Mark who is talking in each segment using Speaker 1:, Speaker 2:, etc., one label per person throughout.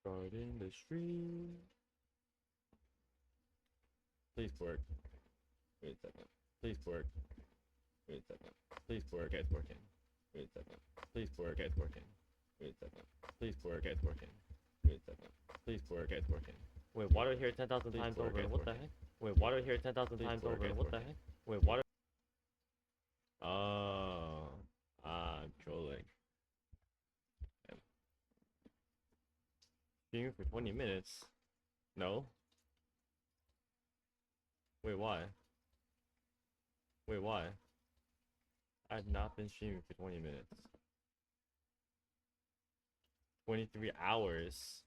Speaker 1: Starting the stream. Please work. Wait a second. Please work. Wait a second. Please work. It's working. Wait a second. Please work. It's working. Wait a second. Please work. It's working. Wait a second. Please work. It's working. Wait, water here 10,000 times over. What the heck? Wait, water here 10,000 times over. What the heck? Wait, water. Oh, I'm trolling. Streaming for 20 minutes? No. Wait, why? Wait, why? I've not been streaming for 20 minutes. 23 hours.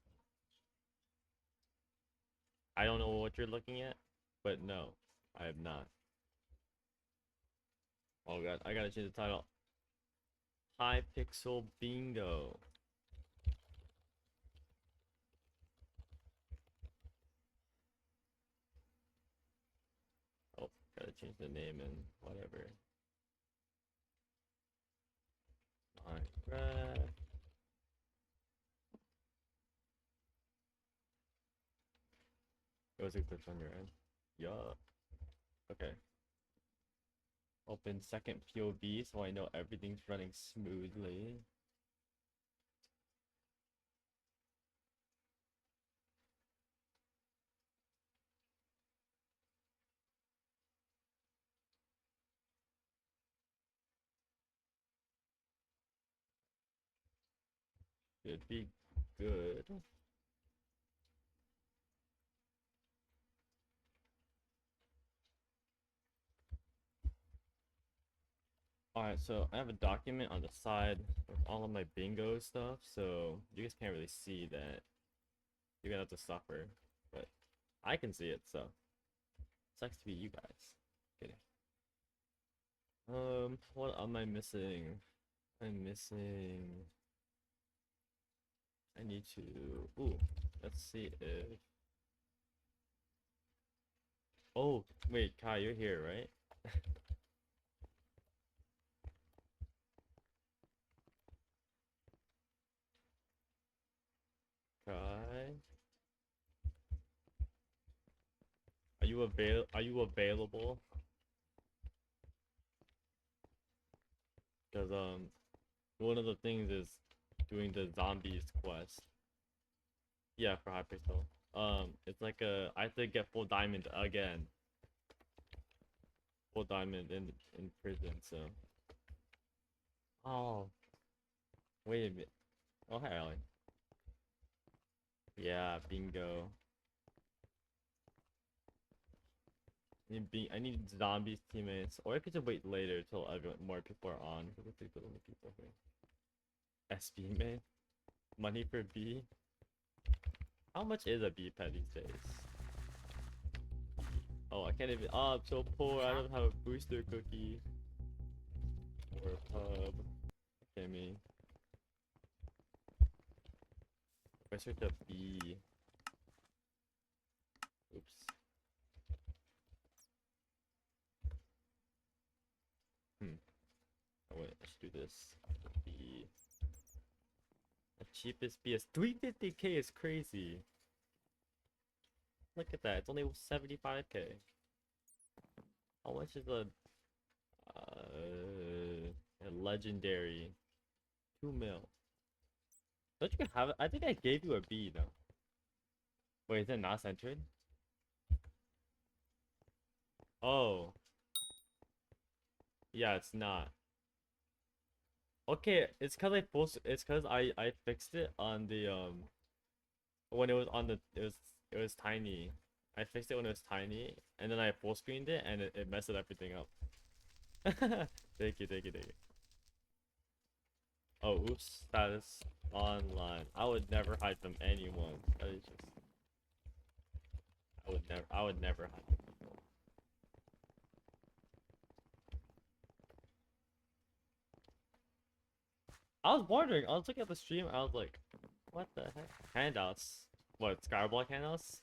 Speaker 1: I don't know what you're looking at, but no, I have not. Oh god, I gotta change the title. Hypixel Bingo. Oh, gotta change the name and whatever. Minecraft. It was a glitch on your end. Yup. Okay. Open second POV so I know everything's running smoothly. Should be good. Alright, so I have a document on the side with all of my bingo stuff, so you guys can't really see that. You're gonna have to suffer, but I can see it, so sucks to be you guys. Kidding. What am I missing? I'm missing. I need to. Ooh, let's see if. Oh, wait, Kai, you're here, right? Kai, are you available? Because one of the things is doing the zombies quest. Yeah, for hypixel. It's like I have to get full diamond again. Full diamond in prison, so. Oh, wait a minute. Oh, hi, Allie. Yeah, bingo. I need zombies teammates, or I could just wait later till more people are on. Look at the only people here. SB man, money for B. How much is a B pet these days? Oh, I can't even. Oh, I'm so poor. I don't have a booster cookie or a pub. Okay, me. If I search up B. Oops. Oh wait, I should do this. B. The cheapest B is 350k is crazy. Look at that. It's only 75k. How much is a legendary? 2 mil. Don't you have it? I think I gave you a B though. Wait, is it not centered? Oh. Yeah, it's not. Okay, it's cause it's cause I fixed it on the when it was on the it was tiny. I fixed it when it was tiny and then I full screened it and it messed everything up. Thank you, thank you, thank you. Oh, oops, status online. I would never hide from anyone. That is just I would never hide from people. I was wondering, I was looking at the stream, I was like, what the heck? Handouts. What, Skyblock handouts?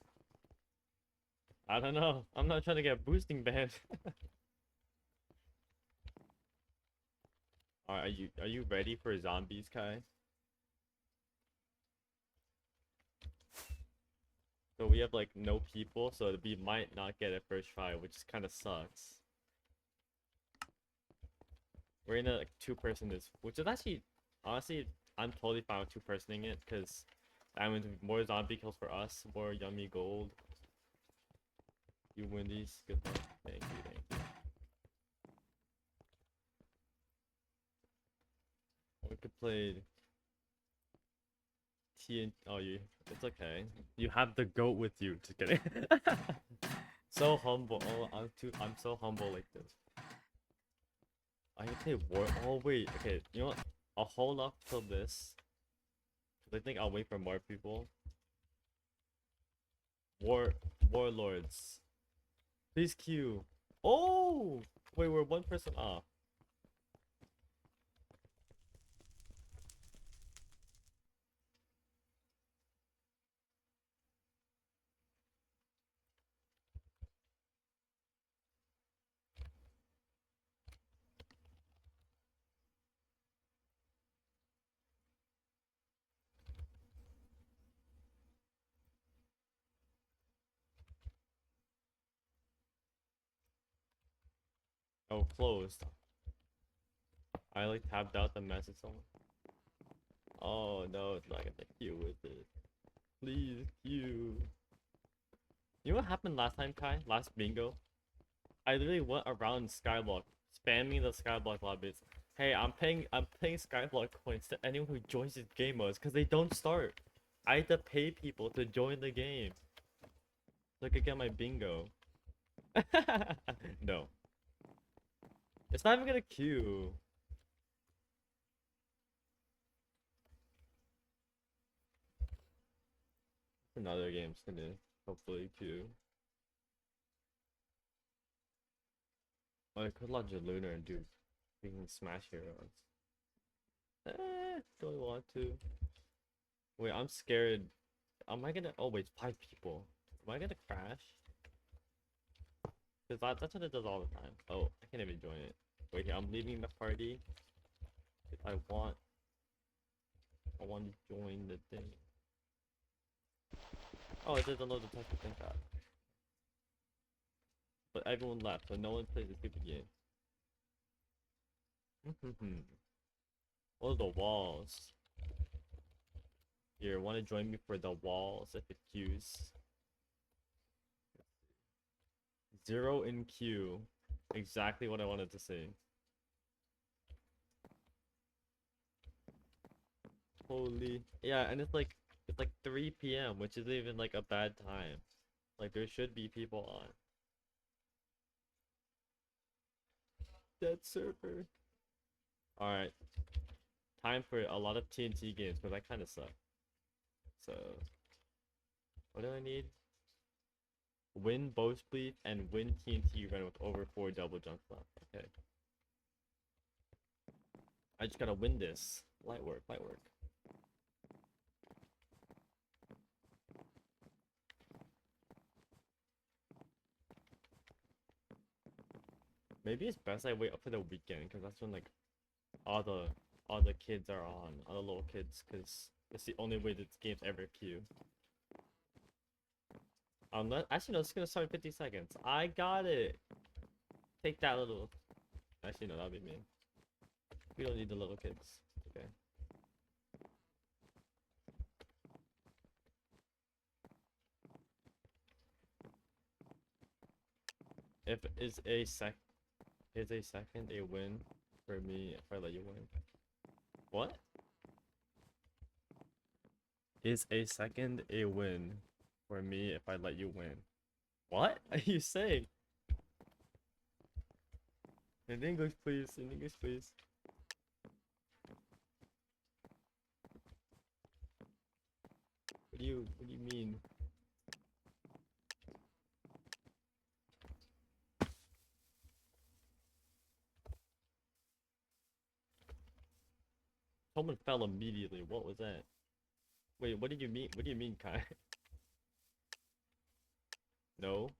Speaker 1: I don't know. I'm not trying to get boosting banned. Are you ready for zombies, Kai? So we have like no people, so we might not get it first try, which kind of sucks. We're in a like, two-person this, which is actually, honestly, I'm totally fine with two-personing it, because that means more zombie kills for us, more yummy gold. You win these, good luck. Thank you, thank you. We could play oh, it's okay. You have the goat with you. Just kidding. So humble. Oh, I'm so humble like this. I can play war. Oh wait. Okay. You know what? I'll hold off till this. I think I'll wait for more people. Warlords. Please queue. Oh wait, we're one person off. Oh, closed. I like tabbed out the message on. Oh no, it's not gonna queue with it. Please queue. You know what happened last time, Kai? Last bingo? I literally went around Skyblock, spamming the Skyblock lobbies. Hey, I'm paying Skyblock coins to anyone who joins these game modes because they don't start. I had to pay people to join the game. So I could get my bingo. No. It's not even gonna queue. Another game's gonna hopefully queue. I could launch a Lunar and do freaking Smash Heroes. Don't want to. Wait, I'm scared. Am I gonna? Oh wait, 5 people. Am I gonna crash? Cause that's what it does all the time. Oh, I can't even join it. Wait, I'm leaving the party. I want to join the thing. Oh, it doesn't load the text. Thank God. But everyone left, so no one plays the stupid game. What are the walls? Here, want to join me for the walls if it queues? 0 in queue. Exactly what I wanted to say. Holy. Yeah, and it's like 3 p.m., which is even like a bad time. Like there should be people on. Dead server. Alright. Time for a lot of TNT games, because I kind of suck. So, what do I need? Win Bow Spleef and win TNT run with over 4 double jumps left. Okay. I just gotta win this. Light work, light work. Maybe it's best I wait up for the weekend, because that's when like all the kids are on, all the little kids, because it's the only way that this game's ever queue. Actually no, it's gonna start in 50 seconds. I got it. Take that little. Actually no, that'll be me. We don't need the little kids. Okay. If is a second a win for me if I let you win? What? Is a second a win for me if I let you win? What are you saying? In English, please. In English, please. What do you mean? Someone fell immediately. What was that? Wait, what do you mean? What do you mean, Kai? No?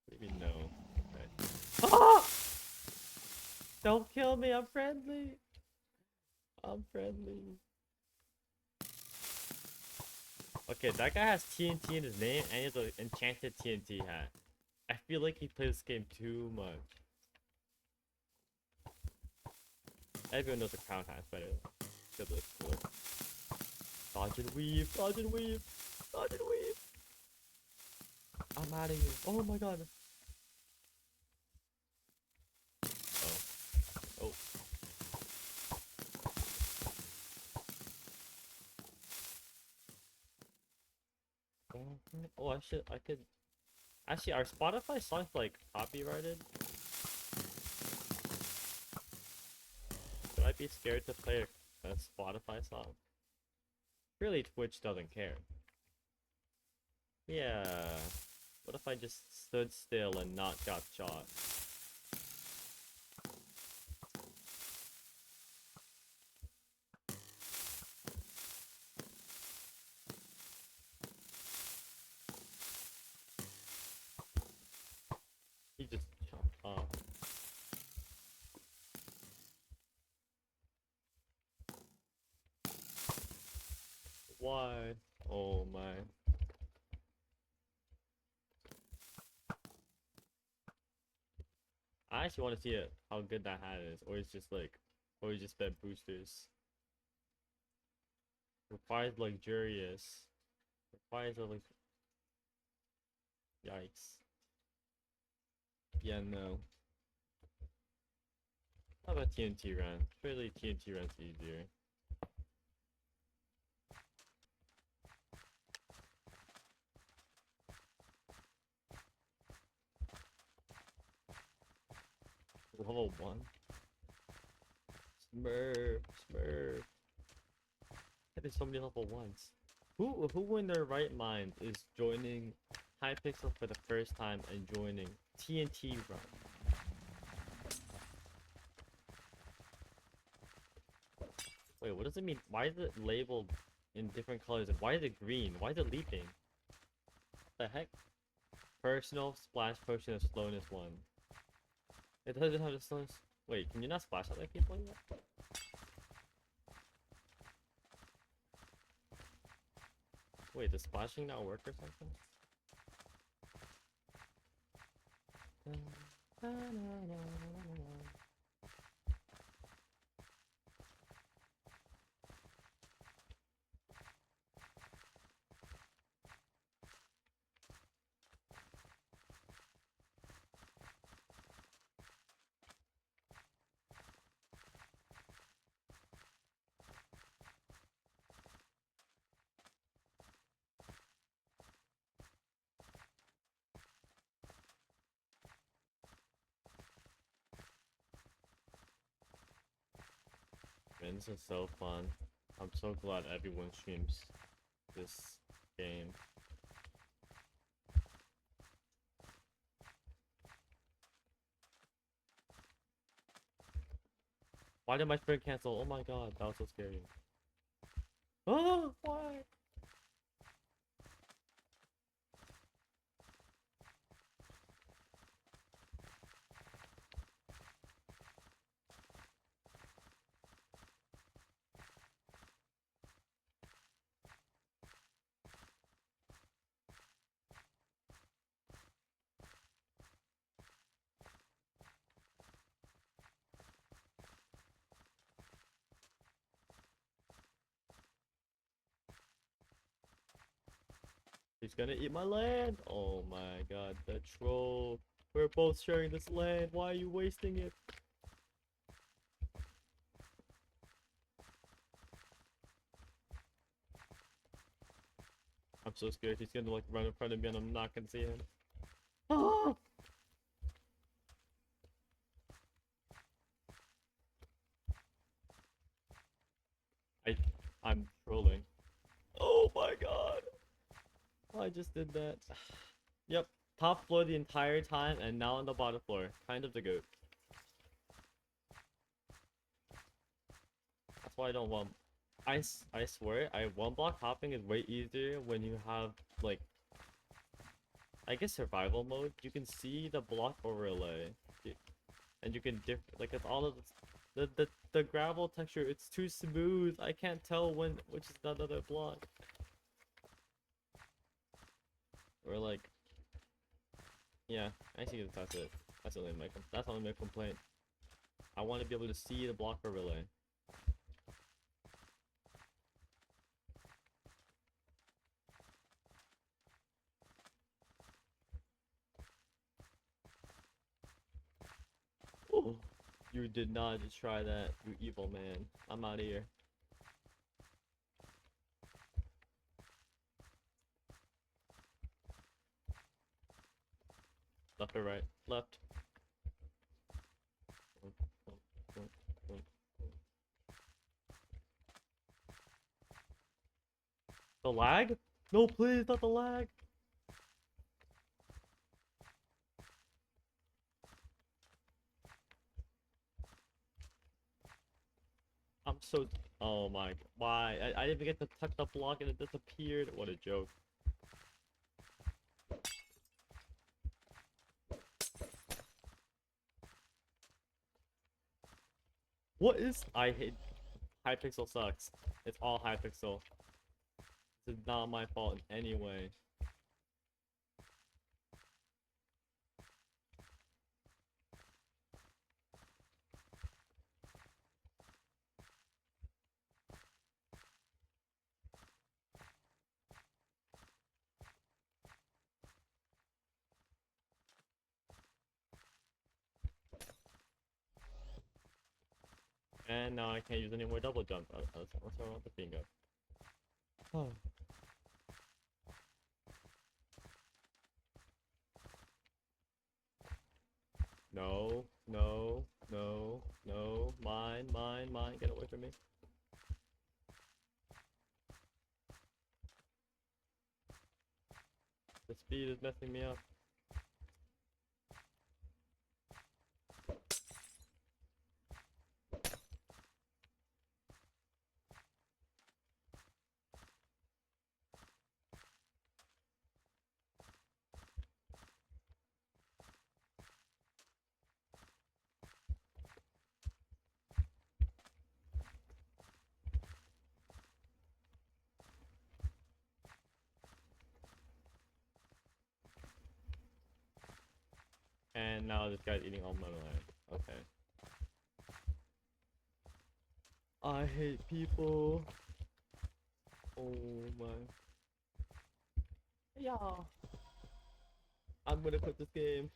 Speaker 1: What do you mean no? Okay. Ah! Don't kill me, I'm friendly. I'm friendly. Okay, that guy has TNT in his name and he has an enchanted TNT hat. I feel like he plays this game too much. Everyone knows the crown hat's better. Good look, cool. Dodge and weave, dodge and weave, dodge and weave. I'm out of here. Oh my god. Oh. Oh. Oh, I could. Actually, are Spotify songs like copyrighted? Should I be scared to play a Spotify song? Really, Twitch doesn't care. Yeah. What if I just stood still and not got shot? He just chopped off. Why? Oh my. I actually want to see it, how good that hat is, or it's just like, or it's just that boosters. Requires luxurious. Requires a like. Yikes. Yeah, no. How about TNT run? Surely TNT run's easier. Level 1? Smurf, Smurf. There's so many level 1s. Who in their right mind is joining Hypixel for the first time and joining TNT run? Wait, what does it mean? Why is it labeled in different colors? And why is it green? Why is it leaping? What the heck? Personal splash potion of slowness 1. It doesn't have the slowness. Wait, can you not splash at like people yet? Wait, does splashing not work or something? Man, this is so fun. I'm so glad everyone streams this game. Why did my sprint cancel? Oh my god, that was so scary. Oh, why? He's gonna eat my land. Oh my god, the troll. We're both sharing this land. Why are you wasting it? I'm so scared he's gonna like run in front of me and I'm not gonna see him. Ah! I'm trolling. Oh my god. I just did that. Yep. Top floor the entire time and now on the bottom floor. Kind of the goat. That's why I don't want... I swear, one block hopping is way easier when you have, like... I guess survival mode. You can see the block overlay. And you can like it's all of the gravel texture, it's too smooth. I can't tell which is the other block. Or like, yeah, actually that's it. That's only my complaint. I want to be able to see the blocker relay. Oh, you did not just try that, you evil man. I'm out of here. Left or right? Left. The lag? No, please, not the lag. I'm so. Oh my. Why? I didn't even get to touch the block and it disappeared. What a joke. What is. I hate. Hypixel sucks. It's all Hypixel. This is not my fault in any way. And now I can't use any more double jump. What's wrong with the bingo? Oh. No, no, no, no. Mine, mine, mine. Get away from me. The speed is messing me up. And now this guy's eating all my land. Okay. I hate people. Oh my. Yeah. I'm gonna quit this game.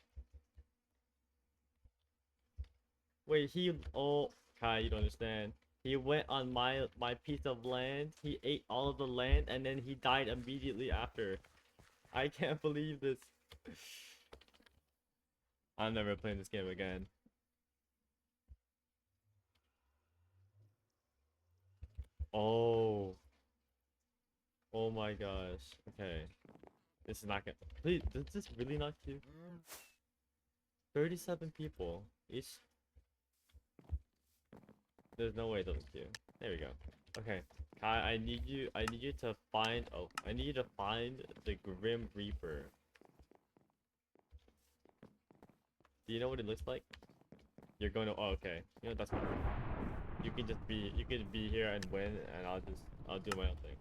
Speaker 1: Wait, oh, Kai, you don't understand. He went on my piece of land. He ate all of the land, and then he died immediately after. I can't believe this. I'm never playing this game again. Oh. Oh my gosh. Okay. This is not gonna. Please, does this really not queue? 37 people. Each. There's no way it doesn't queue. There we go. Okay. Kai, I need you to find. Oh, I need you to find the Grim Reaper. Do you know what it looks like? You're going to. Oh, okay. You know that's fine. You can be here and win, and I'll do my own thing.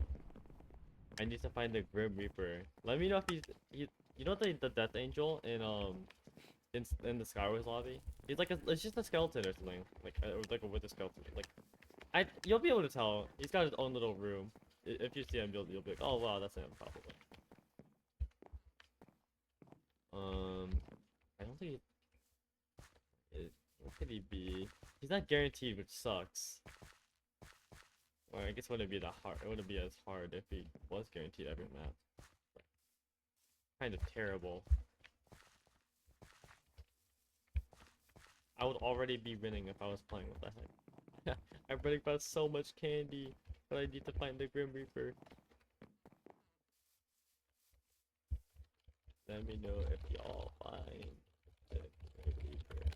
Speaker 1: I need to find the Grim Reaper. Let me know if you know the Death Angel in the Skywars lobby. He's like it's just a skeleton or something like a with a skeleton. Like you'll be able to tell. He's got his own little room. If you see him, you'll be like, oh wow, that's him probably. I don't think what could he be? He's not guaranteed, which sucks. Well, I guess it wouldn't be that hard. It wouldn't be as hard if he was guaranteed every map. Kind of terrible. I would already be winning if I was playing. What the heck? I'm running past so much candy, but I need to find the Grim Reaper. Let me know if y'all find the Grim Reaper.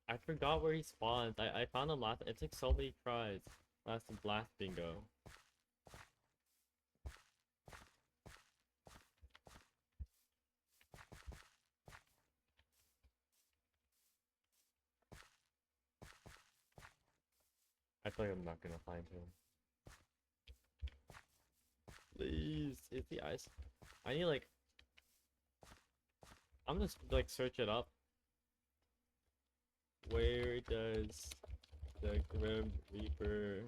Speaker 1: I forgot where he spawns. I found him last. It took so many tries. Last bingo. feel like I'm not gonna find him. Please, it's the ice. I need like. I'm just like search it up. Where does the Grim Reaper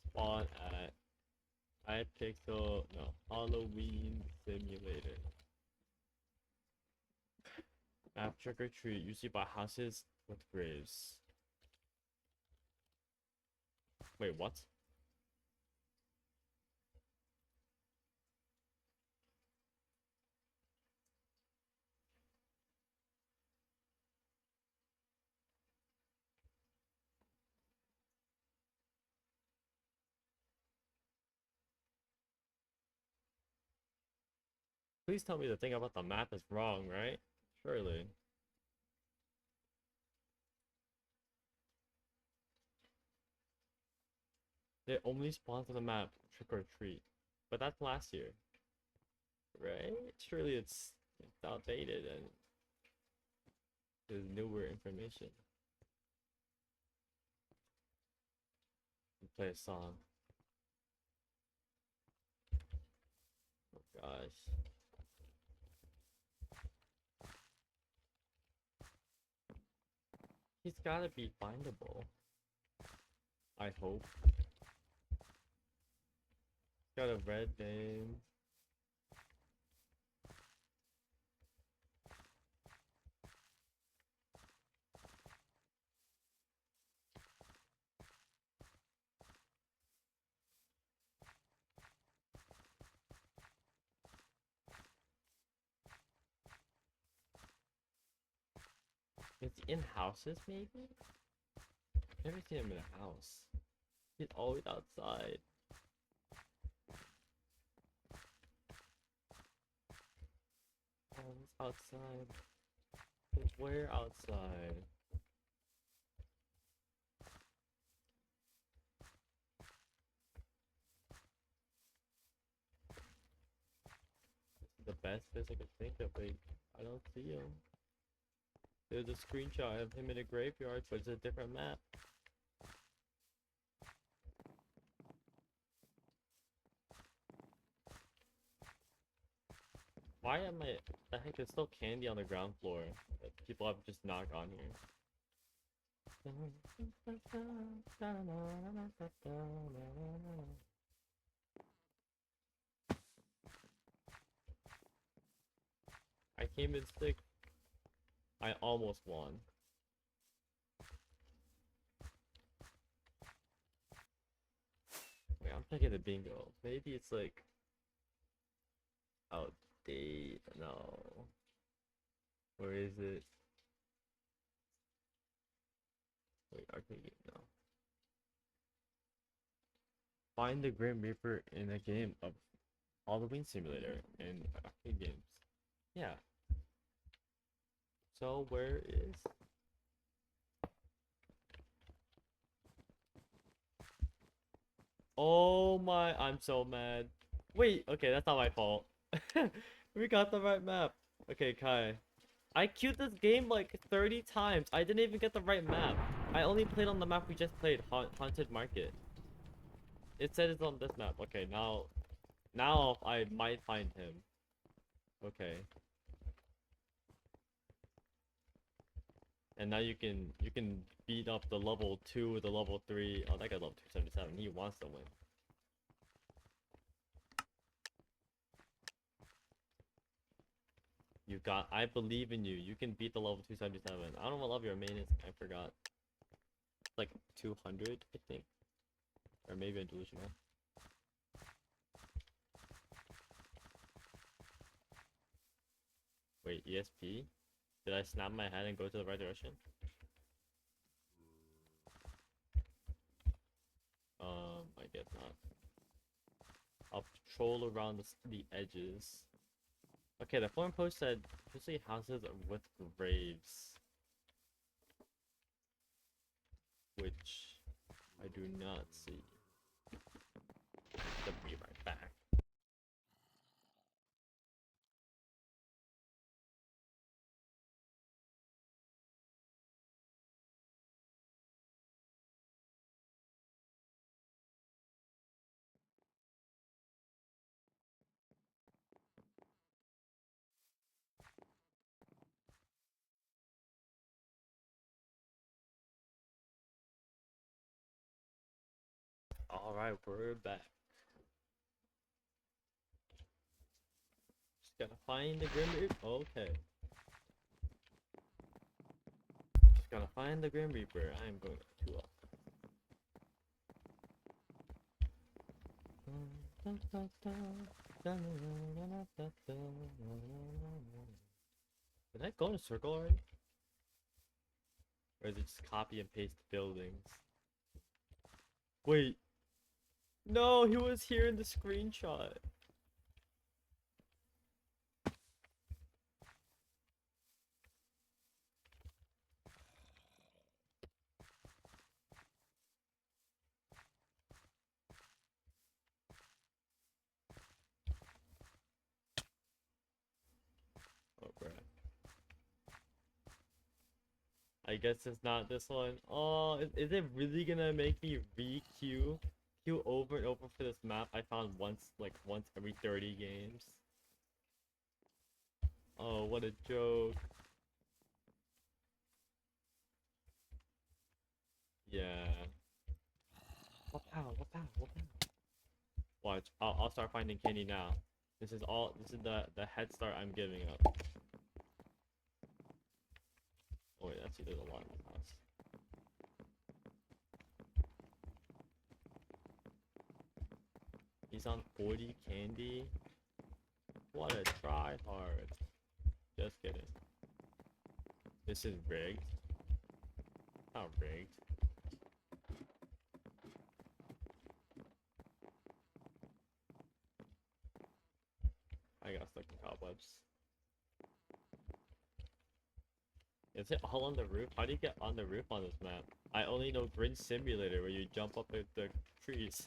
Speaker 1: spawn at? Hypixel, no, Halloween Simulator. Map trick or treat, usually by houses with graves. Wait, what? Please tell me the thing about the map is wrong, right? Surely. It only spawns on the map trick or treat. But that's last year. Right? Surely it's outdated and there's newer information. Play a song. Oh gosh. He's gotta be findable. I hope. Got a red name. It's in houses, maybe? Never seen him in a house. He's always outside. Always outside. Where outside? This is the best place I could think of. Like, I don't see him. There's a screenshot of him in a graveyard, but it's a different map. Why am I? The heck, there's still candy on the ground floor that people have just not gone here. I came in sick. I almost won. Wait, I'm checking the bingo. Maybe it's like outdated. No. Where is it? Wait, arcade game. No. Find the Grim Reaper in a game of Halloween Simulator in arcade games. Yeah. So where is? Oh my! I'm so mad. Wait. Okay, that's not my fault. We got the right map. Okay, Kai. I queued this game like 30 times. I didn't even get the right map. I only played on the map we just played, Haunted Market. It said it's on this map. Okay, now I might find him. Okay. And now you can beat up the level 2 with the level 3. Oh, that guy's level 277. He wants to win. You got. I believe in you. You can beat the level 277. I don't know what level your main is. I forgot. It's like 200, I think. Or maybe I'm delusional. Wait, ESP? Did I snap my head and go to the right direction? I guess not. I'll patrol around the edges. Okay, the forum post said, especially houses with graves. Which I do not see. I'll be right back. Alright, we're back. Just gotta find the Grim Reaper. Okay. Just gotta find the Grim Reaper. I am going too off. Did I go in a circle already? Or is it just copy and paste buildings? Wait. No, he was here in the screenshot. Oh, crap. I guess it's not this one. Oh, is it really gonna make me re-queue? Queue over and over for this map I found once every 30 games? Oh, what a joke. Yeah. Wapow, wapow, wapow. Watch, I'll start finding candy now. This is the head start I'm giving up. Oh wait, actually there's a lot in the house. He's on 40 candy? What a try hard. Just kidding. This is rigged. Not rigged. I got stuck in cobwebs. Is it all on the roof? How do you get on the roof on this map? I only know Grid Simulator where you jump up the trees.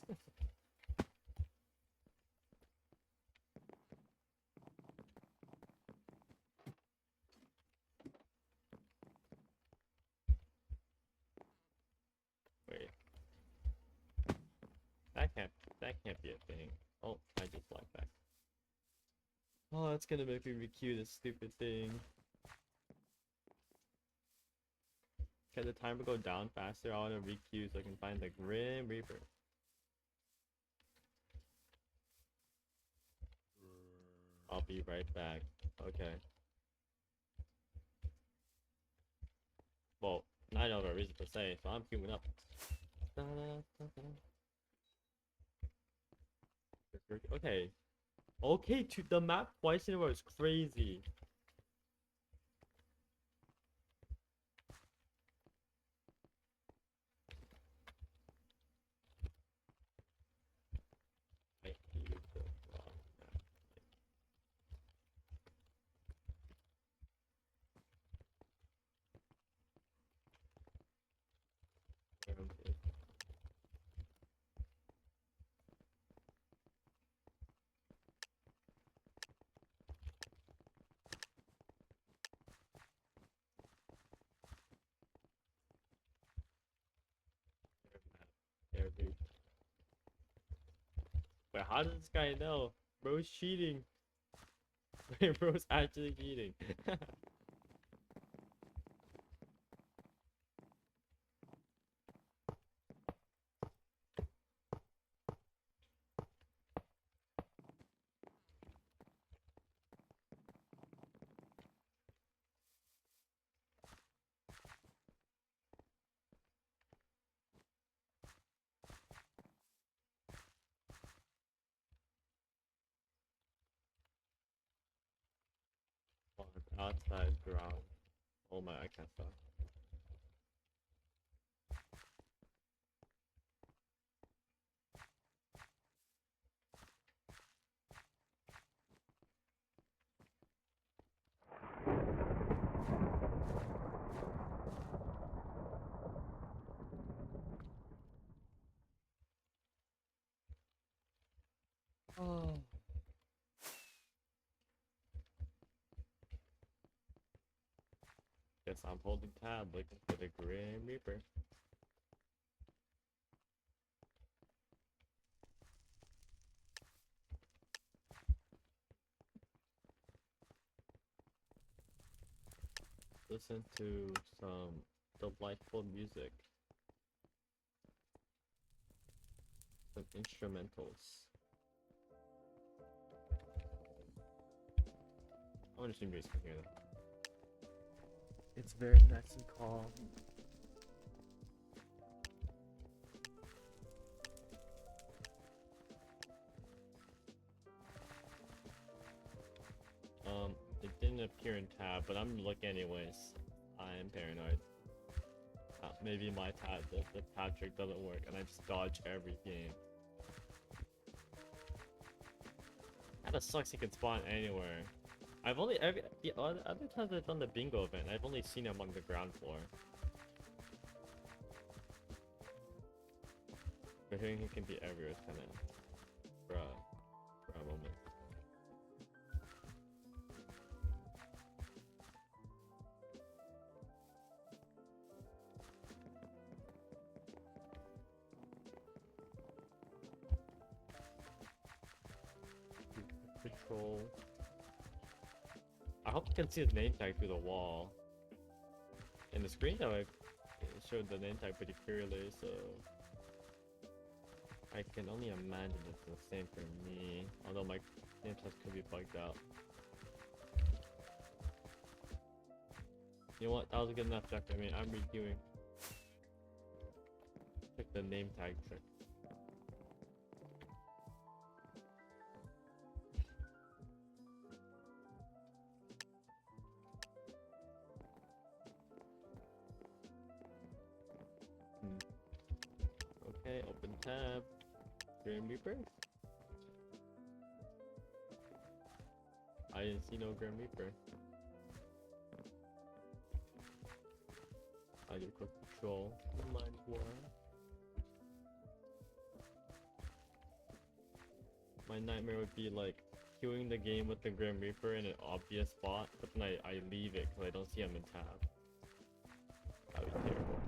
Speaker 1: Wait. That can't be a thing. Oh, I just blacked back. Oh, that's gonna make me re-queue this stupid thing. Can the timer go down faster? I wanna re-queue so I can find the Grim Reaper. I'll be right back. Okay. Well, I don't have a reason to say, so I'm queuing up. Okay. Okay, to the map twice in a row is crazy. I hate the wrong map. Wait, how does this guy know? Bro's cheating. Wait, bro's actually cheating. Outside ground. Oh my, I can't stop. Oh. Guess I'm holding tab looking for the Grim Reaper. Listen to some delightful music. Some Instrumentals. I want to stream music here though. It's very nice and calm. It didn't appear in tab, but I'm looking anyways. I am paranoid. Maybe my tab, the tab trick doesn't work, and I just dodge every game. Kinda sucks he can spawn anywhere. I've only the other times I've done the bingo event, I've only seen him on the ground floor. But hearing he can be everywhere is kinda bruh moment. Patrol. I hope you can see his name tag through the wall. In the screen though, it showed the name tag pretty clearly, so I can only imagine it's the same for me. Although my name tag could be bugged out. You know what? That was a good enough check. I mean, I'm reviewing. Check the name tag trick. Okay, open tab. Grim Reaper. I didn't see no Grim Reaper. I do quick patrol. Mind war. My nightmare would be like queuing the game with the Grim Reaper in an obvious spot, but then I leave it because I don't see him in tab. That would be terrible.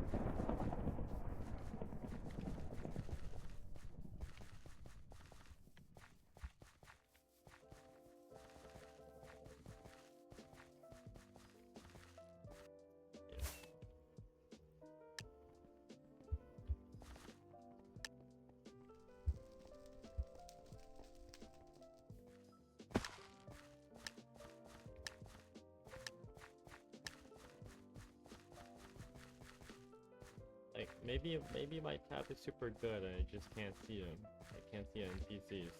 Speaker 1: Like, maybe my tab is super good and I just can't see him. I can't see NPCs.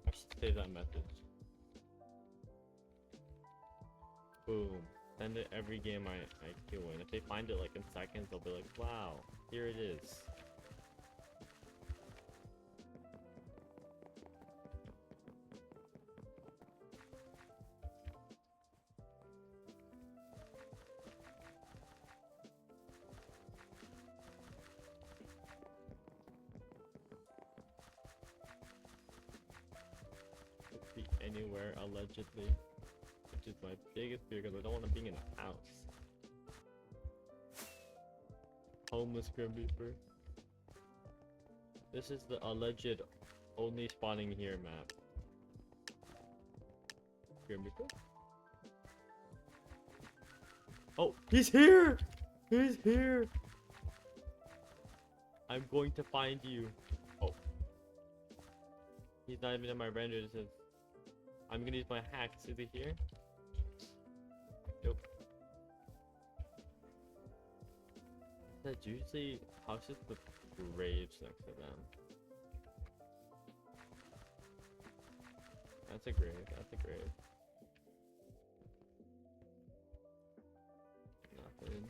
Speaker 1: I should save that message. Boom. Send it every game I queue in. If they find it like in seconds, they'll be like, wow, here it is. Be anywhere allegedly, which is my biggest fear because I don't want to be in a house. Homeless Grim Reaper. This is the alleged only spawning here map. Grim Reaper. Oh, he's here! He's here! I'm going to find you. Oh. He's not even in my render. It says, I'm gonna use my hacks. Is he here? Nope. That's usually houses with graves next to them. That's a grave. That's a grave. Nothing.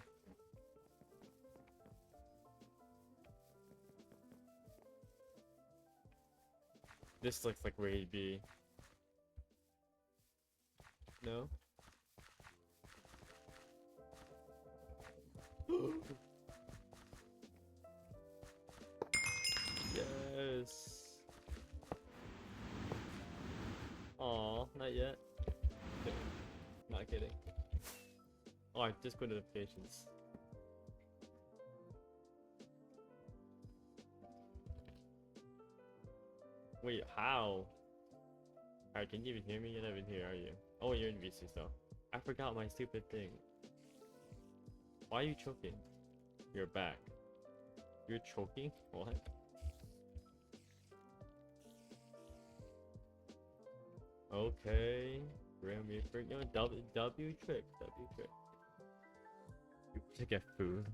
Speaker 1: This looks like raid B. No? Yes. Aw, not yet. Not kidding. Oh, I just got notifications. Wait, how? Alright, can you even hear me? You're not even here, are you? Oh, you're in VC still. I forgot my stupid thing. Why are you choking? You're back. You're choking? What? Okay. Grim Reaper. You know, W trick. You to get food.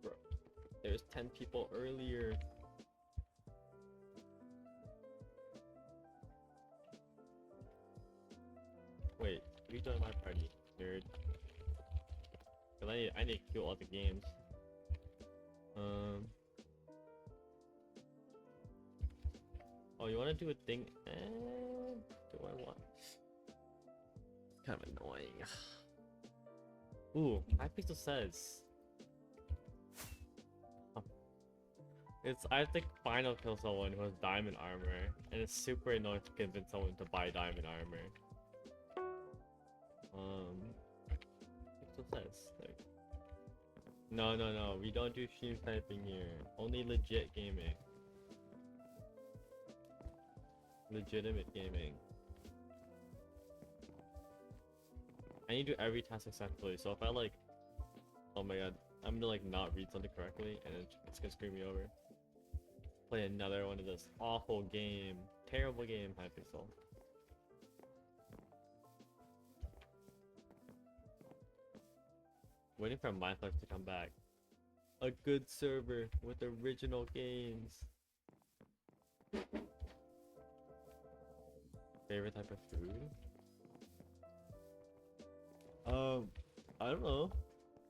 Speaker 1: Bro, there's 10 people earlier. Wait, you joined my party, nerd. Cause I need to kill all the games. Oh, you wanna do a thing? Do I want? It's kind of annoying. Ooh, hypixel says. It's I have to final kill someone who has diamond armor, and it's super annoying to convince someone to buy diamond armor. Hypixel says. Like, no, we don't do stream typing here. Only legit gaming. Legitimate gaming. I need to do every task successfully, so if I like, oh my god, I'm gonna like not read something correctly and it's gonna screw me over. Play another one of this awful game, terrible game, hypixel. Waiting for Minecraft to come back. A good server with original games. Favorite type of food? I don't know.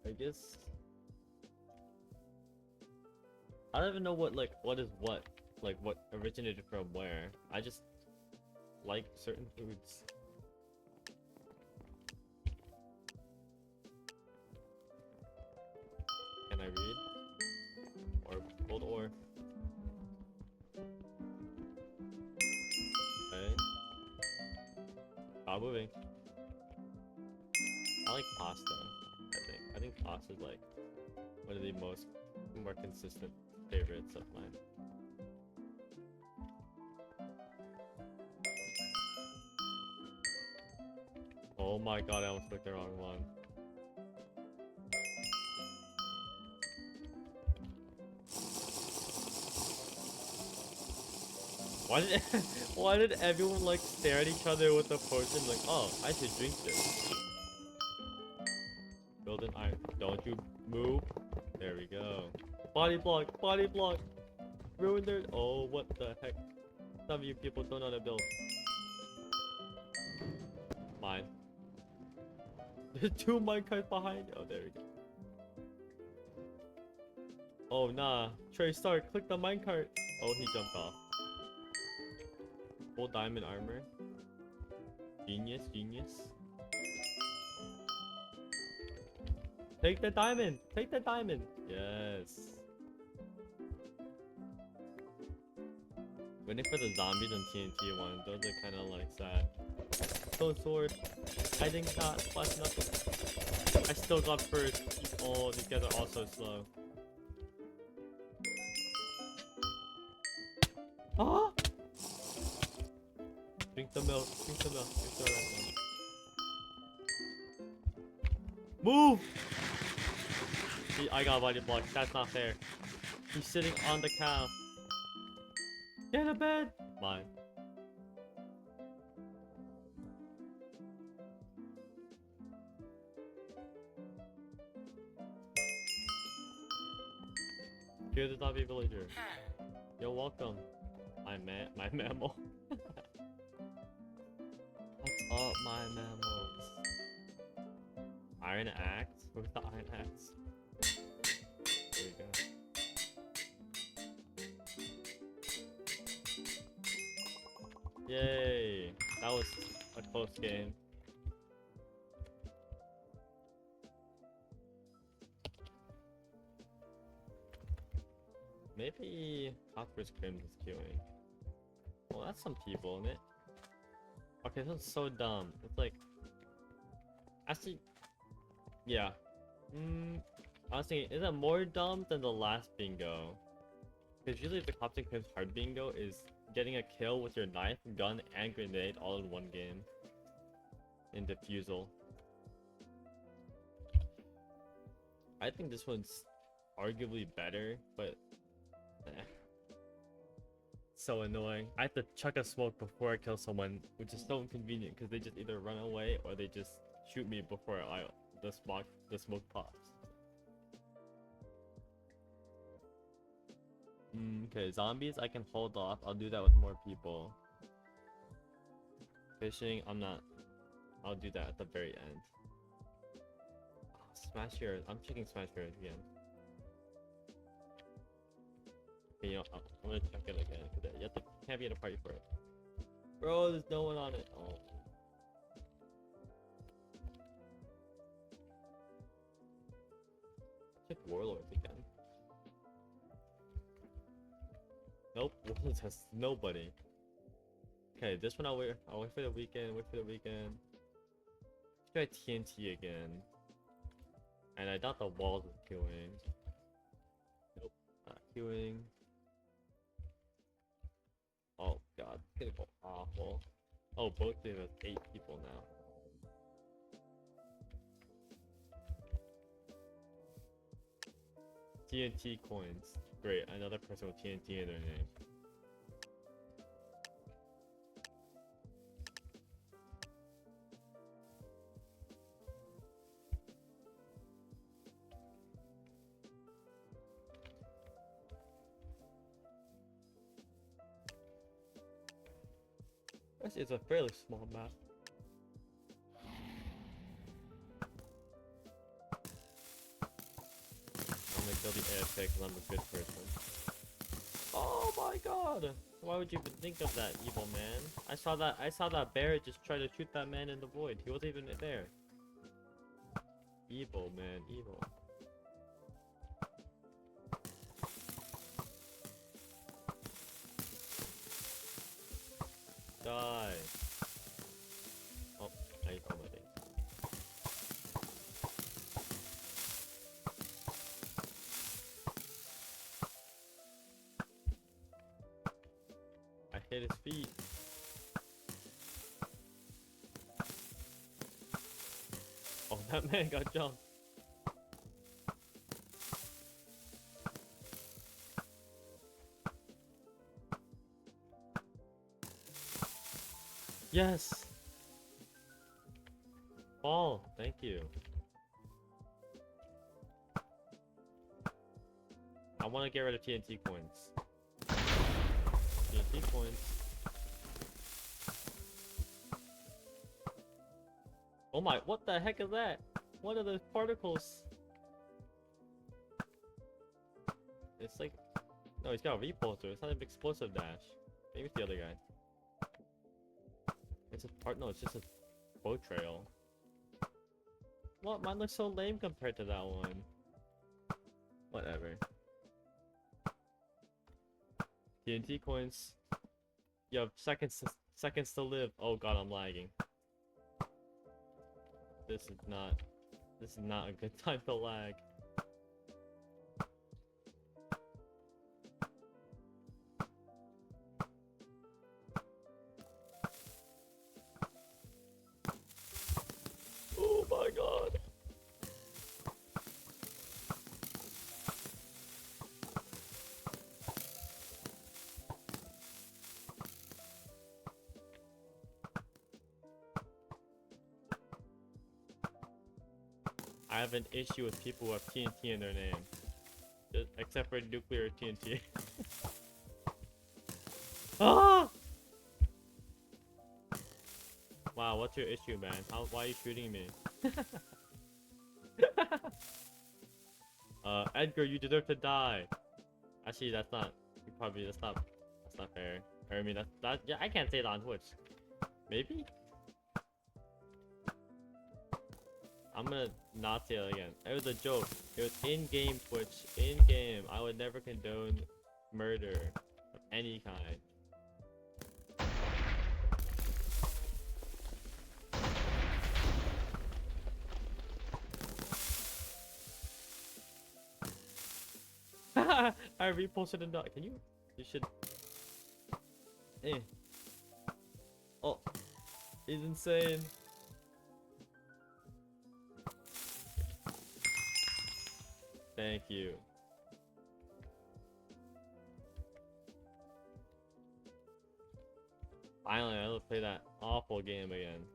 Speaker 1: I guess I don't even know what is what, like what originated from where. I just like certain foods. Can I read? Or gold ore? Okay. Stop moving. I like pasta. I think pasta is like one of the more consistent favorites of mine. Oh my god, I almost clicked the wrong one. Why did everyone like stare at each other with the potion like, oh, I should drink this. Build an iron. Don't you move. There we go. Body block. Ruined their. Oh, what the heck? Some of you people don't know how to build. Mine. There's 2 minecarts behind. Oh, there we go. Oh, nah. Trey Stark, click the minecart. Oh, he jumped off. Full diamond armor. Genius. Take the diamond. Yes. Waiting for the zombies and TNT one. Those are kind of like sad. Stone sword. I didn't got plus nothing. I still got first. Oh, these guys are also slow. Ah! Drink the milk. Drink the red one. Move! See, I got body blocked. That's not fair. He's sitting on the cow. Get a bed! Mine. Here's the zombie villager. You're welcome. My mammal. What's up, my mammals? Iron axe? Where's the iron axe? There we go. Yay! That was a close game. Maybe Hotspur's Crim is queuing. Well, that's some people, isn't it? Okay, that's so dumb. It's like... Actually... Yeah. I was thinking, is it more dumb than the last bingo? Because usually the Cops and Crips hard bingo is getting a kill with your knife, gun, and grenade all in one game. In defusal. I think this one's arguably better, but so annoying. I have to chuck a smoke before I kill someone, which is so inconvenient because they just either run away or they just shoot me before the smoke pops. Okay, zombies I can hold off. I'll do that with more people. Fishing, I'll do that at the very end. Oh, Smash Heroes. I'm checking Smash Heroes again. Okay, you know, I'm gonna check it again. You can't be in a party for it. Bro, there's no one on it. Oh. Check Warlords again. Nope, Warlords has nobody. Okay, this one I'll wait for the weekend, Try TNT again. And I doubt the walls is queuing. Nope, not queuing. Oh god, it's gonna go awful. Oh, both of us 8 people now. TNT coins. Great, another person with TNT in their name. It's a fairly small map. I'm gonna kill the AFK because I'm a good person. Oh my god! Why would you even think of that, evil man? I saw that bear just try to shoot that man in the void. He wasn't even there. Evil man, evil. Die. Oh, I found my thing. I hit his feet. Oh, that man got jumped. Yes! Fall, thank you. I want to get rid of TNT coins. TNT coins. Oh my, what the heck is that? What are those particles? It's like... No, he's got a repulsor. It's not an explosive dash. Maybe it's the other guy. It's a part. No, it's just a boat trail. What? Mine looks so lame compared to that one. Whatever. TNT coins. You have seconds to live. Oh god, I'm lagging. This is not a good time to lag. Oh my god. I have an issue with people who have TNT in their name. Except for nuclear TNT. Ah! Wow, what's your issue, man? Why are you shooting me? Edgar, you deserve to die. Actually, that's not fair. I mean, yeah, I can't say that on Twitch. Maybe? I'm gonna not say it again. It was a joke. It was in-game Twitch. In-game. I would never condone murder of any kind. I reposted a dot. Can you? You should. Eh. Oh, he's insane. Thank you. Finally, I don't play that awful game again.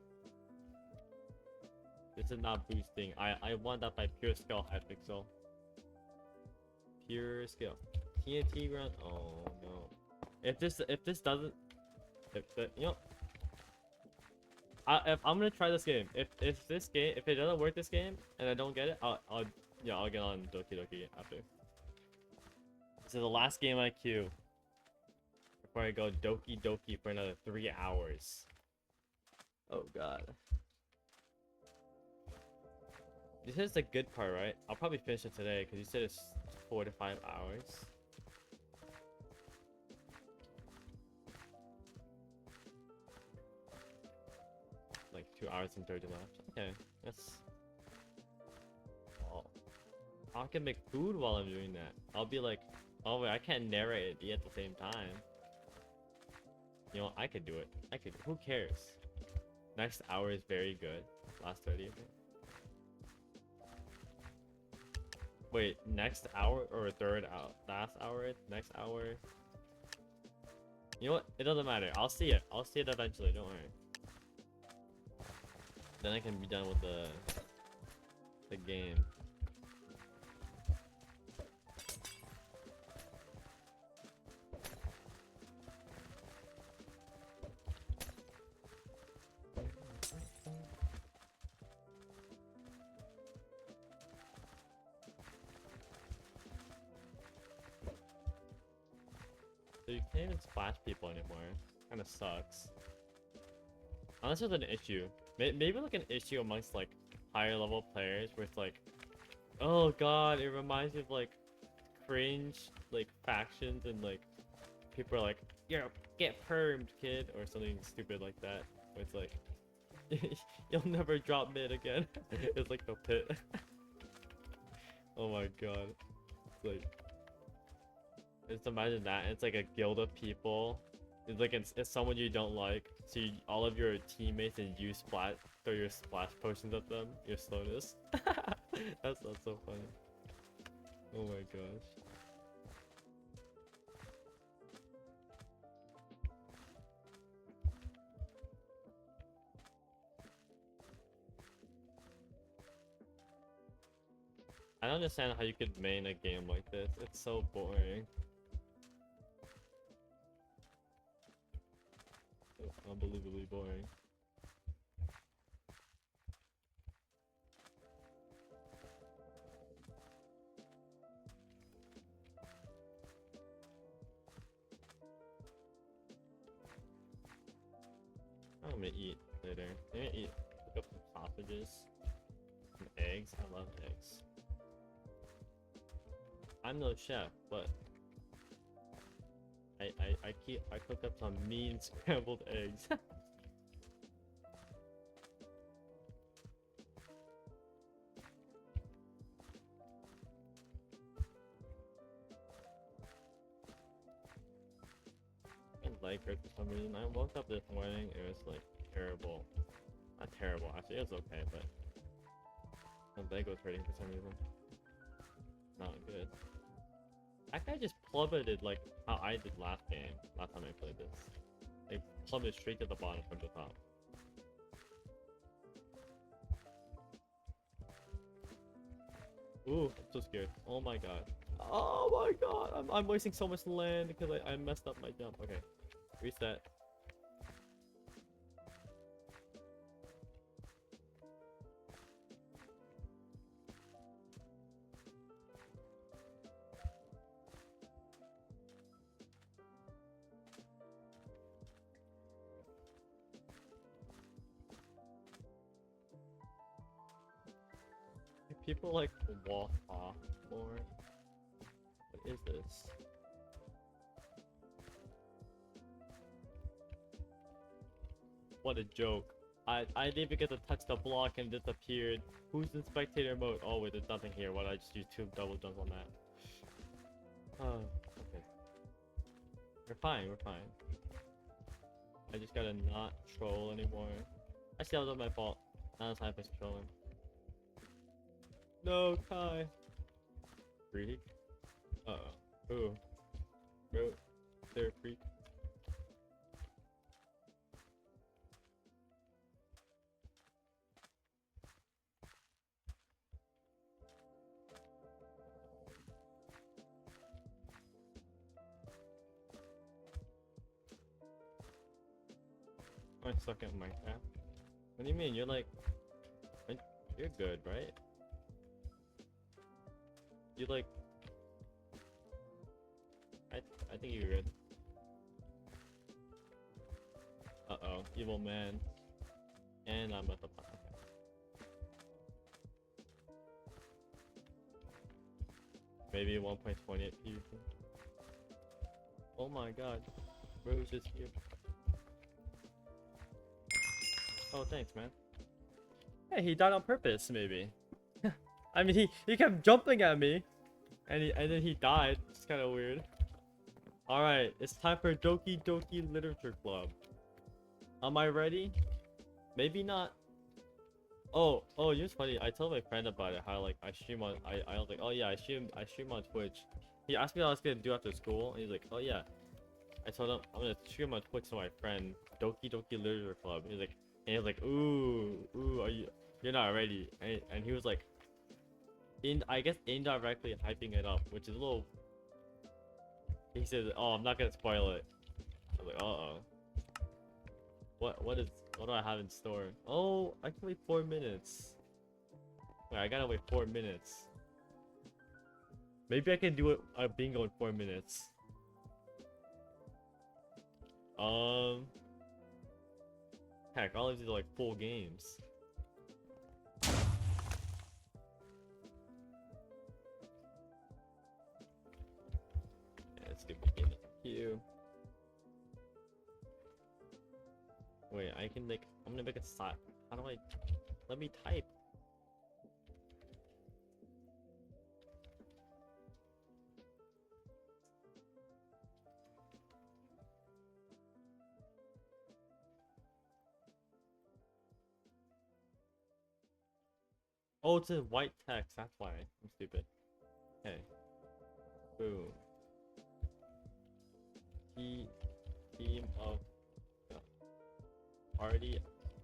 Speaker 1: This is not boosting. I won that by pure skill, hypixel. Pure skill. TNT run. Oh no. If this doesn't, you know, if I'm gonna try this game, if it doesn't work this game and I don't get it, I'll get on Doki Doki after. This is the last game I queue before I go Doki Doki for another 3 hours. Oh god. This is the good part, right? I'll probably finish it today because you said it's 4 to 5 hours. Like 2 hours and 30 left. Okay, that's. Oh, I can make food while I'm doing that. I'll be like, oh wait, I can't narrate it at the same time. You know, I could do it. Who cares? Next hour is very good. Last 30. Wait, next hour or third hour? Last hour? Next hour? You know what? It doesn't matter. I'll see it. I'll see it eventually. Don't worry. Then I can be done with the game. So you can't even splash people anymore. Kind of sucks. Unless there's an issue. Maybe like an issue amongst like higher level players where it's like, oh god, it reminds me of like cringe like factions and like people are like, yeah, get permed, kid, or something stupid like that. Where it's like, you'll never drop mid again. It's like the pit. Oh my god. It's like, just imagine that. It's like a guild of people. It's like it's someone you don't like. So all of your teammates and you throw your splash potions at them. Your slowness. That's not so funny. Oh my gosh. I don't understand how you could main a game like this. It's so boring. So unbelievably boring. I'm gonna eat later. I'm gonna pick up some sausages, some eggs. I love eggs. I'm no chef, but I cook up some mean scrambled eggs. I like her for some reason. I woke up this morning, it was like terrible. Not terrible, actually it was okay, but my leg was hurting for some reason. Not good. That guy just plummeted like how I did last time I played this. They plummeted straight to the bottom from the top. Ooh, I'm so scared. Oh my god. Oh my god! I'm wasting so much land because I messed up my jump. Okay. Reset. People like walk off more. What is this? What a joke. I didn't even get to touch the block and disappeared. Who's in spectator mode? Oh wait, there's nothing here. Why did I just use 2 double jumps on that? Oh, okay. We're fine, we're fine. I just gotta not troll anymore. Actually, that was not my fault. Now it's time for trolling. No, Kai. Freak. Uh-oh. Ooh. Bro. There, freak. I suck at Minecraft. What do you mean? You're like... You're good, right? You like... I think you're good. Uh-oh. Evil man. And I'm at the top. Maybe 1.28 PvP. Oh my god. Rose is here. Oh, thanks, man. Hey, he died on purpose, maybe. I mean, he kept jumping at me, and then he died. It's kind of weird. All right, it's time for Doki Doki Literature Club. Am I ready? Maybe not. Oh, you know what's funny? I told my friend about it. How like I stream on. I was like, oh yeah, I stream on Twitch. He asked me what I was gonna do after school, and he's like, oh yeah. I told him I'm gonna stream on Twitch to my friend Doki Doki Literature Club. He's like, and he was like, ooh, you're not ready, and he was like, I guess indirectly hyping it up, which is a little. He said, oh, I'm not gonna spoil it. I was like, uh-oh. What do I have in store? Oh, I can wait 4 minutes. Wait, I gotta wait 4 minutes. Maybe I can do it a bingo in 4 minutes. Heck, all of these are like full games. Yeah, let's get the game queue. Wait, I'm gonna make it stop. How do I, let me type. Oh, it's in white text, that's why. I'm stupid. Okay. Boom. Team of party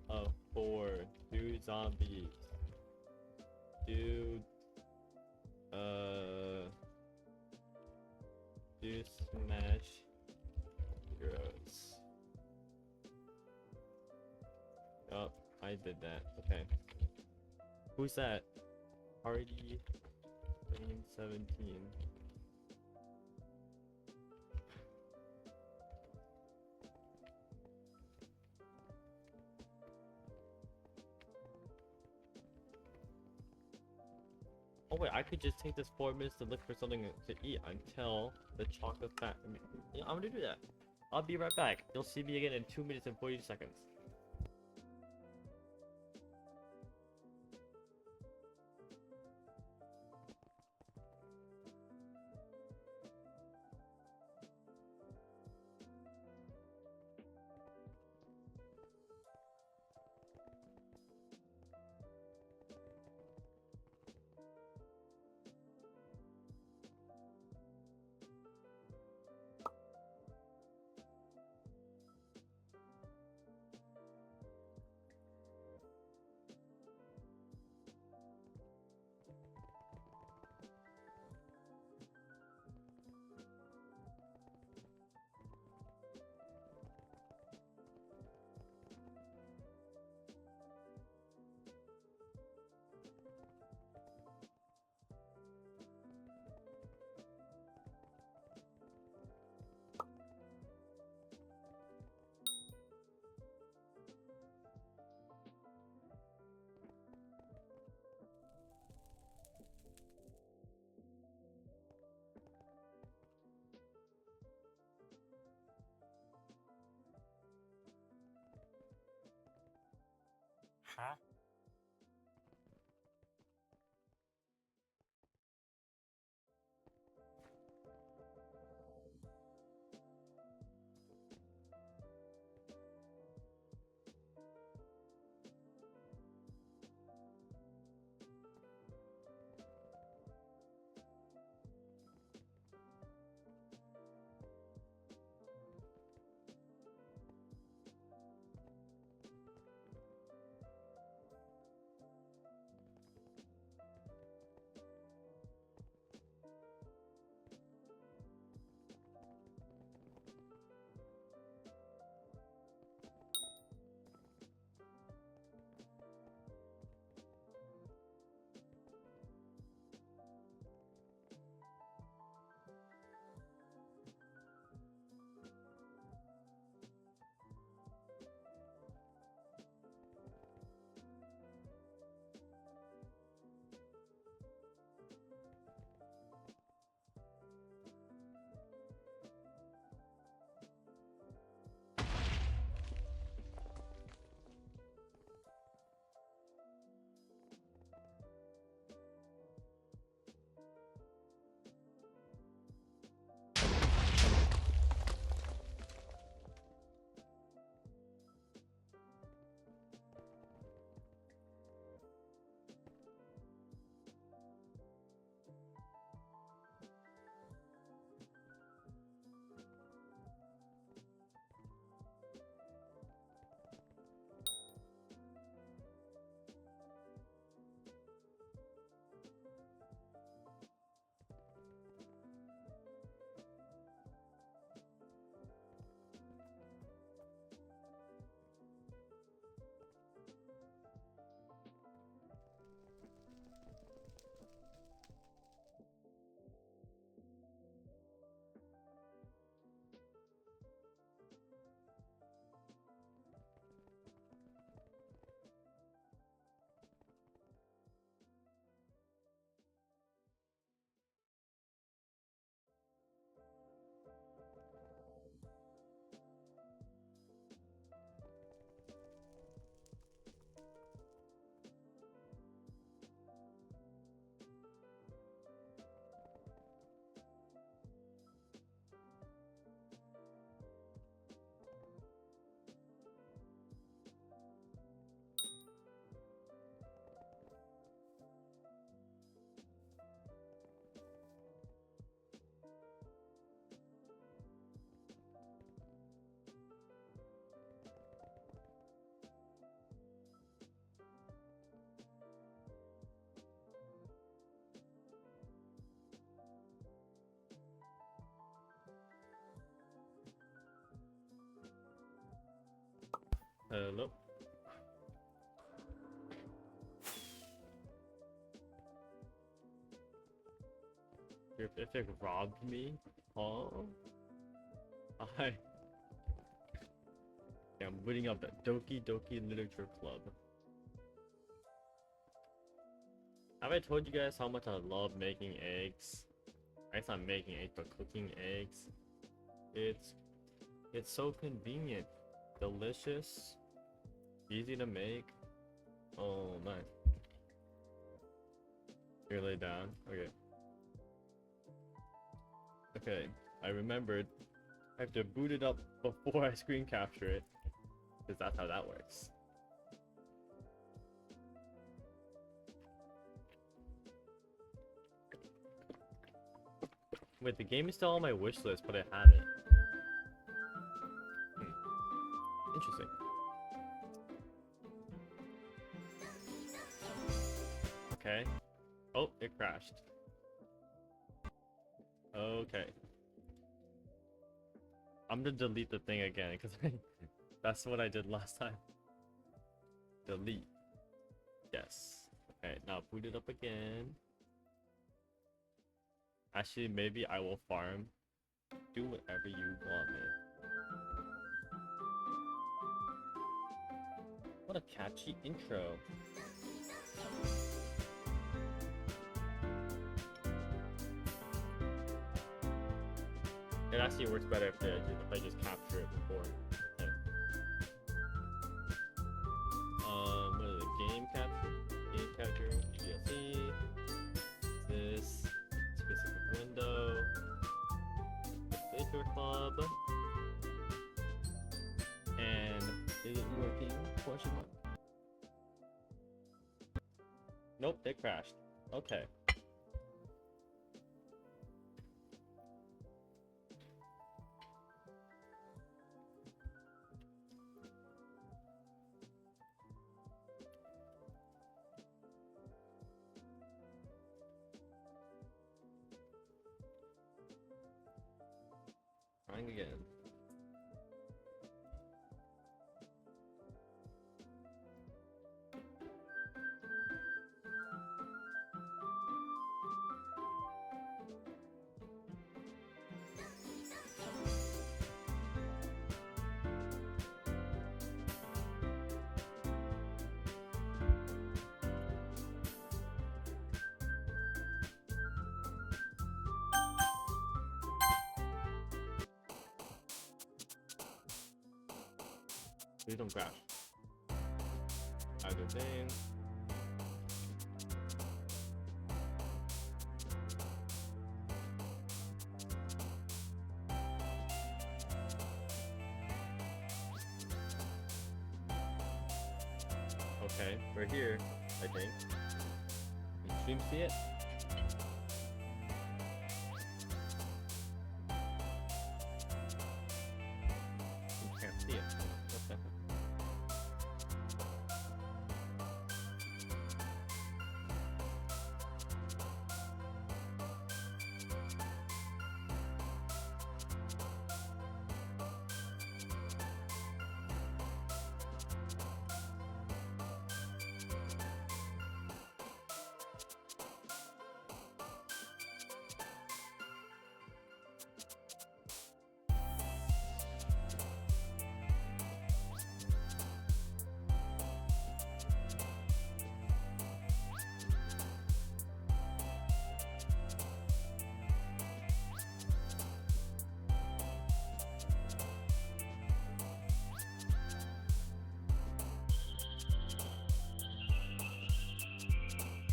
Speaker 1: of 4. Do zombies. Do smash heroes. Oh, I did that. Okay. Who's that? Party 17. Oh wait, I could just take this 4 minutes to look for something to eat until the chocolate fat. Yeah, I'm gonna do that. I'll be right back. You'll see me again in 2 minutes and 40 seconds.
Speaker 2: Huh?
Speaker 1: Hello. Your Pacific robbed me? Huh? I'm booting up the Doki Doki Literature Club. Have I told you guys how much I love making eggs? I guess not making eggs, but cooking eggs. It's so convenient, delicious, easy to make. Oh man. You're laid down. Okay. Okay, I remembered. I have to boot it up before I screen capture it, because that's how that works. Wait, the game is still on my wish list, but I haven't. Interesting. Okay. Oh, it crashed. Okay. I'm gonna delete the thing again because that's what I did last time. Delete. Yes. Okay, now boot it up again. Actually, maybe I will farm. Do whatever you want, man. What a catchy intro. It actually works better if I just capture it before. Okay. What is it? Game capture, DOKI, this specific window, Literature Club, and is it working? Question mark. Nope, they crashed. Okay. Trying again. Please don't crash. Either thing. Okay, we're here, I think. Can stream see it? You can't see it.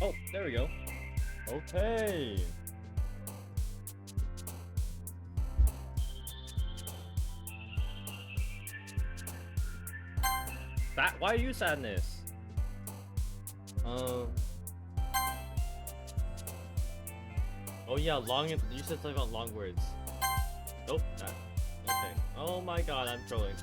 Speaker 1: Oh, there we go. Okay. Why are you sadness? Oh yeah, you said something about long words. Nope. Okay. Oh my god, I'm trolling.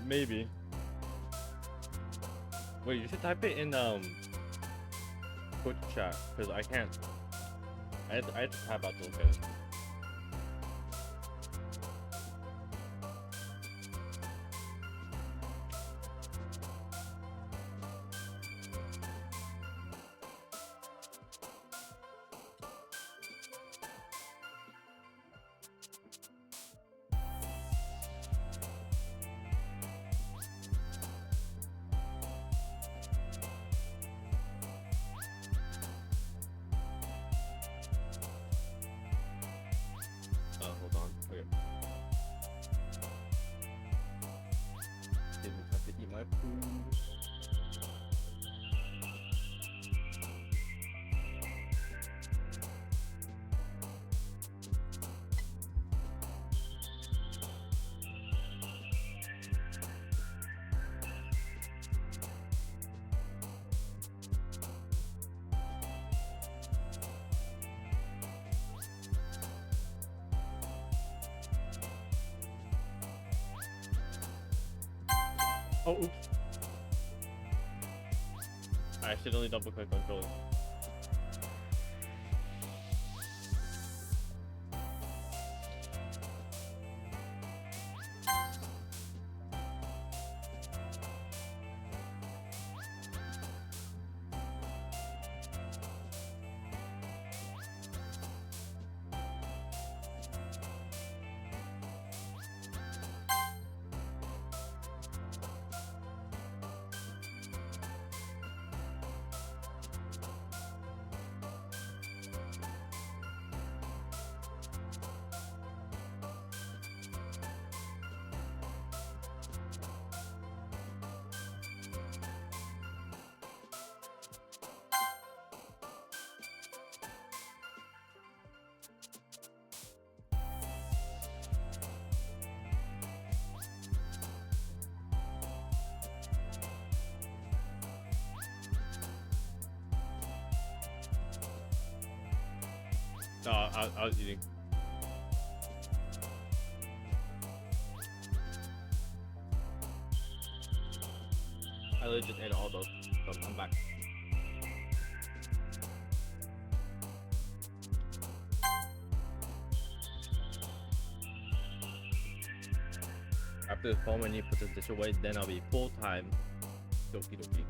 Speaker 1: Maybe. Wait, you should type it in Twitch chat, because I can't. I had to type out to look at it. Hold on. Okay. Didn't have to eat my food. Oh, oops. I accidentally double clicked on controller. No, I was eating. I literally just ate all those, so I'm back. After the phone, when you put the dish away, then I'll be full-time Doki Doki.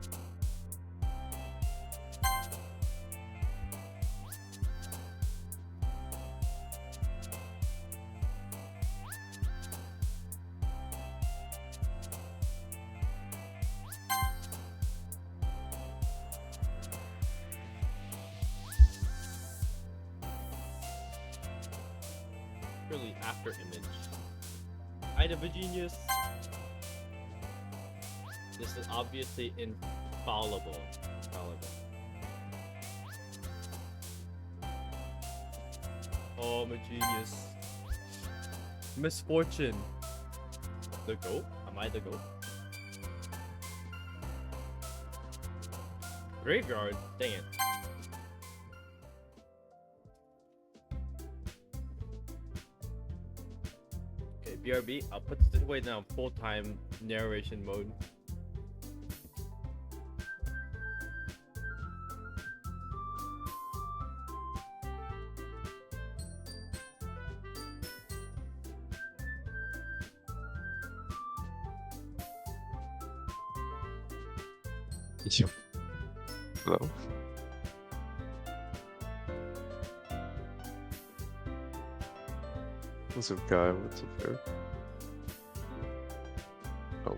Speaker 1: Really after image. Ida of a genius. This is obviously infallible. Oh, I'm a genius. Misfortune. The goat? Am I the goat? Graveyard? Dang it. BRB, I'll put this away now, full-time narration mode.
Speaker 3: Hello. What's up, guy? What's up, there? Oh.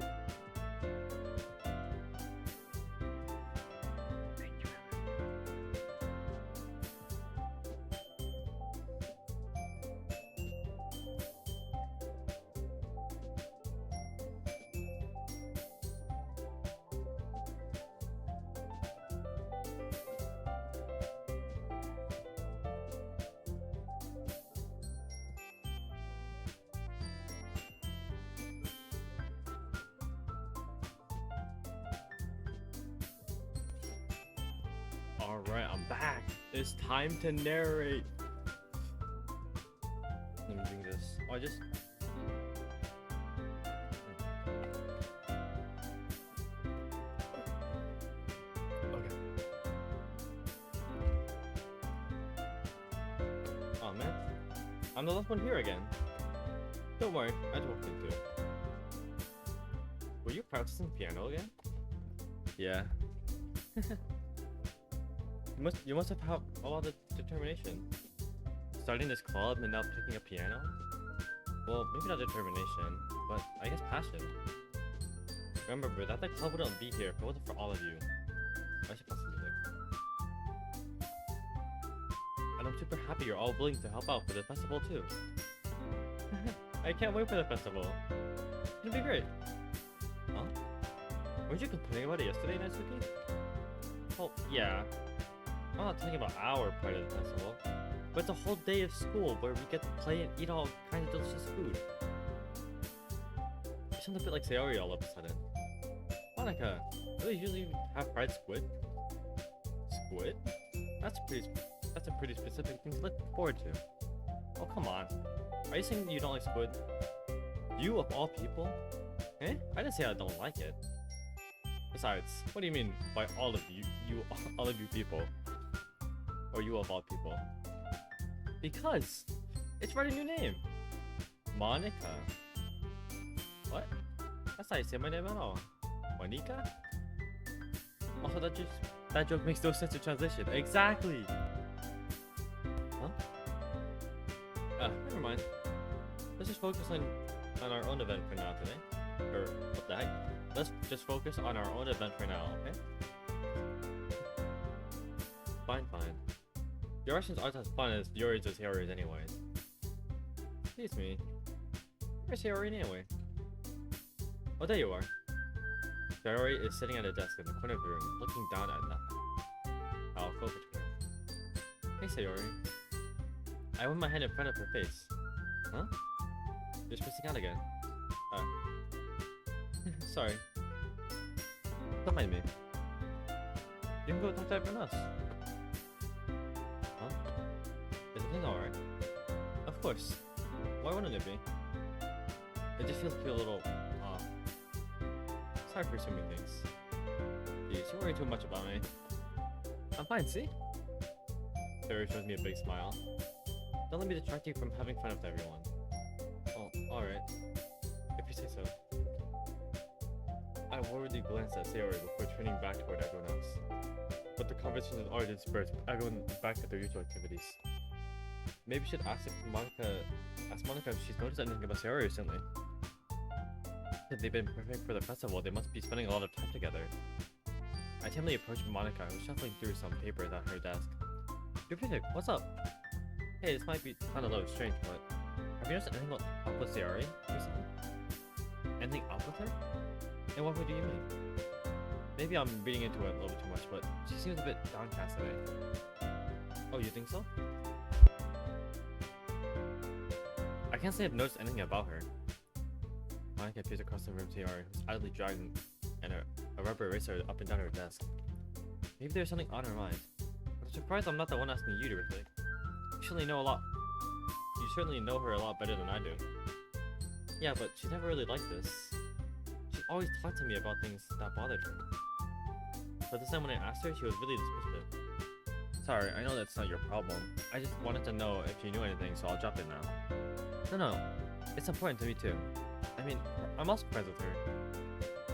Speaker 1: Alright, I'm back. It's time to narrate. Let me bring this. Oh, I just... man. I'm the last one here again. Don't worry, I just walked in too. Were you practicing piano again? Yeah. you must have had a lot of determination. Starting this club and now picking up piano? Well, maybe not determination, but I guess passion. Remember that the club wouldn't be here if it wasn't for all of you. I should pass the music. And I'm super happy you're all willing to help out for the festival too. I can't wait for the festival. It's gonna be great. Huh? Weren't you complaining about it yesterday, Natsuki? Well, yeah. I'm not talking about our part of the festival, but it's a whole day of school where we get to play and eat all kinds of delicious food. You sound a bit like Sayori all of a sudden. Monica, do they usually have fried squid? Squid? That's a pretty specific thing to look forward to. Oh, come on. Are you saying you don't like squid? You of all people? Eh? I didn't say I don't like it. Besides, what do you mean by all of you all of you people? Or you of all people? Because it's right in your name. Monica. What? That's how you say my name at all. Monica? Also, that joke makes no sense to translation. Exactly. Huh? Never mind. Let's just focus on our own event for now today. Or what the heck? Let's just focus on our own event for now, okay? Fine. Your Russians aren't as fun as yours or Sayori's anyways. Excuse me. Where's Sayori anyway? Oh, there you are. Sayori is sitting at a desk in the corner of the room, looking down at nothing. I'll focus her. Hey, Sayori. I waved my hand in front of her face. Huh? You're spacing out again. Sorry. Don't mind me. You can go talk to everyone else. Huh? Is everything alright? Of course. Why wouldn't it be? It just feels like you're a little off. Sorry for assuming things. Jeez, you worry too much about me. I'm fine, see? Sarah shows me a big smile. Don't let me distract you from having fun with everyone. Oh, alright. If you say so. I worriedly glanced at Sayori before turning back toward everyone else. But the conversation had already dispersed, everyone back to their usual activities. Maybe we should ask Monica if she's noticed anything about Sayori recently. If they've been preparing for the festival, they must be spending a lot of time together. I timidly approached Monica, who was shuffling through some papers at her desk. Yupik, what's up? Hey, this might sound a little strange, but have you noticed anything up with Sayori recently? Anything up with her? In what way do you mean? Maybe I'm reading into it a little bit too much, but she seems a bit downcast today. Oh, you think so? I can't say I've noticed anything about her. Monica peers across the room to Sayori, who's idly dragging a rubber eraser up and down her desk. Maybe there's something on her mind. But I'm surprised I'm not the one asking you to reflect. You certainly know her a lot better than I do. Yeah, but she's never really like this. She always talked to me about things that bothered her. But this time when I asked her, she was really dismissive. Sorry, I know that's not your problem. I just wanted to know if you knew anything, so I'll drop it now. No, it's important to me too. I mean, I'm also friends with her.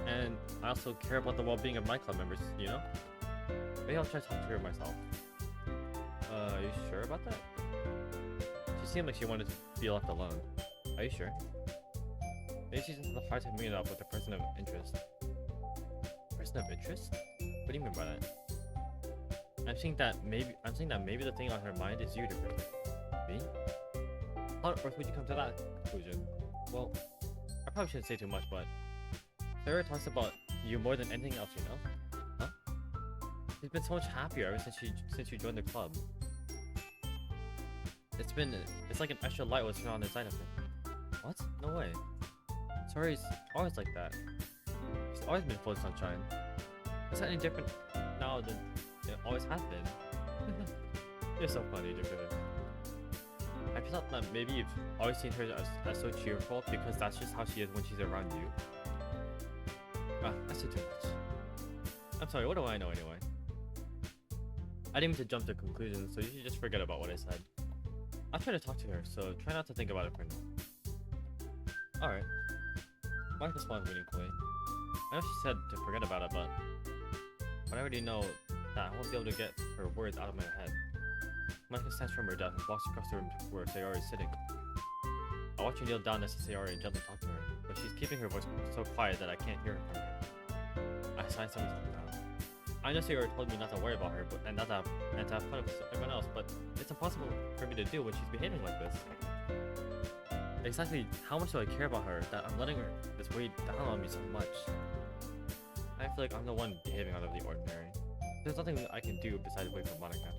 Speaker 1: And I also care about the well-being of my club members, you know? Maybe I'll try to talk to her myself. Are you sure about that? She seemed like she wanted to be left alone. Are you sure? Maybe she's in the hard time meeting up with a person of interest. Person of interest? What do you mean by that? I'm saying that maybe the thing on her mind is you, different. Me? How on earth would you come to that conclusion? Well, I probably shouldn't say too much, but Sarah talks about you more than anything else, you know? Huh? She's been so much happier ever since you joined the club. It's like an extra light was turned on inside of her. What? No way. Sorry's always like that. She's always been full of sunshine. It's not any different now than it always has been. You're so funny, Jupiter. I felt that maybe you've always seen her as so cheerful because that's just how she is when she's around you. I said too much. I'm sorry, what do I know anyway? I didn't mean to jump to conclusions, so you should just forget about what I said. I'll try to talk to her, so try not to think about it for now. Alright. Mark responds meaningfully. I know she said to forget about it, but I already know that I won't be able to get her words out of my head. Micah stands from her desk and walks across the room to where Sayori is sitting. I watch her kneel down next to Sayori and gently talk to her, but she's keeping her voice so quiet that I can't hear her from here. I sigh something down. I know Sayori told me not to worry about her, and to have fun with everyone else, but it's impossible for me to do when she's behaving like this. Exactly how much do I care about her that I'm letting her this weigh down on me so much? I feel like I'm the one behaving out of the ordinary. There's nothing I can do besides wait for Monica.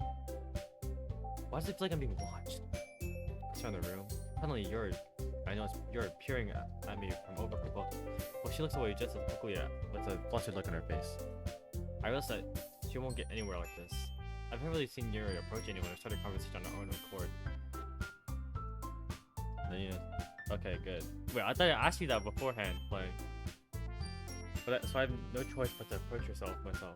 Speaker 1: Why does it feel like I'm being watched? I turn the room. Suddenly you're peering at me from over her book. Well, she looks away just as quickly with a flustered look on her face. I realize that she won't get anywhere like this. I've never really seen Yuri approach anyone or start a conversation on her own accord. Okay, good. Wait, I thought I asked you that beforehand playing. So I have no choice but to approach herself myself.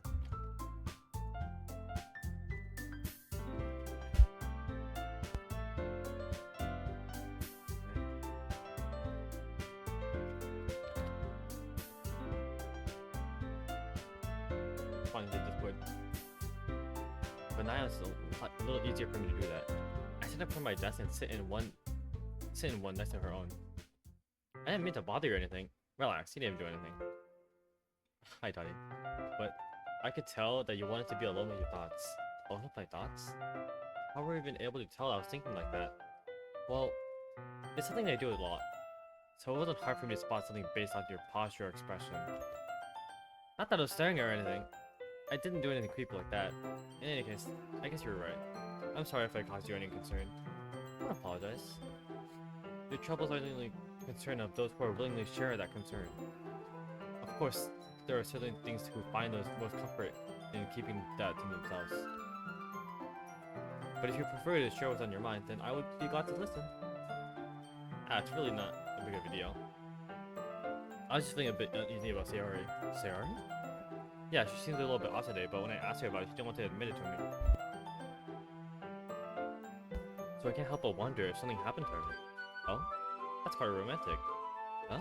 Speaker 1: Fine, did this wood. But now it's a little easier for me to do that. I sit up from my desk and sit in one next to her own. I didn't mean to bother you or anything. Relax, you didn't do anything. Hi, Dottie. But I could tell that you wanted to be alone with your thoughts. Alone with my thoughts? How were you even able to tell I was thinking like that? Well, it's something I do a lot. So it wasn't hard for me to spot something based on your posture or expression. Not that I was staring at her or anything. I didn't do anything creepy like that. In any case, I guess you were right. I'm sorry if I caused you any concern. I don't apologize. Your troubles are the only concern of those who are willingly share that concern. Of course, there are certain things who find those most comfort in keeping that to themselves. But if you prefer to share what's on your mind, then I would be glad to listen. It's really not a big of a deal. I was just feeling a bit uneasy about Sayori. Sayori? Yeah, she seems a little bit off today, but when I asked her about it, she didn't want to admit it to me. So I can't help but wonder if something happened to her. Oh? That's quite romantic. Huh?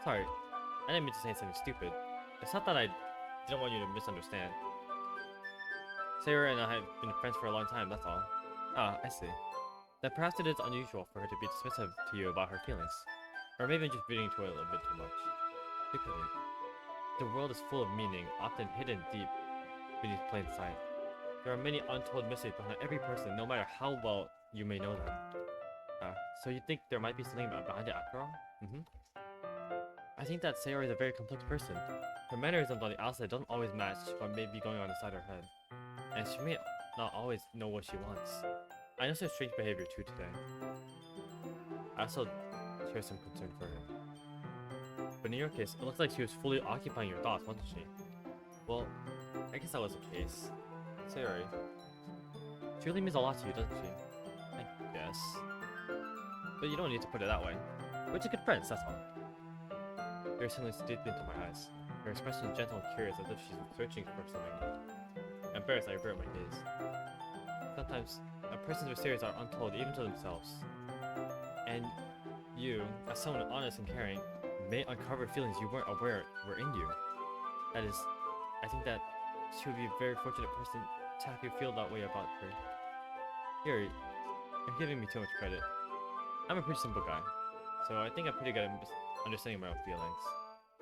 Speaker 1: Sorry, I didn't mean to say something stupid. It's not that I didn't want you to misunderstand. Sayori and I have been friends for a long time, that's all. Ah, I see. Then perhaps it is unusual for her to be dismissive to you about her feelings. Or maybe I'm just reading to it a little bit too much. Secretly, the world is full of meaning, often hidden deep beneath plain sight. There are many untold mysteries behind every person, no matter how well you may know them. So you think there might be something behind it after all? I think that Sayori is a very complex person. Her mannerisms on the outside don't always match what may be going on inside her head. And she may not always know what she wants. I noticed her strange behavior too today. I also share some concern for her. But in your case, it looks like she was fully occupying your thoughts, wasn't she? Well, I guess that was the case. Sayori. She really means a lot to you, doesn't she? I guess. But you don't need to put it that way. We're just good friends, that's all. You're suddenly deeply into my eyes. Her expression is gentle and curious, as if she's searching for something. Embarrassed, I avert my gaze. Sometimes, a person's mysterious are untold even to themselves. And you, as someone honest and caring, may uncover feelings you weren't aware were in you. That is, I think that she would be a very fortunate person to have you feel that way about her. Here, you're giving me too much credit. I'm a pretty simple guy, so I think I'm pretty good at understanding my own feelings.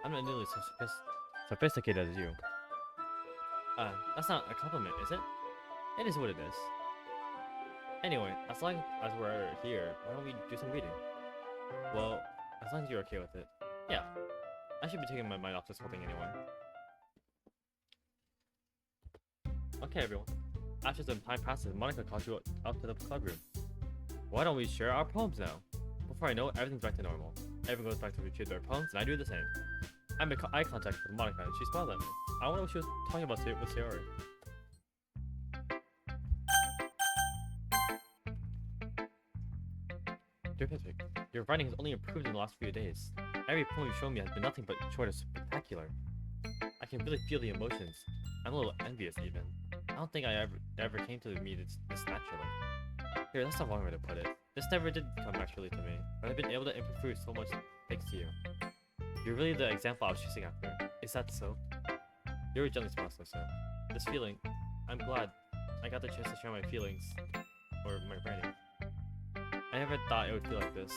Speaker 1: I'm not nearly so sophisticated as you. That's not a compliment, is it? It is what it is. Anyway, as long as we're here, why don't we do some reading? Well, as long as you're okay with it. Yeah. I should be taking my mind off this whole thing anyway. Okay, everyone. After some time passes, Monica calls you out to the club room. Why don't we share our poems now? Before I know it, everything's back to normal. Everyone goes back to retrieve their poems, and I do the same. I make eye contact with Monica, and she smiles at me. I wonder what she was talking about with Sayori. Dear Patrick, your writing has only improved in the last few days. Every poem you've shown me has been nothing but short of spectacular. I can really feel the emotions. I'm a little envious even. I don't think I ever came to meet this naturally. Here, that's the wrong way to put it. This never did come naturally to me, but I've been able to improve so much thanks to you. You're really the example I was chasing after. Is that so? You're a gently smile, so. This feeling, I'm glad I got the chance to share my feelings, or my writing. I never thought it would feel like this.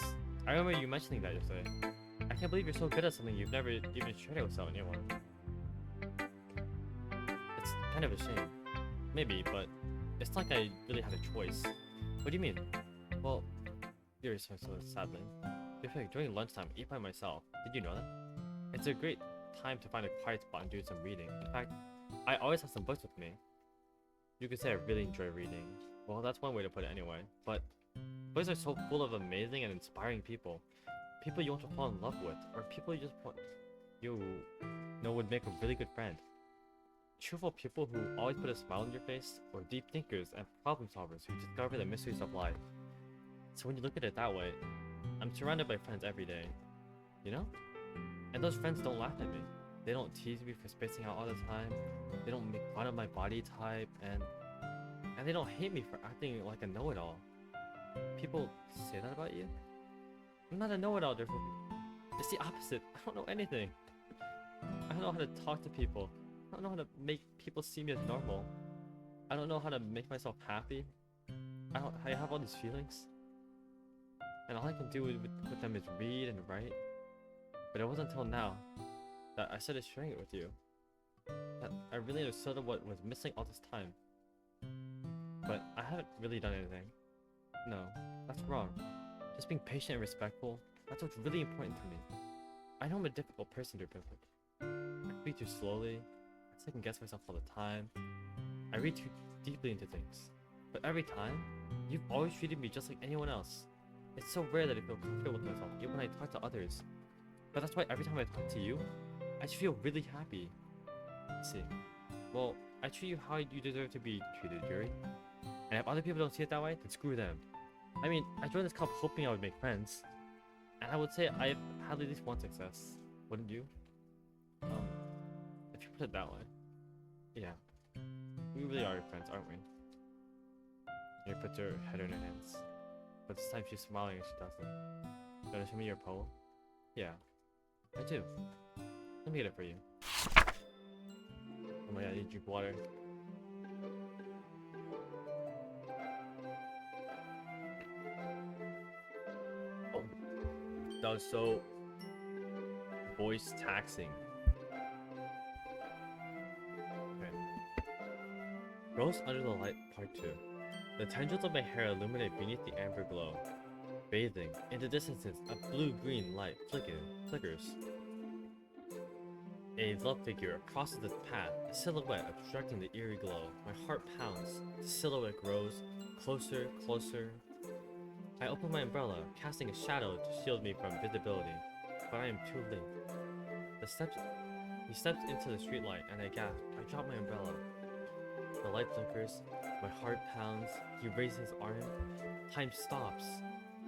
Speaker 1: I remember you mentioning that yesterday. I can't believe you're so good at something you've never even shared it with anyone. It's kind of a shame. Maybe, but it's not like I really had a choice. What do you mean? Well, you're so sadly. During lunchtime, I eat by myself. Did you know that? It's a great time to find a quiet spot and do some reading. In fact, I always have some books with me. You could say I really enjoy reading. Well, that's one way to put it anyway. But books are so full of amazing and inspiring people. People you want to fall in love with, or people you just want you know would make a really good friend. Cheerful people who always put a smile on your face, or deep thinkers and problem solvers who discover the mysteries of life. So when you look at it that way, I'm surrounded by friends every day, you know? And those friends don't laugh at me. They don't tease me for spacing out all the time. They don't make fun of my body type, and they don't hate me for acting like a know-it-all. People say that about you? I'm not a know-it-all, therefore. It's the opposite. I don't know anything. I don't know how to talk to people. I don't know how to make people see me as normal. I don't know how to make myself happy. I have all these feelings. And all I can do with them is read and write. But it wasn't until now that I started sharing it with you that I really understood what was missing all this time. But I haven't really done anything. No, that's wrong. Just being patient and respectful, that's what's really important to me. I know I'm a difficult person to work with. I read too slowly, I second guess myself all the time. I read too deeply into things. But every time, you've always treated me just like anyone else. It's so rare that I feel comfortable with myself, even when I talk to others. But that's why every time I talk to you, I just feel really happy. See, well, I treat you how you deserve to be treated, Yuri. And if other people don't see it that way, then screw them. I mean, I joined this club hoping I would make friends. And I would say I've had at least one success. Wouldn't you? If you put it that way. Yeah. We really are friends, aren't we? She puts her head in her hands. But this time she's smiling and she doesn't. You wanna show me your poem? Yeah. I do. Let me get it for you. Oh my god, I need to drink water. Oh. That was so voice taxing. Okay. Rose Under the Light Part 2. The tendrils of my hair illuminate beneath the amber glow. Bathing, in the distance, a blue-green light flickers. A love figure crosses the path, a silhouette obstructing the eerie glow. My heart pounds. The silhouette grows closer, closer. I open my umbrella, casting a shadow to shield me from visibility, but I am too late. He steps into the streetlight, and I gasp. I drop my umbrella. The light flickers. My heart pounds. He raises his arm. Time stops.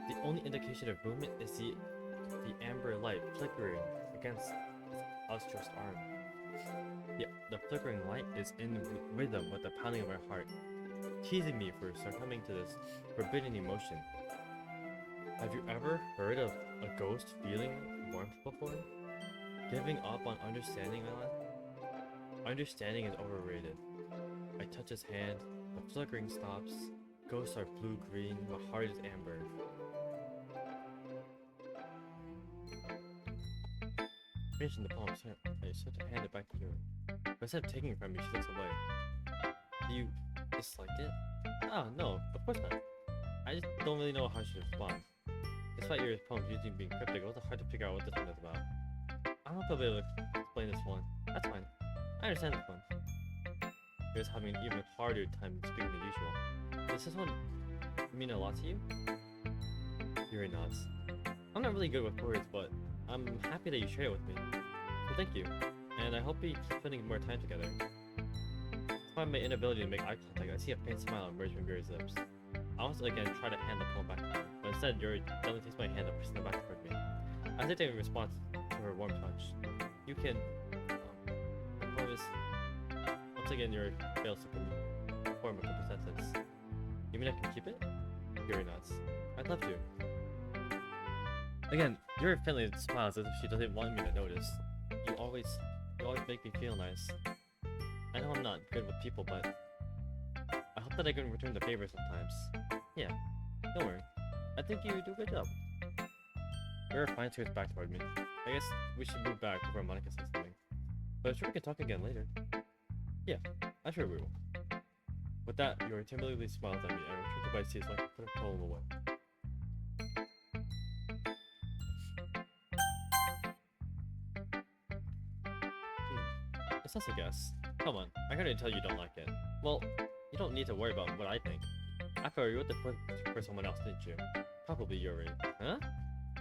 Speaker 1: The only indication of movement is the amber light flickering against his outstretched arm. The flickering light is in rhythm with the pounding of my heart, teasing me for succumbing to this forbidden emotion. Have you ever heard of a ghost feeling warmth before? Giving up on understanding, my lad? Understanding is overrated. I touch his hand, the flickering stops. Ghosts are blue-green, my heart is amber. Finishing the poem, I start to hand it back to her. But instead of taking it from me, she looks away. Do you dislike it? Oh, no, of course not. I just don't really know how she should respond. Despite your poems usually being cryptic, it was hard to figure out what this one is about. I don't know if I'll be able to explain this one. That's fine. I understand this one. You're just having an even harder time speaking than usual. Does this one mean a lot to you? Yuri nods. I'm not really good with words, but I'm happy that you shared it with me. So thank you. And I hope we keep spending more time together. Despite my inability to make eye contact, I see a faint smile emerge from Yuri's lips. I also again try to hand the poem back to her, but instead Yuri gently takes my hand and pushes it back toward me. I hesitate in response to her warm touch. You can... the poem is... Once again, Yuri fails to form a complete sentence. You mean I can keep it? Very nuts. I'd love to. Again, your family smiles as if she doesn't want me to notice. You always make me feel nice. I know I'm not good with people, but I hope that I can return the favor sometimes. Yeah, don't worry. I think you do a good job. Your fine turns back toward me. I guess we should move back before Monica says something. But I'm sure we can talk again later. Yeah, I'm sure we will. With that, Yuri timidly smiles at me and returns to my seat so I can put her poem away. It's just a guess. Come on, I heard it tell you don't like it. Well, you don't need to worry about what I think. After all, you wrote the book for someone else, didn't you? Probably Yuri. Huh?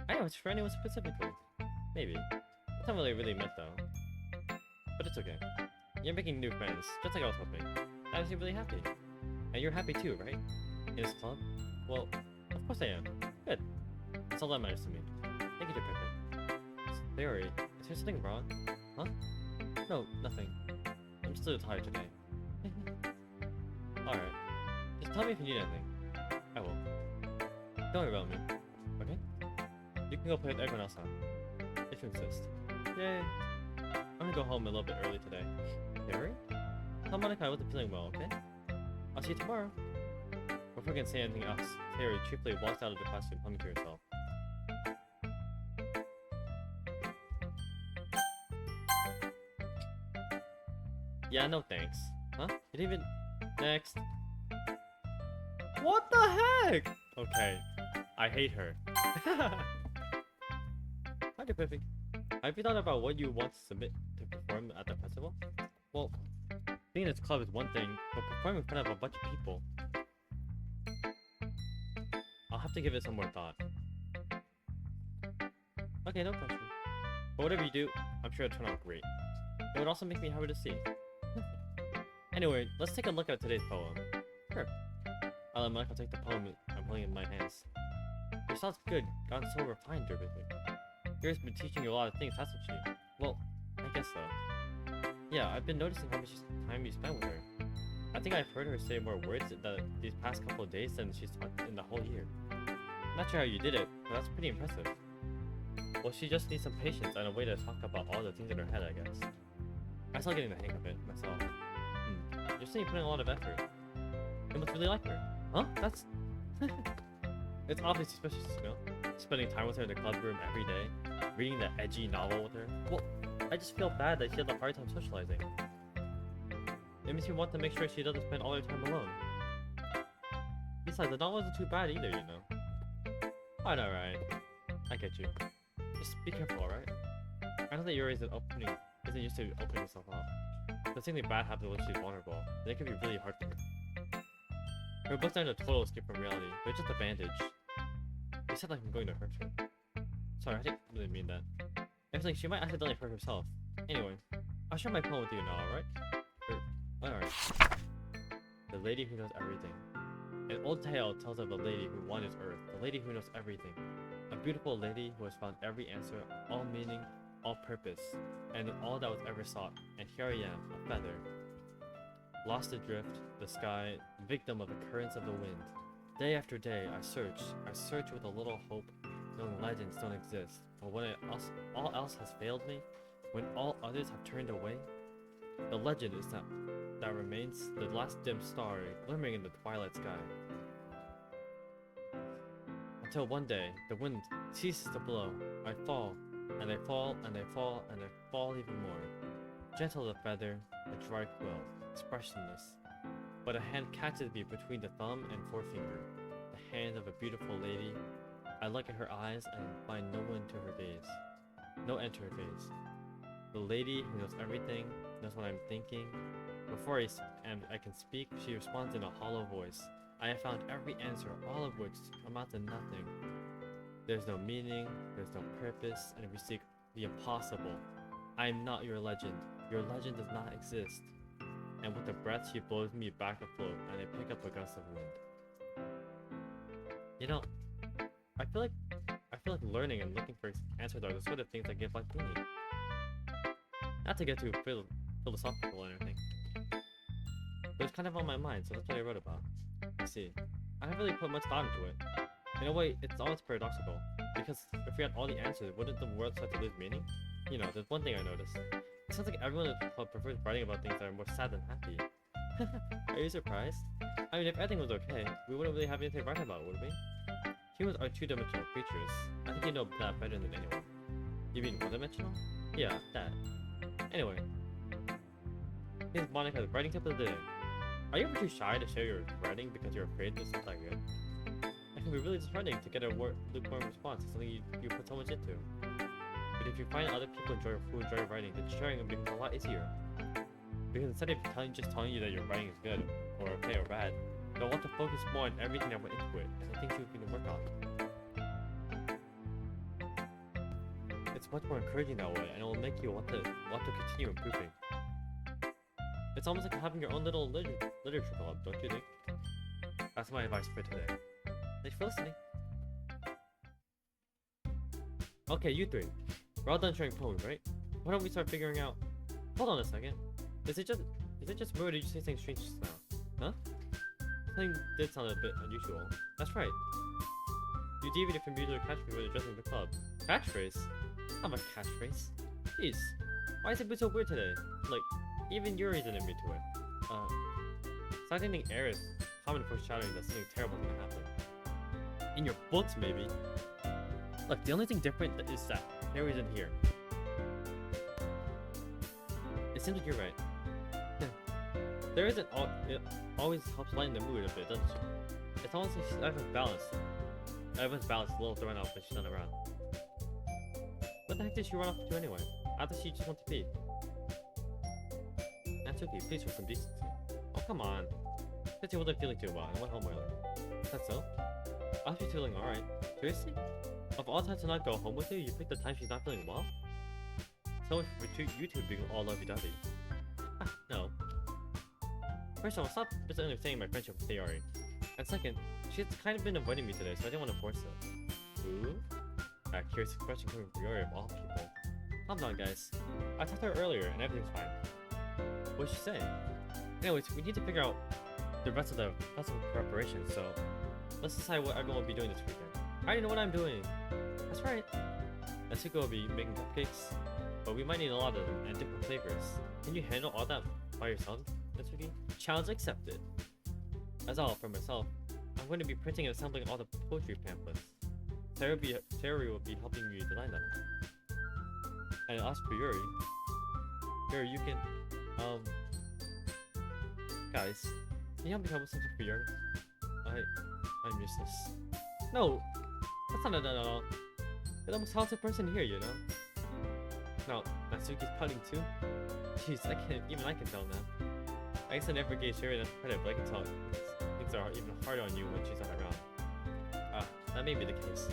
Speaker 1: I know it's for anyone specifically. Maybe. It's not really meant though. But it's okay. You're making new friends, just like I was hoping. That makes me really happy. And you're happy too, right? In this club? Well, of course I am. Good. That's all that matters to me. Thank you, Pippin. Yuri, is there something wrong? Huh? No, nothing. I'm just a little tired today. Alright. Just tell me if you need anything. I will. Don't worry about me. Okay? You can go play with everyone else now. If you insist. Yay! I'm gonna go home a little bit early today. Harry? Tell Monica I wasn't feeling well, okay? I'll see you tomorrow. Before I can say anything else, Harry cheerfully walks out of the classroom humming to herself. Yeah, no thanks. Huh? You didn't even... Next. What the heck? Okay. I hate her. Hi, Pippy. Have you thought about what you want to submit to perform at the festival? Well, being in this club is one thing, but performing in front of a bunch of people... I'll have to give it some more thought. Okay, no pressure. But whatever you do, I'm sure it'll turn out great. It would also make me happy to see. Anyway, let's take a look at today's poem. Sure. I'll let Michael take the poem I'm holding in my hands. Your sounds good, gotten so refined, Derby. Yuri's been teaching you a lot of things, hasn't she? Well, I guess so. Yeah, I've been noticing how much time you spend with her. I think I've heard her say more words these past couple of days than she's talked in the whole year. I'm not sure how you did it, but that's pretty impressive. Well, she just needs some patience and a way to talk about all the things in her head, I guess. I'm still getting the hang of it myself. You're saying you're putting a lot of effort. You must really like her. Huh? That's... It's obviously suspicious, you know? Spending time with her in the club room every day, reading that edgy novel with her. Well, I just feel bad that she has a hard time socializing. It makes me want to make sure she doesn't spend all her time alone. Besides, the novel isn't too bad either, you know? I know, right? I get you. Just be careful, alright? I know that Yuri isn't used to opening herself up. If something bad happens when she's vulnerable, then it can be really hard for her. Her books aren't a total escape from reality, they're just a bandage. You said like I'm going to hurt her. Sorry, I didn't really mean that. I was like, she might accidentally hurt herself. Anyway, I'll share my poem with you now, alright? Alright. The Lady Who Knows Everything. An old tale tells of a lady who wanders Earth, the lady who knows everything. A beautiful lady who has found every answer, all meaning, all purpose, and all that was ever sought. And here I am, a feather. Lost adrift, the sky, victim of the currents of the wind. Day after day, I search with a little hope, knowing legends don't exist. But when all else has failed me, when all others have turned away, the legend is that remains the last dim star glimmering in the twilight sky. Until one day, the wind ceases to blow, I fall, and I fall, and I fall, and I fall even more. Gentle as a feather, a dry quill, expressionless. But a hand catches me between the thumb and forefinger, the hand of a beautiful lady. I look at her eyes and find no end to her gaze, no end to her gaze. The lady who knows everything, knows what I'm thinking. Before I can speak, she responds in a hollow voice. I have found every answer, all of which amount to nothing. There's no meaning, there's no purpose, and we seek the impossible. I am not your legend. Your legend does not exist. And with a breath, she blows me back afloat, and I pick up a gust of wind. You know, I feel like learning and looking for answers are the sort of things that give life meaning. Not to get too philosophical or anything, but it's kind of on my mind, so that's what I wrote about. I see. I haven't really put much thought into it. In a way, it's almost paradoxical, because if we had all the answers, wouldn't the world start to lose meaning? You know, there's one thing I noticed. It sounds like everyone at the club prefers writing about things that are more sad than happy. Are you surprised? I mean, if everything was okay, we wouldn't really have anything to write about, would we? Humans are two-dimensional creatures. I think you know that better than anyone. You mean one-dimensional? Yeah, that. Anyway. Here's Monica's writing tip of the day. Are you ever too shy to share your writing because you're afraid it's not that good? It can be really disheartening to get a lukewarm response to something you put so much into. But if you find other people who enjoy writing, then sharing it becomes a lot easier. Because instead of just telling you that your writing is good, or okay or bad, they'll want to focus more on everything that went into it, and the things you can work on. It's much more encouraging that way, and it will make you want to continue improving. It's almost like having your own little literature club, don't you think? That's my advice for today. Thanks for listening. Okay, you three. We're all done sharing poems, right? Why don't we start figuring out... Hold on a second. Is it just me, or did you say something strange just now? Huh? Something did sound a bit unusual. That's right. You deviated from usual catchphrase when addressing the club. Catchphrase? I'm a catchphrase. Jeez. Why is it so weird today? Like, even Yuri's in me to it. Citing air is common foreshadowing that something terrible is gonna happen. In your books, maybe. Look, the only thing different is that Harry's in here. It seems like you're right. There isn't it always helps lighten the mood a bit, doesn't it? It's almost like everyone's balanced. Everyone's balanced a little thrown off when she's not around. What the heck did she run off to anyway? I thought she just wanted to pee. Natsuki, please show some decency. Oh, come on. Said she wasn't feeling too well and went home early. Is that so? I hope she's feeling alright. Seriously? Of all times to not go home with you, you picked the time she's not feeling well? So much for you two being all lovey-dovey. Ah, no. First of all, stop misunderstanding my friendship with Sayori. And second, she's kind of been avoiding me today, so I didn't want to force it. Ooh? A curious expression coming from Sayori of all people. Calm down, guys. I talked to her earlier, and everything's fine. What'd she say? Anyways, we need to figure out the rest of the festival preparation, so let's decide what everyone will be doing this weekend. I already know what I'm doing. That's right. Natsuko will be making cupcakes, but we might need a lot of them and different flavors. Can you handle all that by yourself, Natsuki? Challenge accepted. As all for myself, I'm going to be printing and assembling all the poetry pamphlets. Sayori will be helping me design them. And as for Yuri, you can, guys, can you help me come with something for Yuri? I'm useless. No, that's not it at all. You're the most talented person here, you know? Now, Natsuki's pouting too? Jeez, I can tell now. I guess I never gave Sherry enough credit, but I can tell things are even harder on you when she's not around. That may be the case.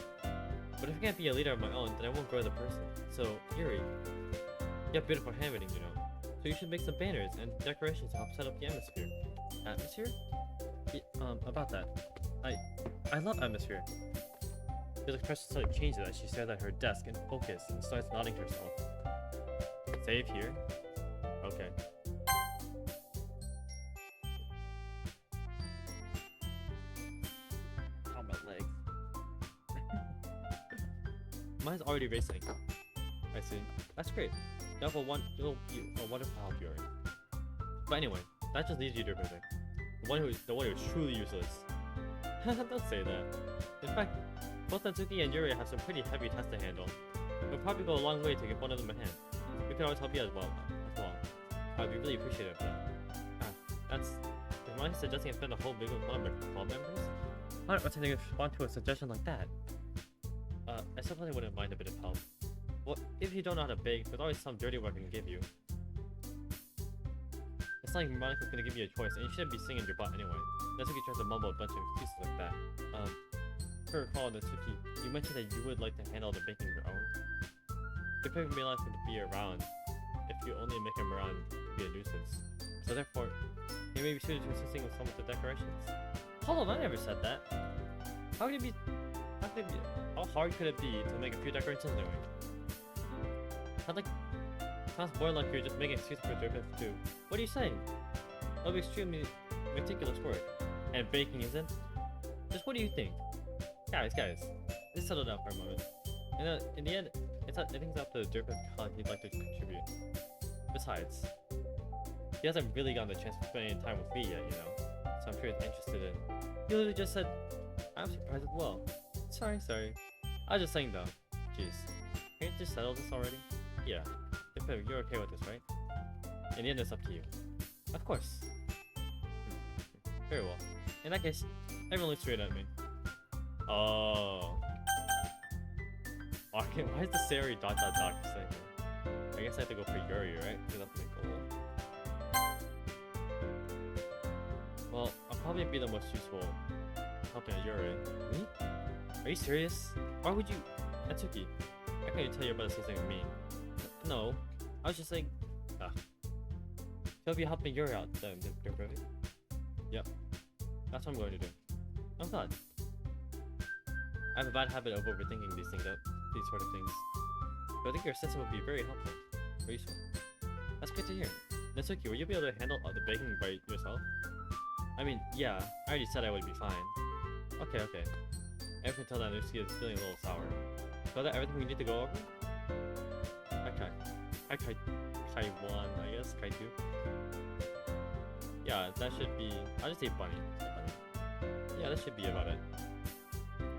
Speaker 1: But if I can't be a leader of my own, then I won't grow as a person. So, Yuri, you have beautiful handwriting, you know. So you should make some banners and decorations to help set up the atmosphere. Atmosphere? About that. I love atmosphere. His expression suddenly changed as she stared at her desk in focus and starts nodding to herself. Save here? Okay. Oh, my leg. Mine's already racing. I see. That's great. It'll be a wonderful help, Yuri. But anyway, that just leaves you to everything. The one who is truly useless. Don't say that. In fact, both Natsuki and Yuri have some pretty heavy tests to handle. It'll probably go a long way to give one of them a hand. We can always help you as well. I'd be really appreciative of that. That's... Is Monica suggesting I spend a whole week with one of my club members? I don't know to respond to a suggestion like that. I certainly wouldn't mind a bit of help. Well, if you don't know how to bake, there's always some dirty work I can give you. It's not like Monica's gonna give you a choice, and you shouldn't be singing your butt anyway. Natsuki tries to mumble a bunch of excuses like that. If I recall, Natsuki, you mentioned that you would like to handle the baking your own. If everyone realized him to be around, if you only make him around, to be a nuisance. So therefore, he may be suited to assisting with some of the decorations. Hold on, I never said that. How hard could it be to make a few decorations anyway? Sounds more like you're just making excuses for doing too. What are you saying? That'll be extremely meticulous work. And baking isn't? Just what do you think? Guys, let's settle down for a moment. And in the end, I think it's up to Derp how he'd like to contribute. Besides, he hasn't really gotten the chance to spend any time with me yet, you know? So I'm sure he's interested in. He literally just said, I'm surprised as well. Sorry. I was just saying though. Jeez. Can't you just settle this already? Yeah. Derp, you're okay with this, right? In the end, it's up to you. Of course. Very well. In that case, everyone looks straight at me. Oh. Okay, why is the Sari ... saying that? I guess I have to go for Yuri, right? Because that's my goal. Well, I'll probably be the most useful helping out Yuri. Me? Are you serious? Why would you... Atsuki, I can't even tell you about to say something mean. No, I was just saying... He'll be helping Yuri out then, Derp. Yep. That's what I'm going to do. I'm glad. I have a bad habit of overthinking these sort of things. But I think your assistant would be very helpful. Very useful. That's good to hear. Natsuki, will you be able to handle the baking by yourself? I mean, yeah, I already said I would be fine. Okay. I can tell that Natsuki is feeling a little sour. So that everything we need to go over? Okay. Kai 1, I guess. Kai 2. Yeah, that should be... I'll just say bunny. Yeah, that should be about it.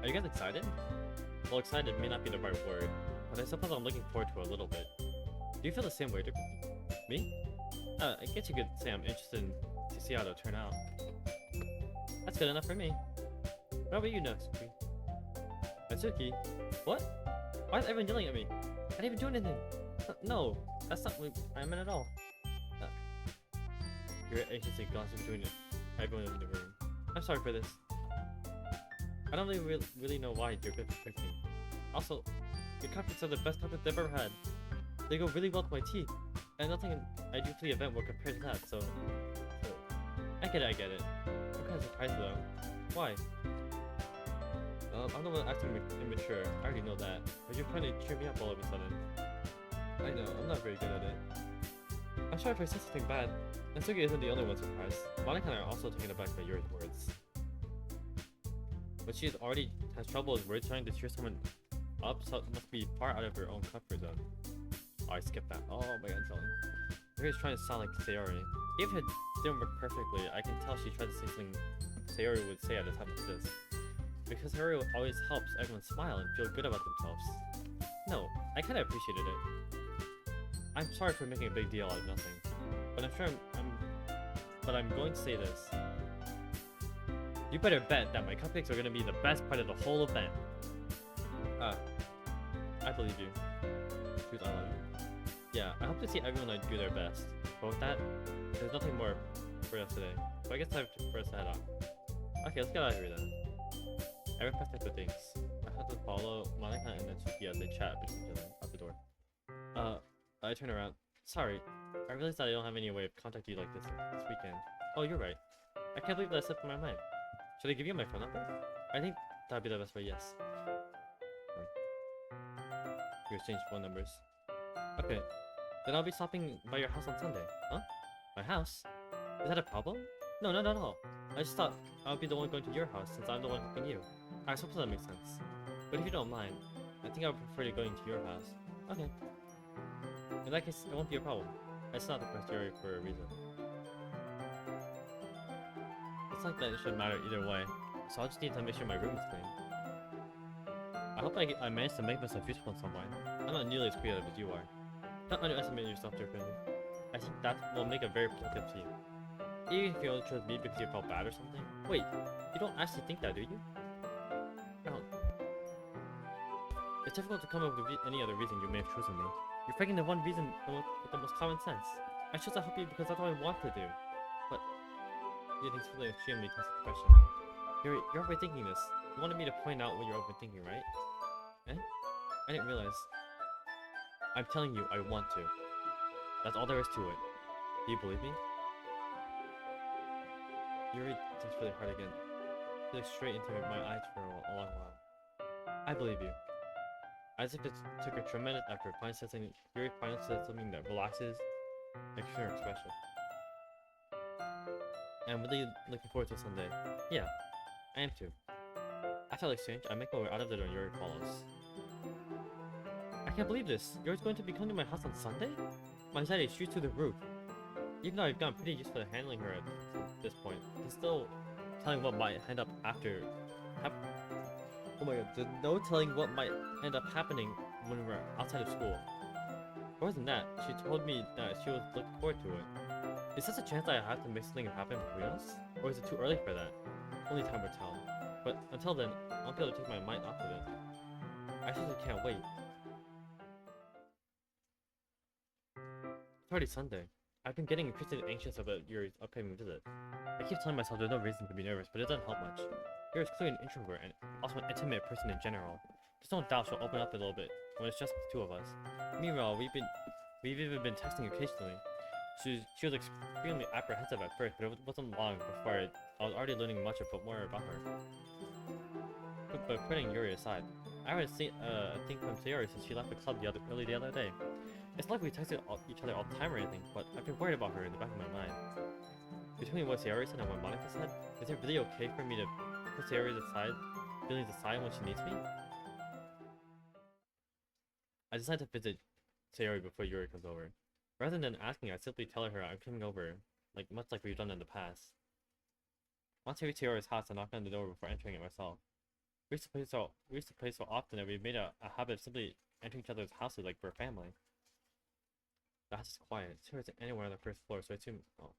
Speaker 1: Are you guys excited? Well, excited may not be the right word, but I suppose I'm looking forward to it a little bit. Do you feel the same way, Derp? Me? I guess you could say I'm interested to see how it'll turn out. That's good enough for me. What about you, Natsuki? Natsuki? What? Why is everyone yelling at me? I didn't even do anything. No, that's not what I meant at all. You're anxiously glancing between everyone in the room. I'm sorry for this. I don't really know why you're picked me. Also, your cupcakes are the best cupcakes I've ever had. They go really well with my teeth, and nothing I do for the event will compare to that, so... I get it. I'm kind of surprised though. Why? I'm the one acting immature, I already know that, but you're trying to cheer me up all of a sudden. I know, I'm not very good at it. I'm sorry if I said something bad. Natsuki isn't the only one surprised. Monica and I are also taken aback by your words. But she already has trouble with words trying to cheer someone up, so it must be far out of her own comfort zone. Oh, I skipped that. Oh my god, Selling. Yuri's trying to sound like Sayori. Even if it didn't work perfectly, I can tell she tried to say something Sayori would say at a time like this. Because Sayori always helps everyone smile and feel good about themselves. No, I kinda appreciated it. I'm sorry for making a big deal out of nothing, but I'm sure I'm going to say this. You better bet that my cupcakes are going to be the best part of the whole event. I believe you. Dude, I love you. Yeah, I hope to see everyone do their best. But with that, there's nothing more for us today. So I guess time for us to head off. Okay, let's get out of here then. Everyone packed up their things. I have to follow Monica and Natsuki as they chat between each other out the door. I turn around. Sorry, I realized that I don't have any way of contacting you like this weekend. Oh, you're right. I can't believe that slipped from my mind. Should I give you my phone number? I think that'd be the best way, yes. You exchange phone numbers. Okay, then I'll be stopping by your house on Sunday. Huh? My house? Is that a problem? No, not at all. I just thought I would be the one going to your house since I'm the one helping you. I suppose that makes sense. But if you don't mind, I think I would prefer to going to your house. Okay. In that case, it won't be a problem. I just not the first Yuri for a reason. It's like that it shouldn't matter either way, so I'll just need to make sure my room is clean. I hope I managed to make myself useful in some way. I'm not nearly as creative as you are. Don't underestimate yourself, dear friend. I think that will make a very productive team. Even if you only chose me because you felt bad or something. Wait, you don't actually think that, do you? I don't. It's difficult to come up with any other reason you may have chosen me. You're picking the one reason with the most common sense. I chose to help you because that's what I want to do. But you think it's really extremely tested question. You're overthinking this. You wanted me to point out what you're overthinking, right? Eh? I didn't realize. I'm telling you, I want to. That's all there is to it. Do you believe me? Yuri thinks really hard again. She looks straight into my eyes for a long while. I believe you. Isaac took a tremendous effort. Yuri finally said something that relaxes and her expression. I'm really looking forward to Sunday. Yeah, I am too. After the exchange, I make my way out of the door and Yuri follows. I can't believe this. Yuri's going to be coming to my house on Sunday? My anxiety shoots through the roof. Even though I've gotten pretty used to handling her at this point, there's still telling what might end up after. Oh my god, there's no telling what might end up happening when we're outside of school. More than that, she told me that she was looking forward to it. Is this a chance that I have to make something happen between us? Or is it too early for that? Only time will tell. But until then, I won't be able to take my mind off of it. I simply can't wait. It's already Sunday. I've been getting increasingly anxious about Yuri's upcoming visit. I keep telling myself there's no reason to be nervous, but it doesn't help much. Yuri's clearly an introvert and also an intimate person in general. There's no doubt she'll open up a little bit when it's just the two of us. Meanwhile, we've even been texting occasionally. She was extremely apprehensive at first, but it wasn't long before I was already learning much more about her. But putting Yuri aside, I haven't seen a thing from Sayori since she left the club early the other day. It's like we texted each other all the time or anything, but I've been worried about her in the back of my mind. Between what Sayori said and what Monica said, is it really okay for me to put Sayori's feelings aside when she needs me? I decided to visit Sayori before Yuri comes over. Rather than asking, I simply tell her I'm coming over, much like we've done in the past. Once I reach Sayori's house, I knock on the door before entering it myself. We used to play so often that we made a habit of simply entering each other's houses like we're family. The house is quiet. Sayori isn't anywhere on the first floor, so I assume. Oh.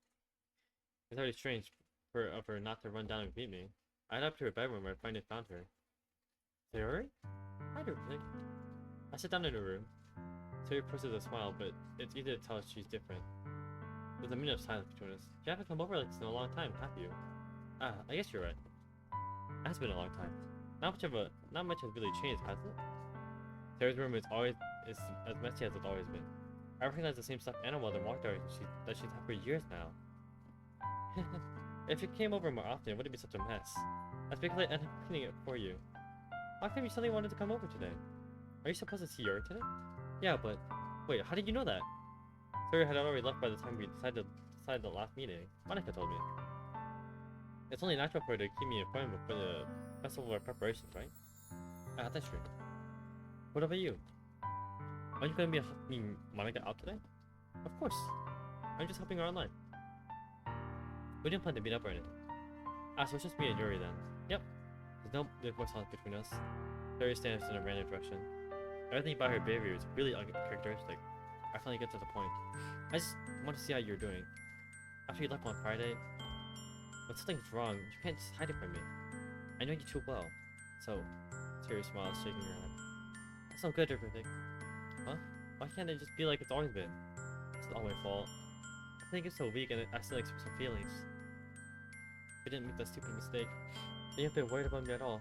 Speaker 1: It's already strange of her not to run down and greet me. I head up to her bedroom where I finally found her. Sayori? Hi, Rupnik. I sit down in her room. Sayori purses a smile, but it's easy to tell she's different. There's a minute of silence between us. You haven't come over like this in a long time, have you? Ah, I guess you're right. It has been a long time. Not much has really changed, has it? Sayori's room is as messy as it's always been. I recognize the same stuffed animal that walked there that she's had for years now. If you came over more often, it wouldn't be such a mess. That's because I ended up cleaning it for you. How come you suddenly wanted to come over today? Are you supposed to see Yuri today? Yeah, but wait, how did you know that? Sayori had already left by the time we decided the last meeting. Monica told me. It's only natural for her to keep me informed before the festival preparations, right? Ah, that's true. What about you? Are you going to be helping Monica out today? Of course. I'm just helping her online. We didn't plan to meet up or anything. Ah, so it's just me and Yuri then. Yep. There's more silence between us. Yuri stands in a random direction. Everything about her behavior is really uncharacteristic. I finally get to the point. I just want to see how you're doing. After you left on Friday, when something's wrong, you can't just hide it from me. I know you too well. So, Sayori smiles, shaking her head. That's not good, everything. Huh? Why can't it just be like it's always been? It's all my fault. I think it's so weak and I accidentally express some feelings. If I didn't make that stupid mistake, then you haven't been worried about me at all.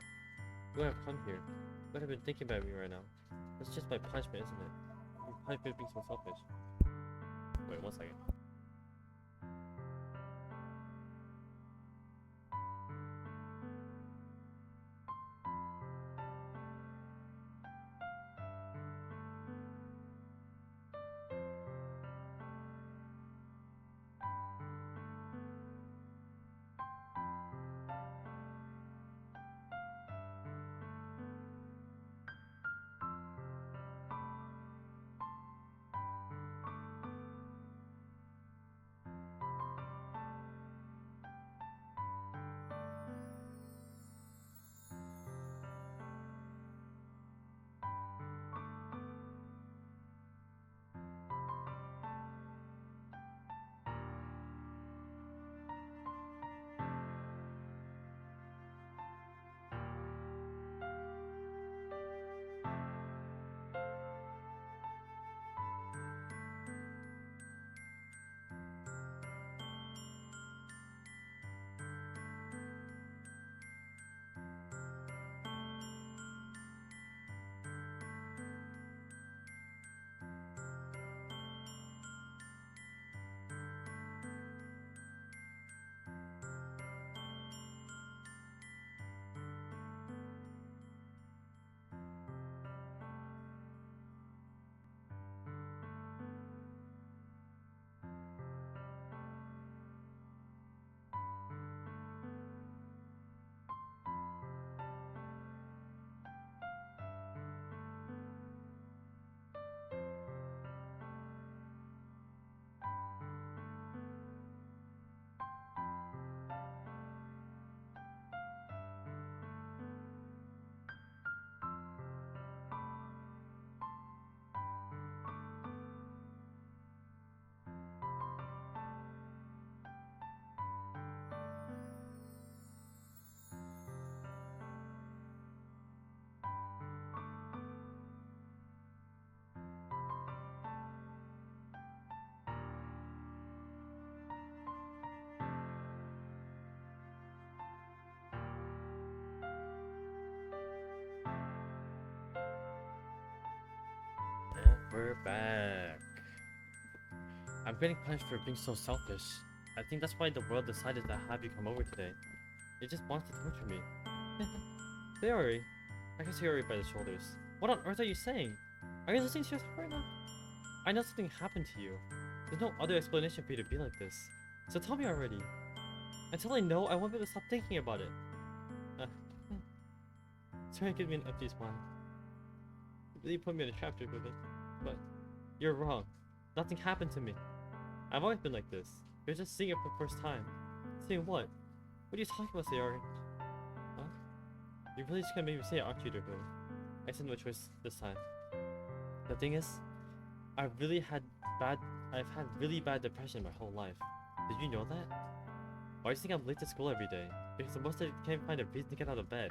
Speaker 1: You wouldn't have come here. You would have been thinking about me right now. It's just my punishment, isn't it? Your punishment being so selfish. Wait, 1 second. we're back. I'm getting punished for being so selfish. I think that's why the world decided to have you come over today. It just wants to torture me. Theory. I can see Theory by the shoulders. What on earth are you saying? Are you listening to yourself right now? I know something happened to you. There's no other explanation for you to be like this. So tell me already. Until I know, I won't be able to stop thinking about it. Sorry, give me an empty smile. You really put me in a trap, with it. But you're wrong. Nothing happened to me. I've always been like this. You're just seeing it for the first time. Seeing what? What are you talking about, Sayori? Huh? You're really just gonna make me say it, aren't you, Draco? I said no choice this time. The thing is, I've had really bad depression my whole life. Did you know that? Why do you think I'm late to school every day? Because most of the can't find a reason to get out of bed.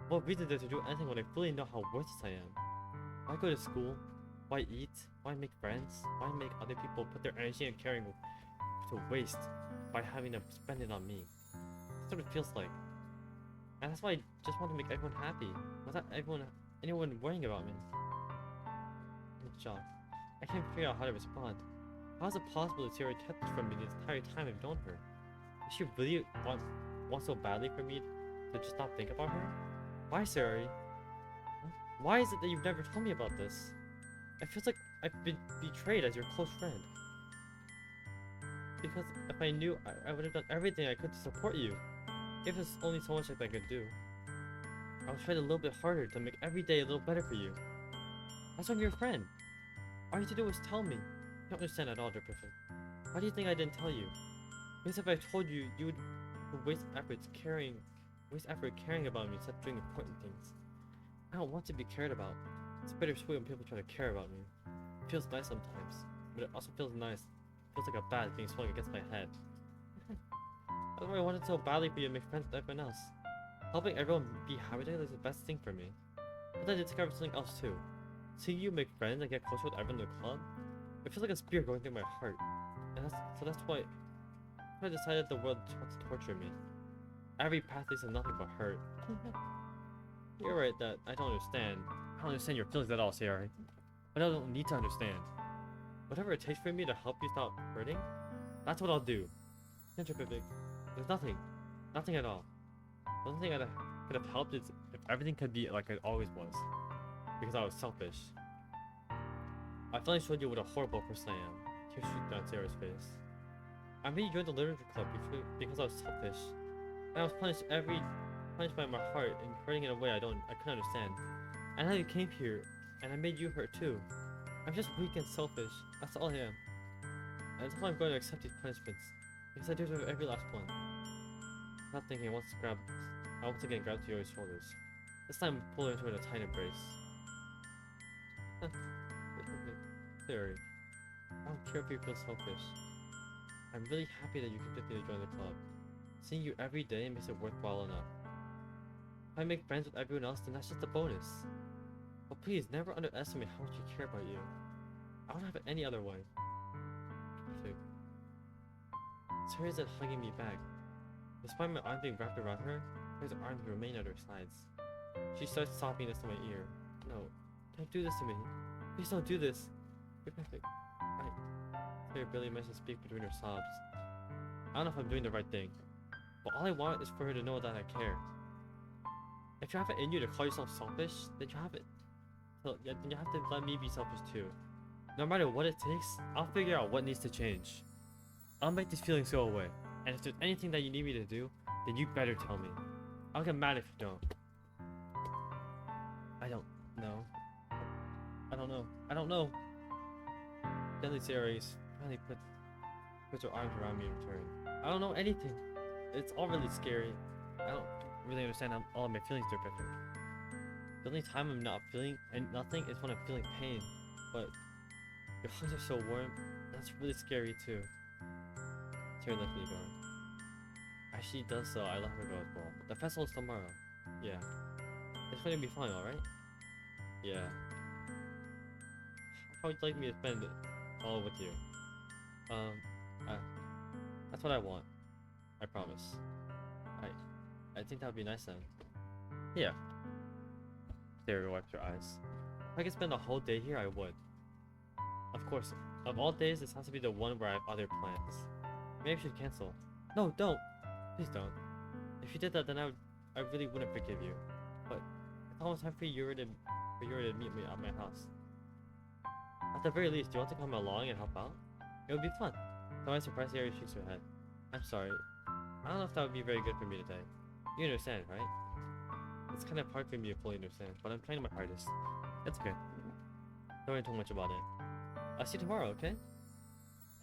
Speaker 1: What reason is there to do anything when I fully know how worthless I am? Why go to school? Why eat? Why make friends? Why make other people put their energy and caring to waste by having them spend it on me? That's what it feels like. And that's why I just want to make everyone happy, without anyone worrying about me. I'm shocked. I can't figure out how to respond. How is it possible that Sarah kept this from me the entire time I've known her? Does she really want so badly for me to just not think about her? Why, Sarah? Why is it that you've never told me about this? It feels like I've been betrayed as your close friend. Because if I knew, I would have done everything I could to support you. If there's only so much that I could do. I will try a little bit harder to make every day a little better for you. That's why I'm your friend. All you have to do is tell me. You don't understand at all, Perfect. Why do you think I didn't tell you? Because if I told you, you would waste effort caring about me instead of doing important things. I don't want to be cared about. It's bittersweet when people try to care about me. It feels nice sometimes, but it also feels nice. It feels like a bat being swung against my head. That's why I wanted so badly for you to make friends with everyone else. Helping everyone be happy together is the best thing for me. But I did discover something else too. Seeing you make friends and get closer with everyone in the club, it feels like a spear going through my heart. And that's why I decided the world wants to torture me. Every path leads to nothing but hurt. You're right that I don't understand. I don't understand your feelings at all, Sayori. But I don't need to understand. Whatever it takes for me to help you stop hurting, that's what I'll do. There's nothing. Nothing at all. The only thing that could have helped is if everything could be like it always was. Because I was selfish. I finally showed you what a horrible person I am. Tears streaked down Sayori's face. I made you join the literature club because I was selfish. And I was punished by my heart and hurting in a way I couldn't understand. And now you came here, and I made you hurt too. I'm just weak and selfish. That's all I am. And that's why I'm going to accept these punishments. Because I deserve every last one. Not thinking, I once again grabbed Sayori's shoulders. This time, pull her into a tight embrace. Sayori, I don't care if you feel selfish. I'm really happy that you convinced me to join the club. Seeing you every day makes it worthwhile enough. If I make friends with everyone else, then that's just a bonus. But please, never underestimate how much you care about you. I don't have it any other way. Perfect. Sayori isn't hugging me back. Despite my arm being wrapped around her, her arms remain at her sides. She starts sobbing next to my ear. No, don't do this to me. Please don't do this. You're perfect. Sayori barely managed to speak between her sobs. I don't know if I'm doing the right thing, but all I want is for her to know that I care. If you have it in you to call yourself selfish, then you have it. Then you have to let me be selfish too. No matter what it takes, I'll figure out what needs to change. I'll make these feelings go away. And if there's anything that you need me to do, then you better tell me. I'll get mad if you don't. I don't know. I don't know. Gently Sayori finally puts her arms around me in return. I don't know anything. It's all really scary. I don't really understand all of my feelings are different. The only time I'm not feeling nothing is when I'm feeling pain. But your hugs are so warm. That's really scary too. Sayori lets me go. As she does so, I let her go as well. The festival's tomorrow. Yeah. It's going to be fun, alright? Yeah. How would you like me to spend it all with you? That's what I want. I promise. I think that would be nice then. Yeah. Sayori wiped her eyes. If I could spend a whole day here, I would. Of course, of all days, this has to be the one where I have other plans. Maybe I should cancel. No, don't! Please don't. If you did that, then I really wouldn't forgive you. But it's almost time for Yuri to meet me at my house. At the very least, do you want to come along and help out? It would be fun. So I'm surprised Yuri shakes her head. I'm sorry. I don't know if that would be very good for me today. You understand, right? It's kind of hard for me to fully understand, but I'm trying my hardest. It's okay. Don't worry too much about it. I'll see you tomorrow, okay?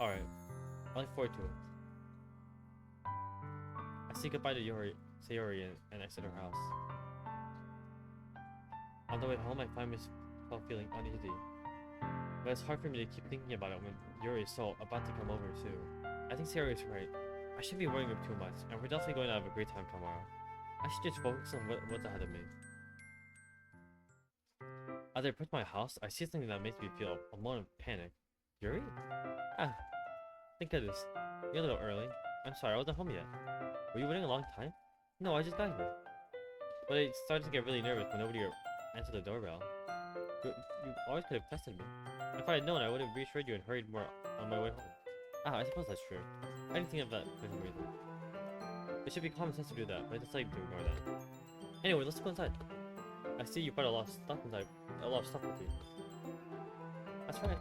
Speaker 1: Alright. I look forward to it. I say goodbye to Yuri and exit her house. On the way home, I find myself feeling uneasy. But it's hard for me to keep thinking about it when Yuri is so about to come over too. I think Sarah is right. I shouldn't be worrying too much, and we're definitely going to have a great time tomorrow. I should just focus on what's ahead of me. As I approach my house, I see something that makes me feel a moment of panic. Yuri? Ah, thank goodness. You're a little early. I'm sorry, I wasn't home yet. Were you waiting a long time? No, I just got here. But I started to get really nervous when nobody answered the doorbell. You always could have tested me. If I had known, I would have reassured you and hurried more on my way home. Ah, I suppose that's true. I didn't think of that for some reason. It should be common sense to do that, but I decided to ignore that. Anyway, let's go inside. I see you brought a lot of stuff inside. A lot of stuff with you. That's right.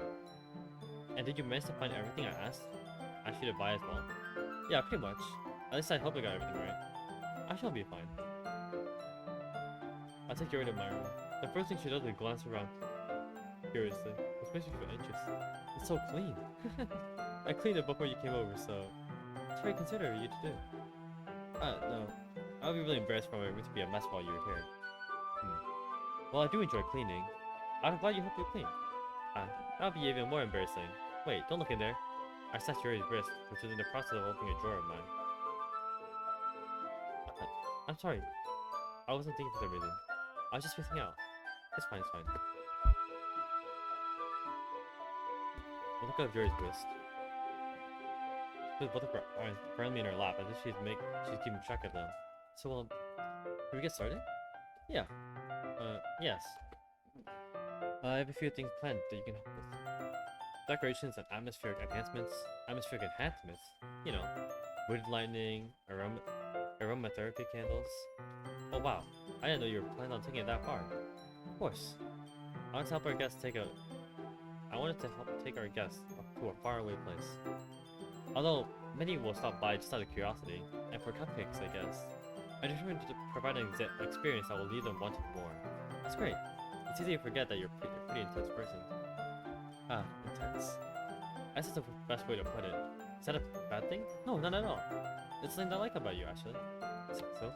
Speaker 1: And did you manage to find everything I asked you to buy as well? Yeah, pretty much. At least I hope I got everything right. I shall be fine. I'll take you into my room. The first thing she does is glance around curiously, which makes me feel anxious. It's so clean. I cleaned it before you came over, so it's very considerate of you to do. No. I would be really embarrassed for my room to be a mess while you were here. Well, I do enjoy cleaning. I'm glad you helped me clean. That would be even more embarrassing. Wait, don't look in there. I snatched Yuri's wrist, which was in the process of opening a drawer of mine. I'm sorry. I wasn't thinking for some reason. I was just missing out. It's fine, it's fine. Look at Yuri's wrist. She has both of her arms firmly in her lap as if she's keeping track of them. So, can we get started? Yeah. Yes. I have a few things planned that you can help with. Decorations and atmospheric enhancements. Atmospheric enhancements? You know, wood lighting, aromatherapy candles. Oh wow, I didn't know you were planning on taking it that far. Of course. I wanted to help our guests take our guests to a faraway place. Although, many will stop by just out of curiosity, and for cupcakes, I guess. I'm determined to provide an experience that will leave them wanting more. That's great. It's easy to forget that you're a pretty intense person. Ah, intense. That's just the best way to put it. Is that a bad thing? No, not at all. It's something I like about you, actually. So?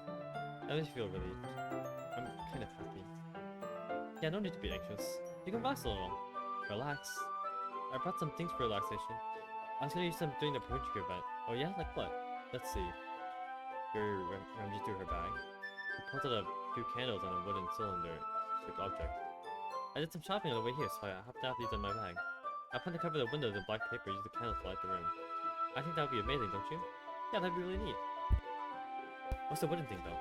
Speaker 1: That makes me feel relieved. I'm kind of happy. Yeah, no need to be anxious. You can relax a little. Relax. I brought some things for relaxation. I was gonna use them during the project event. Oh yeah? Like what? Let's see. Yuri rummaged through her bag. She pulled out a few candles on a wooden cylinder-shaped object. I did some shopping on the way here, so I have to have these in my bag. I plan to cover the windows in black paper and use the candles to light the room. I think that would be amazing, don't you? Yeah, that'd be really neat. What's the wooden thing, though?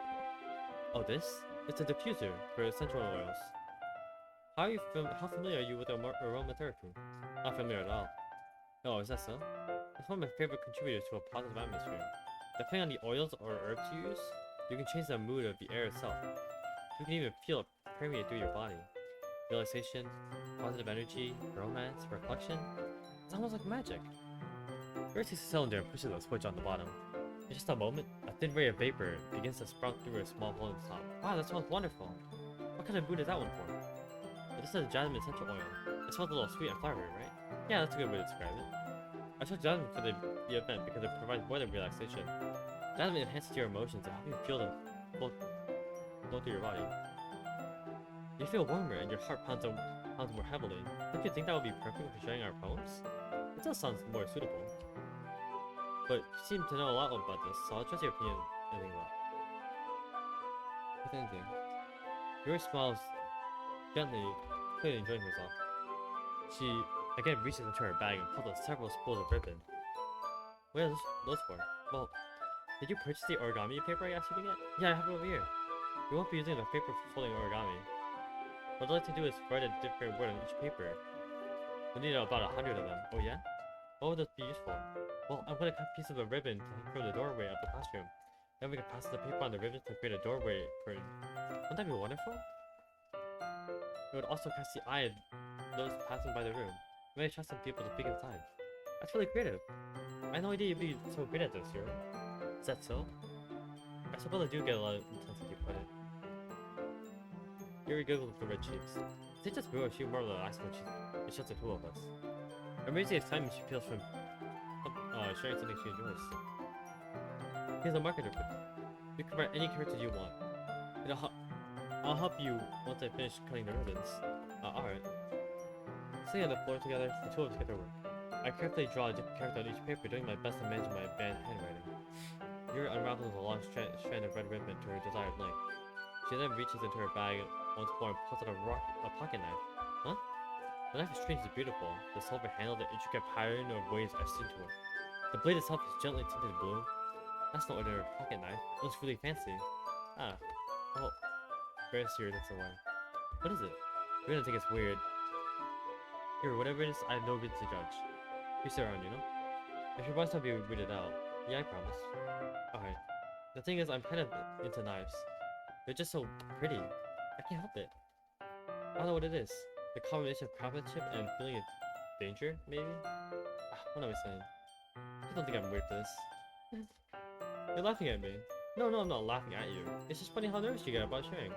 Speaker 1: Oh, this? It's a diffuser for essential oils. How familiar are you with aromatherapy? Not familiar at all. Oh, is that so? It's one of my favorite contributors to a positive atmosphere. Depending on the oils or herbs you use, you can change the mood of the air itself. You can even feel it permeate through your body. Relaxation, positive energy, romance, reflection. It's almost like magic. Yuri takes the cylinder and pushes a switch on the bottom. In just a moment, a thin ray of vapor begins to sprout through a small hole in the top. Wow, that smells wonderful. What kind of mood is that one for? This is jasmine essential oil. It smells a little sweet and flowery, right? Yeah, that's a good way to describe it. I chose jasmine for the event because it provides more than relaxation. Jasmine enhances your emotions and helps you feel them flow through your body. You feel warmer and your heart pounds more heavily. Don't you think that would be perfect for sharing our poems? It does sound more suitable. But you seem to know a lot about this, so I'll trust your opinion anyway. With anything. Yuri smiles gently, clearly enjoying herself. She again reaches into her bag and pulls out several spools of ribbon. What are those for? Well, did you purchase the origami paper I asked you to get? Yeah, I have it over here. We won't be using the paper for folding origami. What I'd like to do is write a different word on each paper. We need about 100 of them. Oh yeah? What would this be used for? Well, I'm gonna cut pieces of ribbon to hang from the doorway of the classroom. Then we can pass the paper on the ribbon to create a doorway curtain. Wouldn't that be wonderful? It would also catch the eye of those passing by the room. You may trust some people to peek inside. That's really creative. I had no idea you'd be so good at this, Hero. Is that so? I suppose I do get a lot of intensity, but Yuri giggled with the red cheeks. Is it just me or is she more relaxed when it's just the two of us? Amazing excitement she feels from sharing something she enjoys. Here's a marketer book. You can write any character you want. I'll help you once I finish cutting the ribbons. Alright. Sitting on the floor together, the two of us get their work. I carefully draw a different character on each paper, doing my best to manage my bad handwriting. Yuri unravels a long strand of red ribbon to her desired length. She then reaches into her bag once more and pulls out a pocket knife. Huh? The knife is strangely beautiful. The silver handle, the intricate pattern of waves etched into it. The blade itself is gently tinted blue. That's no ordinary pocket knife. It looks really fancy. Oh. Very serious, that's the one. What is it? You're gonna think it's weird. Here, whatever it is, I have no reason to judge. You sit around, you know? If your voice not be weirded out. Yeah, I promise. Alright. The thing is, I'm kind of into knives. They're just so pretty. I can't help it. I don't know what it is. The combination of craftsmanship and feeling of danger, maybe? What am I saying? I don't think I'm weird for this. You're laughing at me. No, I'm not laughing at you. It's just funny how nervous you get about sharing.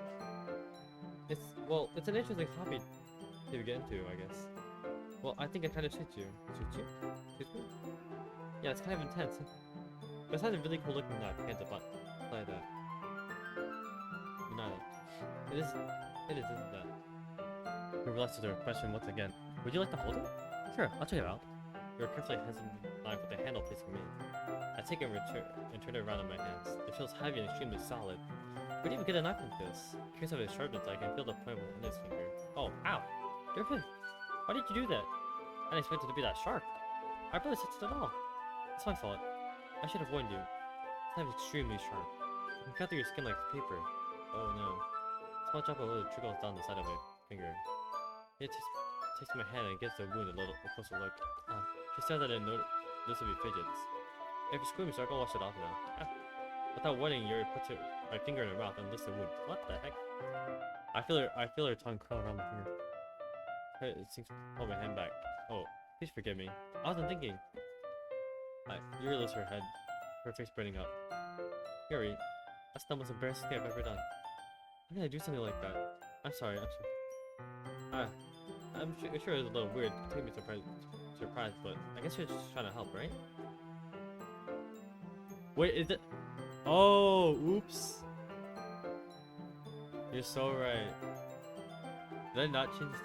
Speaker 1: It's an interesting hobby to get into, I guess. Well, I think it kind of suits you. Suits you? Suits me? Yeah, it's kind of intense. But it has a really cool looking knife. Hands up, like that. Not that. It is, isn't that? He relaxes her question once again. Would you like to hold it? Sure, I'll check it out. You're carefully hesitant knife with the handle facing me. I take it and turn it around in my hands. It feels heavy and extremely solid. Where do you even get a knife like this? Curious of its sharpness, I can feel the point with the index finger. Oh, ow! Griffin! Why did you do that? I didn't expect it to be that sharp. I barely touched it at all. It's my fault. I should have warned you. This knife is extremely sharp. You can cut through your skin like paper. Oh no. A small drop of oil trickles down the side of my finger. It takes my hand and gives the wound a closer look. She says that I noticeably fidgets. If you're screaming, so I can wash it off now. Without warning, Yuri puts my finger in her mouth and lifts the wound. What the heck? I feel her tongue curl around my finger. It seems to pull my hand back. Oh, please forgive me. I wasn't thinking. Yuri lifts her head, her face burning up. Yuri, that's the most embarrassing thing I've ever done. How did I do something like that? I'm sorry. I'm sure it was a little weird. It took me surprised, but I guess you're just trying to help, right? Wait, is it? Oh, oops. You're so right. Did I not change?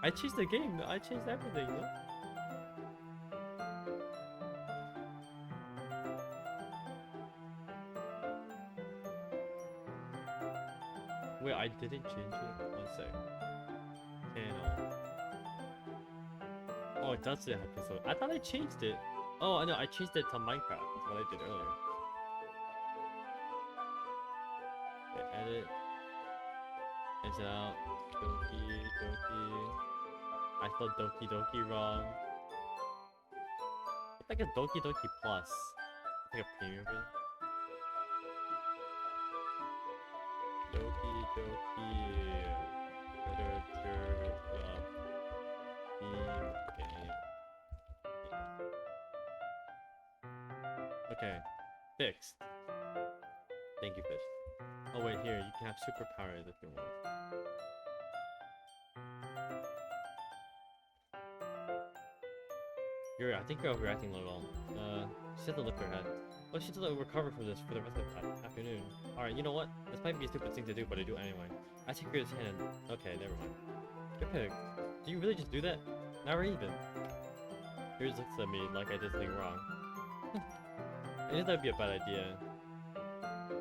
Speaker 1: I changed the game. I changed everything. No? Wait, I didn't change it. One sec. Channel. Oh, it does say hypixel. I thought I changed it. Oh, I know. I changed it to Minecraft. That's what I did earlier. Okay, edit. It's out. Doki Doki. I spelled Doki Doki wrong. It's like a Doki Doki Plus. It's like a premium version. Doki Doki Literature Club theme game. Okay, fixed. Thank you, fish. Oh wait, here, you can have superpowers if you want. Yuri, I think you're overreacting a little. She doesn't lift her head. Well, she doesn't recover from this for the rest of the afternoon. Alright, you know what? This might be a stupid thing to do, but I do it anyway. I take Yuri's hand and... Okay, never mind. Good pick. Do you really just do that? Not even. Yuri looks at me like I did something wrong. I knew that'd be a bad idea.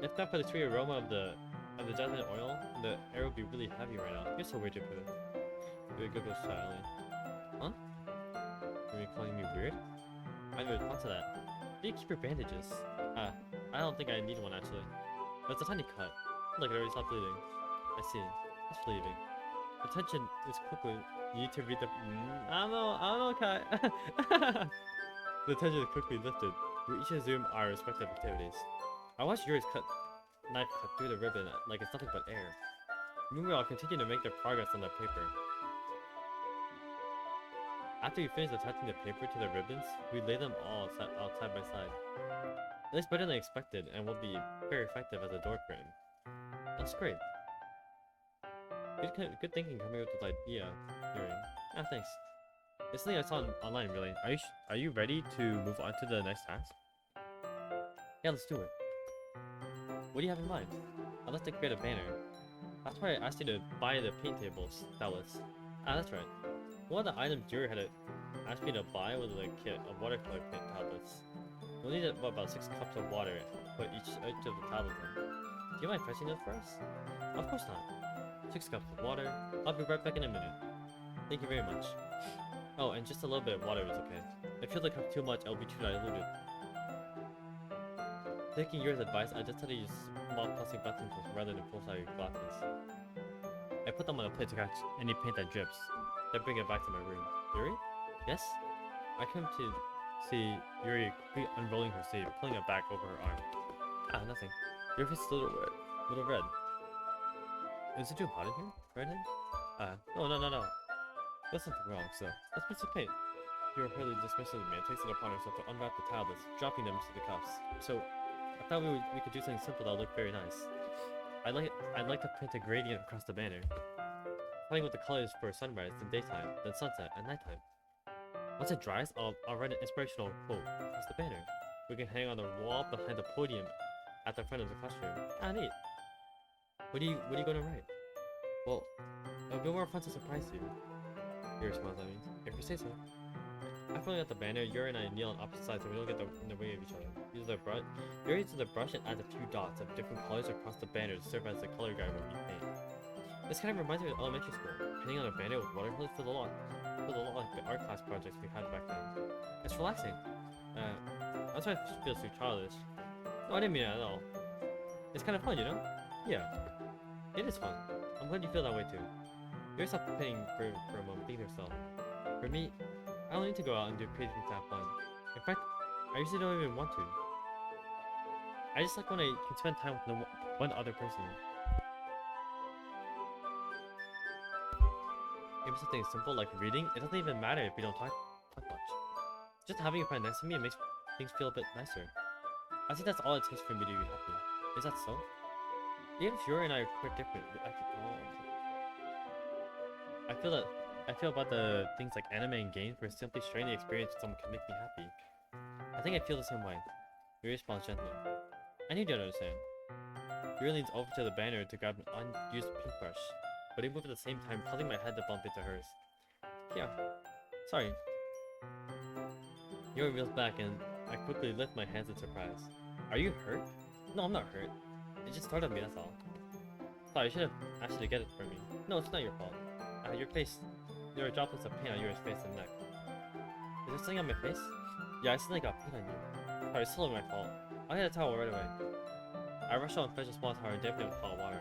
Speaker 1: If not for the sweet aroma of the jasmine oil, the air would be really heavy right now. You're so weird to put it. Yuri giggles shyly. Huh? Are you calling me weird? I have a response to that. Do you keep your bandages? I don't think I need one actually. But it's a tiny cut. Look, it already stopped bleeding. I see. It's bleeding. The tension is quickly You need to read the. I don't know, Kai. The tension is quickly lifted. We each resume our respective activities. I watched Yuri's knife cut through the ribbon like it's nothing but air. Meanwhile, I'll continue to make their progress on the paper. After we finish attaching the paper to the ribbons, we lay them all out side by side. At least better than expected, and will be very effective as a door frame. That's great. Good thinking coming up with this idea, Yuri. Ah, thanks. It's something I saw online, really. Are you ready to move on to the next task? Yeah, let's do it. What do you have in mind? I'd like to create a banner. That's why I asked you to buy the paint tablets. Ah, that's right. One of the items Yuri had asked me to buy was a kit of watercolor paint tablets. We'll need about 6 cups of water to put each of the tablets in. Do you mind fetching those for us? Of course not. 6 cups of water. I'll be right back in a minute. Thank you very much. Oh, and just a little bit of water is okay. If you look up too much, I'll be too diluted. Taking Yuri's advice, I just had to use small plastic bathroom tools rather than full-size glasses. I put them on a plate to catch any paint that drips, then bring it back to my room. Yuri? Yes? I come to see Yuri quickly unrolling her sleeve, pulling it back over her arm. Ah, nothing. Your face is a little red. Is it too hot in here? Redhead? No. There's something wrong, so let's put some paint. Your hurriedly dismissive man takes it upon herself to unwrap the tablets, dropping them into the cups. So, I thought we could do something simple that would look very nice. I'd like to paint a gradient across the banner, playing with the colors for sunrise, then daytime, then sunset, and nighttime. Once it dries, I'll write an inspirational quote across the banner. We can hang on the wall behind the podium at the front of the classroom. Ah, neat. What are you gonna write? Well, it'll be more fun to surprise you. Yuri smiles at me. If you say so. After looking at the banner, Yuri and I kneel on opposite sides so we don't get in the way of each other. Yuri uses the brush and adds a few dots of different colors across the banner to serve as the color guide when we paint. This kind of reminds me of elementary school. Painting on a banner with watercolors for the lot like the art class projects we had back then. It's relaxing. I'm sorry if it feels too childish. No, I didn't mean it at all. It's kind of fun, you know? Yeah. It is fun. I'm glad you feel that way too. Yuri stopped painting for a moment, thinking to herself. For me, I don't need to go out and do crazy things to have fun. In fact, I usually don't even want to. I just like when I can spend time with one other person. Maybe something simple like reading, it doesn't even matter if we don't talk much. Just having a friend next to me makes things feel a bit nicer. I think that's all it takes for me to be happy. Is that so? Even if Yuri and I are quite different, I feel about the things like anime and games where simply sharing the experience with someone can make me happy. I think I feel the same way. Yuri responds gently. I need you to understand. Yuri leans over to the banner to grab an unused paintbrush, but he moved at the same time, causing my head to bump into hers. Yeah, sorry. Yuri reels back and I quickly lift my hands in surprise. Are you hurt? No, I'm not hurt. It just startled me, that's all. Sorry, I should have asked you to get it for me. No, it's not your fault. Your face. There are droplets of paint on Yuri's face and neck. Is there something on my face? Yeah, I accidentally got paint on you. Sorry, it's totally my fault. I'll get a towel right away. I rushed out and fetched a small towel and dipped it with hot water.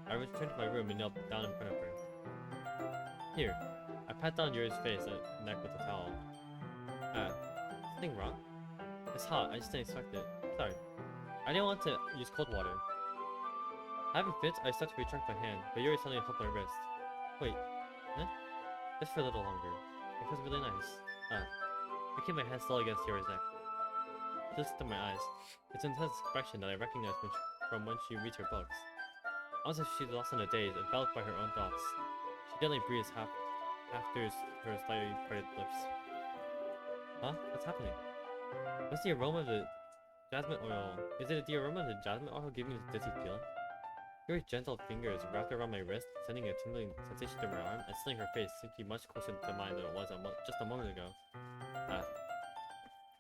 Speaker 1: I returned to my room and knelt down in front of her. Here. I pat down Yuri's face and neck with the towel. Something wrong? It's hot, I just didn't expect it. Sorry. I didn't want to use cold water. Having fits, I started to retract my hand, but Yuri suddenly held my wrist. Wait, huh? Just for a little longer. It feels really nice. I keep my hand still against Yuri's neck. She looks into my eyes. It's an intense expression that I recognize from when she reads her books. Almost as if she's lost in a daze, enveloped by her own thoughts. She gently breathes after her slightly parted lips. Huh? What's happening? What's the aroma of the jasmine oil? Is it the aroma of the jasmine oil giving me this dizzy feeling? Yuri's gentle fingers wrapped around my wrist, sending a tingling sensation to my arm, and sending her face sinking much closer to mine than it was just a moment ago.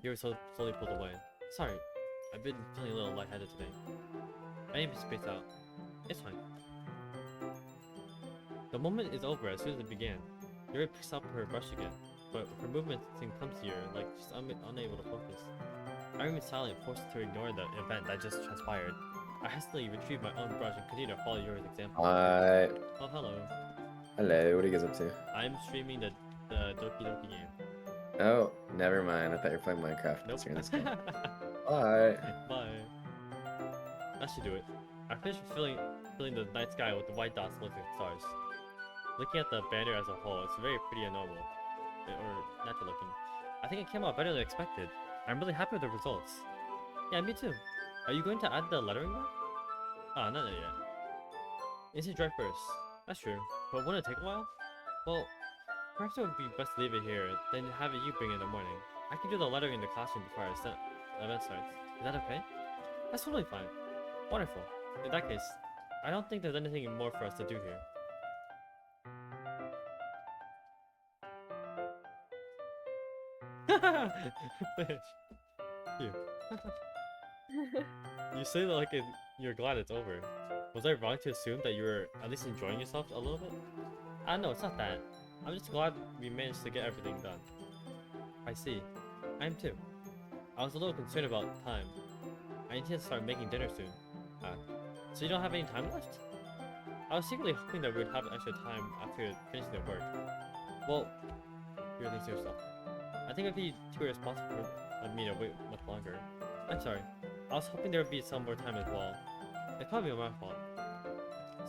Speaker 1: Yuri slowly pulled away. Sorry, I've been feeling a little lightheaded today. I need to space out. It's fine. The moment is over as soon as it began. Yuri picks up her brush again, but her movements seem clumsier, like she's unable to focus. I remain silent, forced to ignore the event that just transpired. I hastily retrieved my own brush and continued to follow Yuri's example. Oh, hello.
Speaker 4: Hello, what are you guys up to?
Speaker 1: I'm streaming the Doki Doki game.
Speaker 4: Oh, never mind. I thought you were playing Minecraft.
Speaker 1: Nope.
Speaker 4: During this game. Alright.
Speaker 1: Bye. That should do it. I finished filling the night sky with the white dots looking at stars. Looking at the banner as a whole, it's very pretty and normal. Or natural looking. I think it came out better than expected. I'm really happy with the results. Yeah, me too. Are you going to add the lettering yet? Ah, not yet. Instant dry first. That's true. But won't it take a while? Well, perhaps it would be best to leave it here, then have it you bring it in the morning. I can do the lettering in the classroom before the event starts. Is that okay? That's totally fine. Wonderful. In that case, I don't think there's anything more for us to do here. Fish. You. You say that like you're glad it's over. Was I wrong to assume that you were at least enjoying yourself a little bit? No, it's not that. I'm just glad we managed to get everything done. I see. I am too. I was a little concerned about time. I intend to start making dinner soon. So you don't have any time left? I was secretly hoping that we would have extra time after finishing the work. Well, you're thinking to yourself. I think it would be too irresponsible of me to wait much longer. I'm sorry. I was hoping there would be some more time as well. It's probably my fault.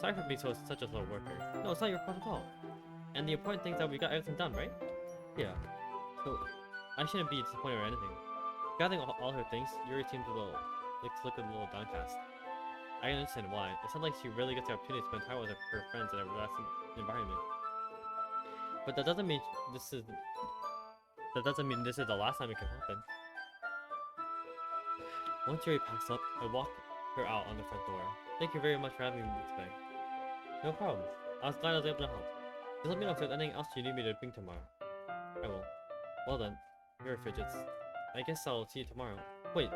Speaker 1: Sorry for being such a slow worker. No, it's not your fault at all. And the important thing is that we got everything done, right? Yeah. So, I shouldn't be disappointed or anything. Gathering all her things, Yuri seemed a little, look a little downcast. I can understand why. It sounds like she really gets the opportunity to spend time with her friends in a relaxing environment. But that doesn't mean this is the last time it can happen. Once Yuri packs up, I walk her out on the front door. Thank you very much for having me today. No problem. I was glad I was able to help. Just let me know if there's anything else you need me to bring tomorrow. I will. Well then, you're fidgets. I guess I'll see you tomorrow. Wait,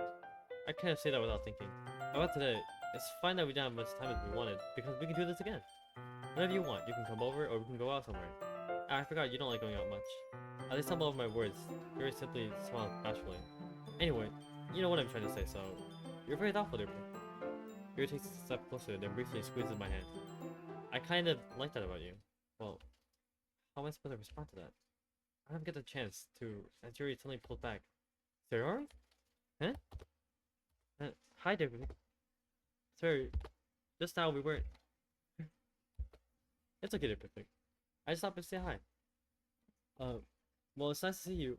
Speaker 1: I can't say that without thinking. About today, it's fine that we didn't have much time as we wanted, because we can do this again. Whenever you want, you can come over or we can go out somewhere. I forgot you don't like going out much. At least stumble over my words. Yuri simply smiled bashfully. Anyway, you know what I'm trying to say, so you're very thoughtful, dear. Yuri takes a step closer, then briefly squeezes my hand. I kind of like that about you. Well, how am I supposed to respond to that? I don't get the chance to, as Yuri suddenly pulled back. Sorry? Huh? Hi, David. Sorry, just now we weren't. It's okay, Perfect. I just stopped to say hi. Well, it's nice to see you.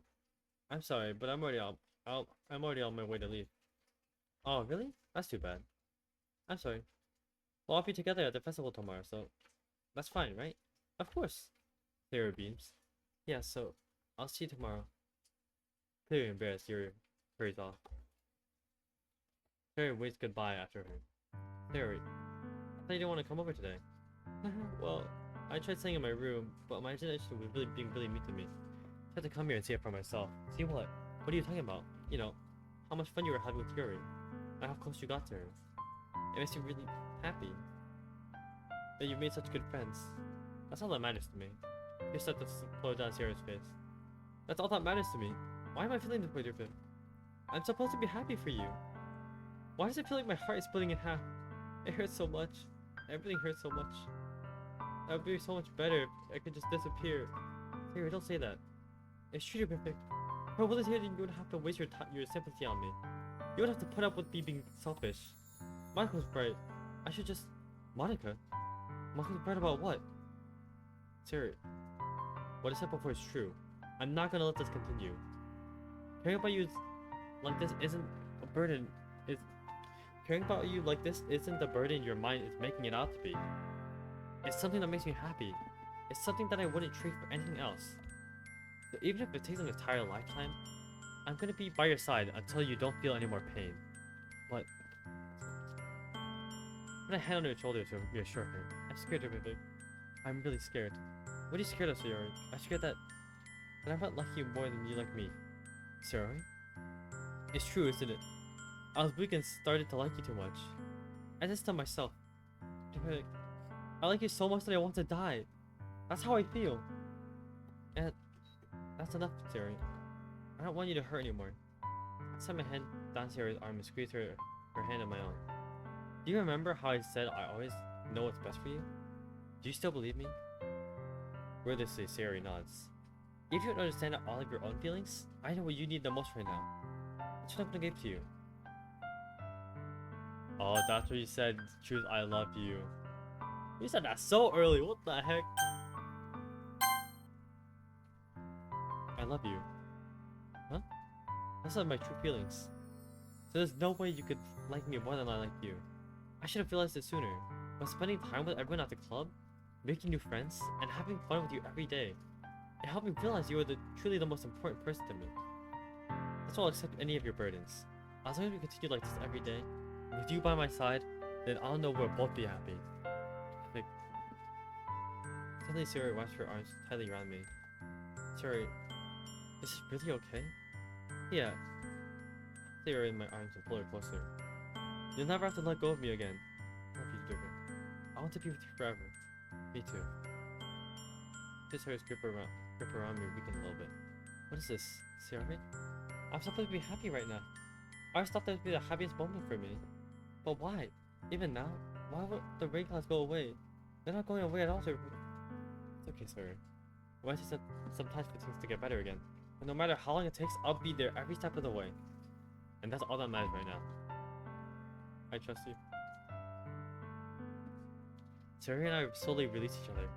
Speaker 1: I'm sorry, but I'm already on my way to leave. Oh, really? That's too bad. I'm sorry. Well, I'll be together at the festival tomorrow, so that's fine, right? Of course. Clear beams. Yeah, so I'll see you tomorrow. Clearly embarrassed, Yuri hurries off. Clary waves goodbye after her. Clary, I thought you didn't want to come over today. Well, I tried staying in my room, but my imagination was being really mean to me. I had to come here and see it for myself. See what? What are you talking about? You know, how much fun you were having with Yuri, and how close you got to her. It makes me really happy that you've made such good friends. That's all that matters to me. He said to slow down Sierra's face. That's all that matters to me. Why am I feeling this way, Griffin? I'm supposed to be happy for you. Why does it feel like my heart is splitting in half? It hurts so much. Everything hurts so much. That would be so much better if I could just disappear. Sierra, don't say that. It's true, Griffin. If I wasn't here, then you would have to waste your sympathy on me. You would have to put up with me being selfish. Monica was right. I should just... Monica? Monica was right about what? Sierra, what I said before is true. I'm not gonna let this continue. Caring about you like this isn't a burden. Caring about you like this isn't the burden your mind is making it out to be. It's something that makes me happy. It's something that I wouldn't trade for anything else. So even if it takes an entire lifetime, I'm gonna be by your side until you don't feel any more pain. What? Put a hand on her shoulder to reassure her. I'm scared of everything. I'm really scared. What are you scared of, Sayori? I'm scared that I might like you more than you like me. Sayori? It's true, isn't it? I was weak and started to like you too much. I just tell myself, I like you so much that I want to die. That's how I feel. And that's enough, Sayori. I don't want you to hurt anymore. I set my hand down Sayori's arm and squeezed her hand in my own. Do you remember how I said I always know what's best for you? Do you still believe me? Wordlessly, Sayori nods. If you don't understand all of your own feelings, I know what you need the most right now. That's what I'm gonna give to you. Oh, that's what you said. Choose I love you. You said that so early. What the heck? I love you. Huh? That's not my true feelings. So there's no way you could like me more than I like you. I should have realized it sooner. But spending time with everyone at the club, making new friends, and having fun with you every day, it helped me realize you are truly the most important person to me. That's why I'll accept any of your burdens. As long as we continue like this every day, with you by my side, then I'll know we'll both be happy. Like, suddenly Sayori wraps her arms tightly around me. Sayori, is this really okay? Yeah. Sayori in my arms and pull her closer. You'll never have to let go of me again. I love you, Dugan. I want to be with you forever. Me too. Just Sayori's grip around me weakened a little bit. What is this, Sayori? I'm supposed to be happy right now. I thought that would be the happiest moment for me. But why? Even now? Why would the rain clouds go away? They're not going away at all, sir. It's okay, sir. Why just some time for things to get better again? And no matter how long it takes, I'll be there every step of the way. And that's all that matters right now. I trust you. Sayori and I slowly release each other.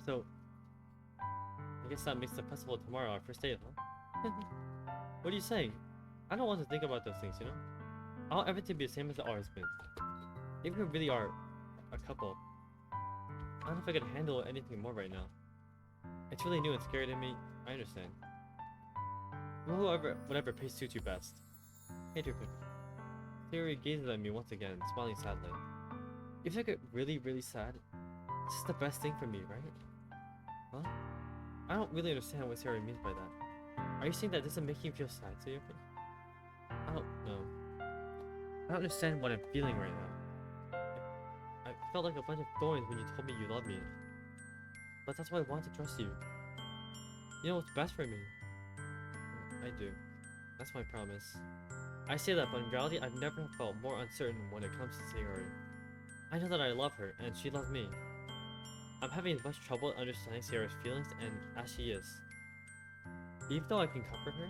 Speaker 1: So, I guess that makes the festival tomorrow our first date, huh? What are you saying? I don't want to think about those things, you know? I want everything to be the same as it always been. If we really are a couple, I don't know if I can handle anything more right now. It's really new and scary to me, I understand. Whatever pace suits you best. Hey, Drippin. Sayori gazes at me once again, smiling sadly. If I get really, really sad, this is the best thing for me, right? Huh? I don't really understand what Sayori means by that. Are you saying that this is making you feel sad, Sayori? I don't know. I don't understand what I'm feeling right now. I felt like a bunch of thorns when you told me you loved me. But that's why I want to trust you. You know what's best for me. I do. That's my promise. I say that, but in reality, I've never felt more uncertain when it comes to Sayori. I know that I love her, and she loves me. I'm having as much trouble understanding Sayori's feelings and as she is. Even though I can comfort her,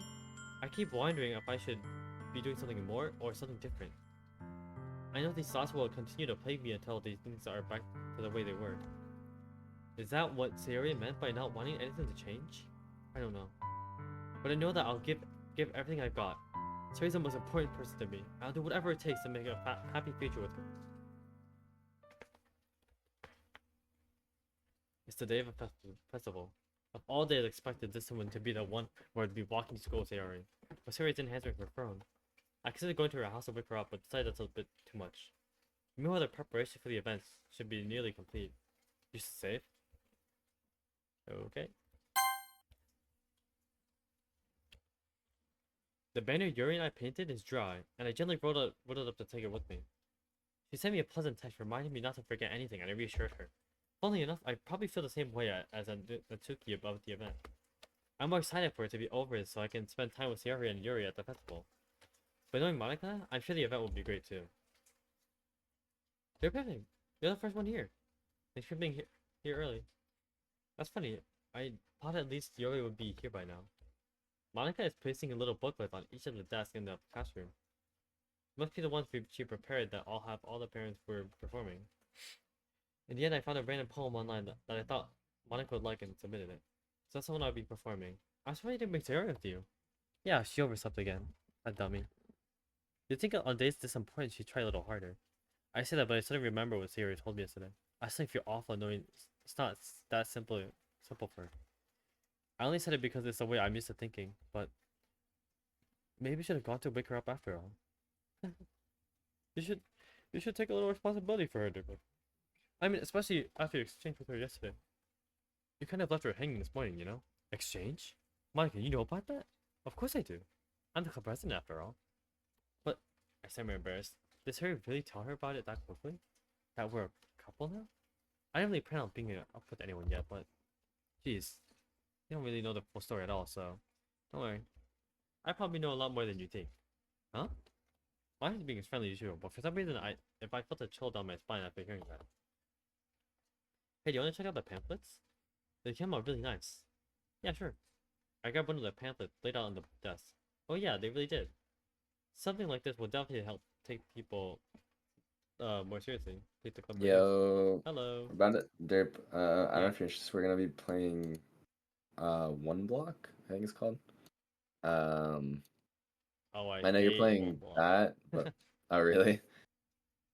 Speaker 1: I keep wondering if I should be doing something more or something different. I know these thoughts will continue to plague me until these things are back to the way they were. Is that what Sayori meant by not wanting anything to change? I don't know. But I know that I'll give everything I've got. Sayori's the most important person to me. I'll do whatever it takes to make a happy future with her. It's the day of a festival. Of all days, I expected this one to be the one where I'd be walking to school with Sayori. But Sayori didn't answer her phone. I considered going to her house to wake her up, but decided that's a bit too much. Meanwhile, the preparation for the events should be nearly complete. You safe? Okay. The banner Yuri and I painted is dry, and I gently rolled it up to take it with me. She sent me a pleasant text reminding me not to forget anything, and I reassured her. Funnily enough, I probably feel the same way as Natsuki about the event. I'm more excited for it to be over so I can spend time with Sayori and Yuri at the festival. But knowing Monica, I'm sure the event will be great too. They're pivoting. You're the first one here. Thanks for being here early. That's funny. I thought at least Yuri would be here by now. Monica is placing a little booklet on each of the desks in the classroom. Must be the ones she prepared that all have all the parents were performing. In the end, I found a random poem online that I thought Monica would like and submitted it. So that's the one I'll be performing. I was ready to make Sayori with you. Yeah, she overslept again. That dummy. You'd think on days this important she'd try a little harder. I say that, but I suddenly remember what Sayori told me yesterday. I suddenly feel awful knowing it's not that simple for her. I only said it because it's the way I'm used to thinking, but maybe you should have gone to wake her up after all. You should take a little responsibility for her, Duper. I mean, especially after your exchange with her yesterday. You kind of left her hanging this morning, you know? Exchange? Monica, you know about that? Of course I do. I'm the club president after all. But, I sound embarrassed. Did Harry really tell her about it that quickly? That we're a couple now? I didn't really plan on being up with anyone yet, but... Jeez. You don't really know the full story at all, so... Don't worry. I probably know a lot more than you think. Huh? Mine is being as friendly as usual, but for some reason, if I felt a chill down my spine after hearing that. Hey, do you want to check out the pamphlets? They came out really nice. Yeah, sure. I grabbed one of the pamphlets laid out on the desk. Oh yeah, they really did. Something like this will definitely help take people more seriously. Take the club more seriously.
Speaker 4: Yo,
Speaker 1: Hello.
Speaker 4: about it, Derp. I don't know
Speaker 1: Yeah.
Speaker 4: if you're interested. We're gonna be playing One Block, I think it's called.
Speaker 1: Oh,
Speaker 4: I know you're
Speaker 1: hate
Speaker 4: playing
Speaker 1: Wolf Wall.
Speaker 4: that, but oh really?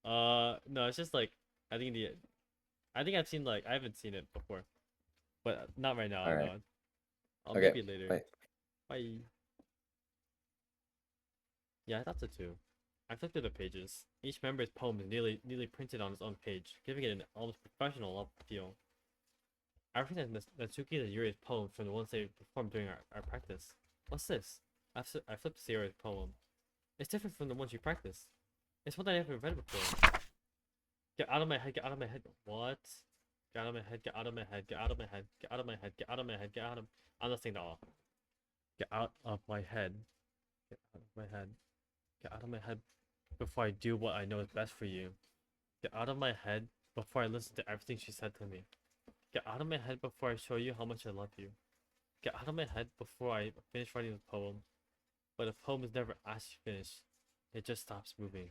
Speaker 1: No, it's just like I think I've seen like I haven't seen it before, but not right now.
Speaker 4: All
Speaker 1: I'm
Speaker 4: right.
Speaker 1: not. I'll
Speaker 4: Okay.
Speaker 1: maybe later.
Speaker 4: Bye.
Speaker 1: Bye. Yeah, I thought so too. I flipped through the pages. Each member's poem is nearly printed on its own page, giving it an almost professional feel. I recognize Natsuki and Yuri's poems from the ones they performed during our practice. What's this? I flipped to Yuri's poem. It's different from the ones you practiced. It's one that I haven't read before. Get out of my head, get out of my head. What? Get out of my head, get out of my head, get out of my head, get out of my head, get out of my head, get out of... I'm not saying that all. Get out of my head. Get out of my head. Get out of my head before I do what I know is best for you. Get out of my head before I listen to everything she said to me. Get out of my head before I show you how much I love you. Get out of my head before I finish writing the poem. But a poem is never asked to finish. It just stops moving.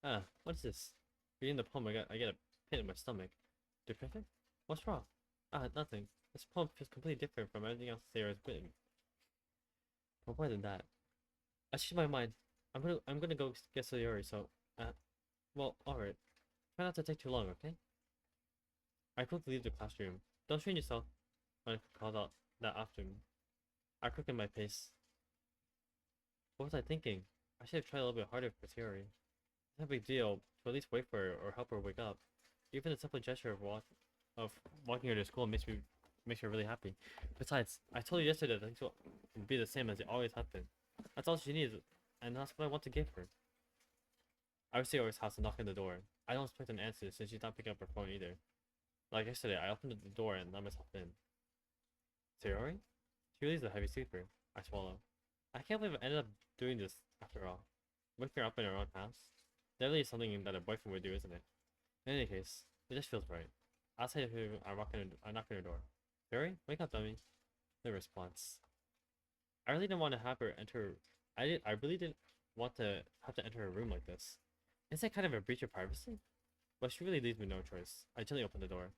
Speaker 1: Ah, what is this? Reading the poem, I get a pit in my stomach. Depressing? What's wrong? Ah, nothing. This poem feels completely different from everything else Sarah's written. But more than that, I changed my mind. I'm gonna go get Sayori. So, well, all right. Try not to take too long, okay? I quickly leave the classroom. Don't strain yourself. When I called out that after me, I quickened my pace. What was I thinking? I should have tried a little bit harder for Sayori. It's not a big deal to at least wait for her or help her wake up. Even the simple gesture of walking her to school makes her really happy. Besides, I told you yesterday that things will be the same as they always have been. That's all she needs, and that's what I want to give her. I was at Sayori's house and knocked on the door. I don't expect an answer since she's not picking up her phone either. Like yesterday, I opened the door and let myself in. Sayori? She really is a heavy sleeper. I swallow. I can't believe I ended up doing this after all. Waking her up in her own house? That really is something that a boyfriend would do, isn't it? In any case, it just feels right. Outside her, I knock on her door. Sayori? Wake up, dummy. No response. I really didn't want to have her enter. I really didn't want to have to enter her room like this. Is that kind of a breach of privacy? But she really leaves me no choice. I gently open the door.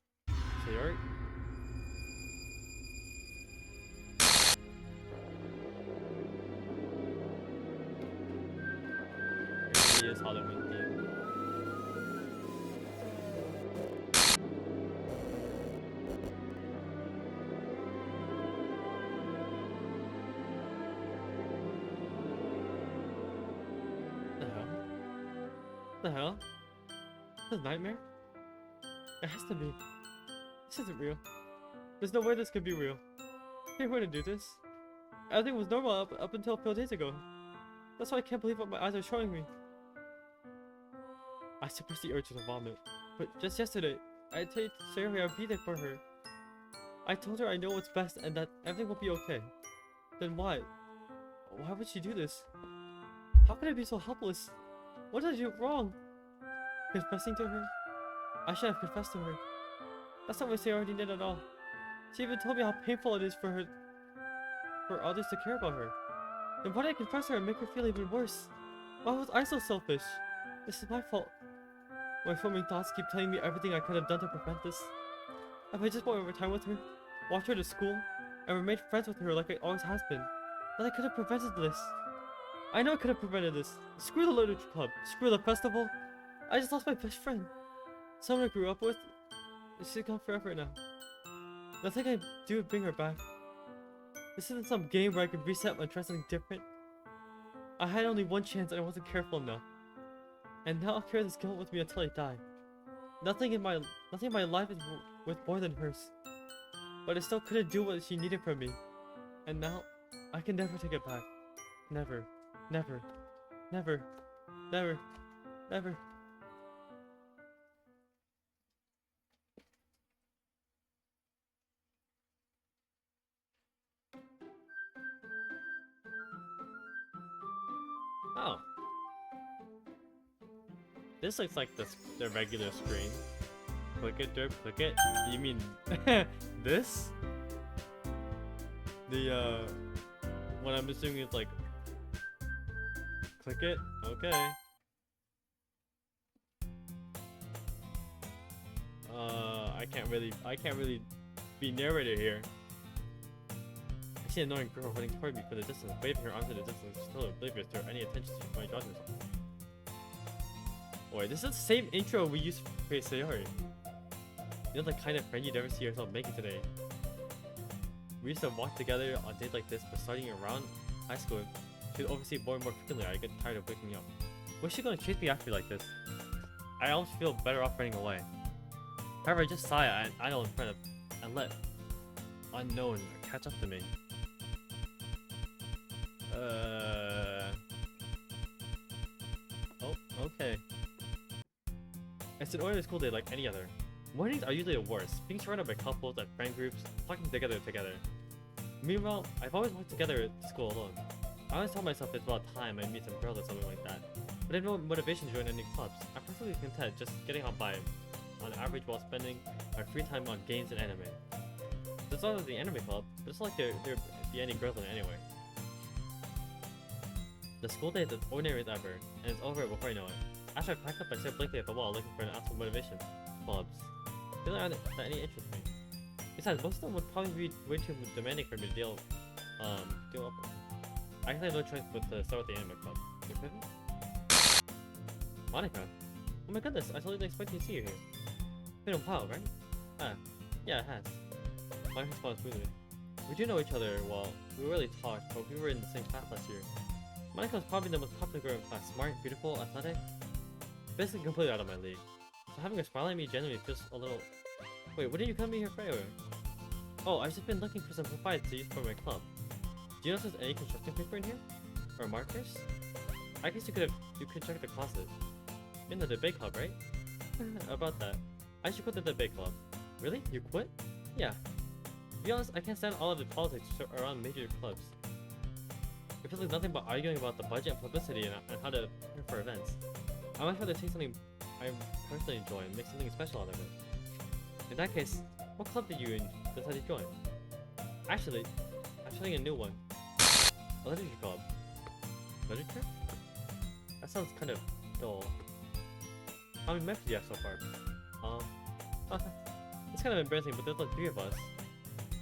Speaker 1: Sayori? It really is Halloween theme. The hell? The hell? This is a nightmare? It has to be. This isn't real. There's no way this could be real. They wouldn't do this. Everything was normal up until a few days ago. That's why I can't believe what my eyes are showing me. I suppressed the urge to vomit, but just yesterday, I told Sayori I'd be there for her. I told her I know what's best and that everything will be okay. Then why? Why would she do this? How could I be so helpless? What did I do wrong? Confessing to her? I should have confessed to her. That's not what Sayori did at all. She even told me how painful it is for others to care about her. Then why did I confess to her and make her feel even worse? Why was I so selfish? This is my fault. My forming thoughts keep telling me everything I could have done to prevent this. If I just spent more time with her, watched her to school, and remained friends with her like I always has been, then I could have prevented this. I know I could have prevented this. Screw the literature club. Screw the festival. I just lost my best friend. Someone I grew up with. She's gone forever now. Nothing I can do to bring her back. This isn't some game where I can reset and try something different. I had only one chance and I wasn't careful enough. And now I'll carry this guilt with me until I die. Nothing in my life is worth more than hers. But I still couldn't do what she needed from me. And now, I can never take it back. Never. Never. Never. Never. Never. Oh. This looks like the regular screen. Click it, derp, click it. You mean this? The what I'm assuming is like click it. Okay. I can't really be narrator here. I see an annoying girl running toward me from the distance, waving her arms in the distance, still oblivious to any attention to my judgment. Wait, this is the same intro we used for Sayori. You know the kind of friend you'd never see yourself making today. We used to walk together on dates like this, but starting around high school, she'd oversee more and more frequently. I get tired of waking up. What's she gonna chase me after like this? I almost feel better off running away. However, I just sigh and idle in front of and let unknown catch up to me. Oh, okay. It's an ordinary school day like any other. Mornings are usually the worst, being surrounded by couples and friend groups, talking together. Meanwhile, I've always walked together to school alone. I always tell myself it's about time I meet some girls or something like that, but I have no motivation to join any clubs. I'm perfectly content just getting on by, on average, while spending my free time on games and anime. It's not like the anime club, but it's not like there be any girls in it anyway. The school day is as ordinary as ever, and it's over before I know it. After I pack up, I stare blankly at the wall looking for an ounce of motivation. Clubs. They don't have any interest in me. Besides, most of them would probably be way too demanding for me to deal up with. I guess I have no choice but to start with the anime club. You with me? Monica? Oh my goodness, I totally didn't expect to see you here. It's been a while, right? Ah, yeah, it has. Monica responds smoothly. We do know each other well. We rarely talked, but we were in the same class last year. Monica was probably the most popular girl in class. Smart, beautiful, athletic. Basically completely out of my league. So having her smile at me genuinely feels a little... Wait, what did you come here for anyway? Oh, I've just been looking for some supplies to use for my club. Do you know if there's any construction paper in here? Or markers? I guess you could check the closet. In the debate club, right? About that. I should quit the debate club. Really? You quit? Yeah. To be honest, I can't stand all of the politics around major clubs. It feels like nothing but arguing about the budget and publicity and how to prepare for events. I much rather take something I personally enjoy and make something special out of it. In that case, what club did you decide to join? Actually, I'm starting a new one. A literature club. Literature? That sounds kind of dull. How many members do you have so far? It's kind of embarrassing, but there's like 3 of us.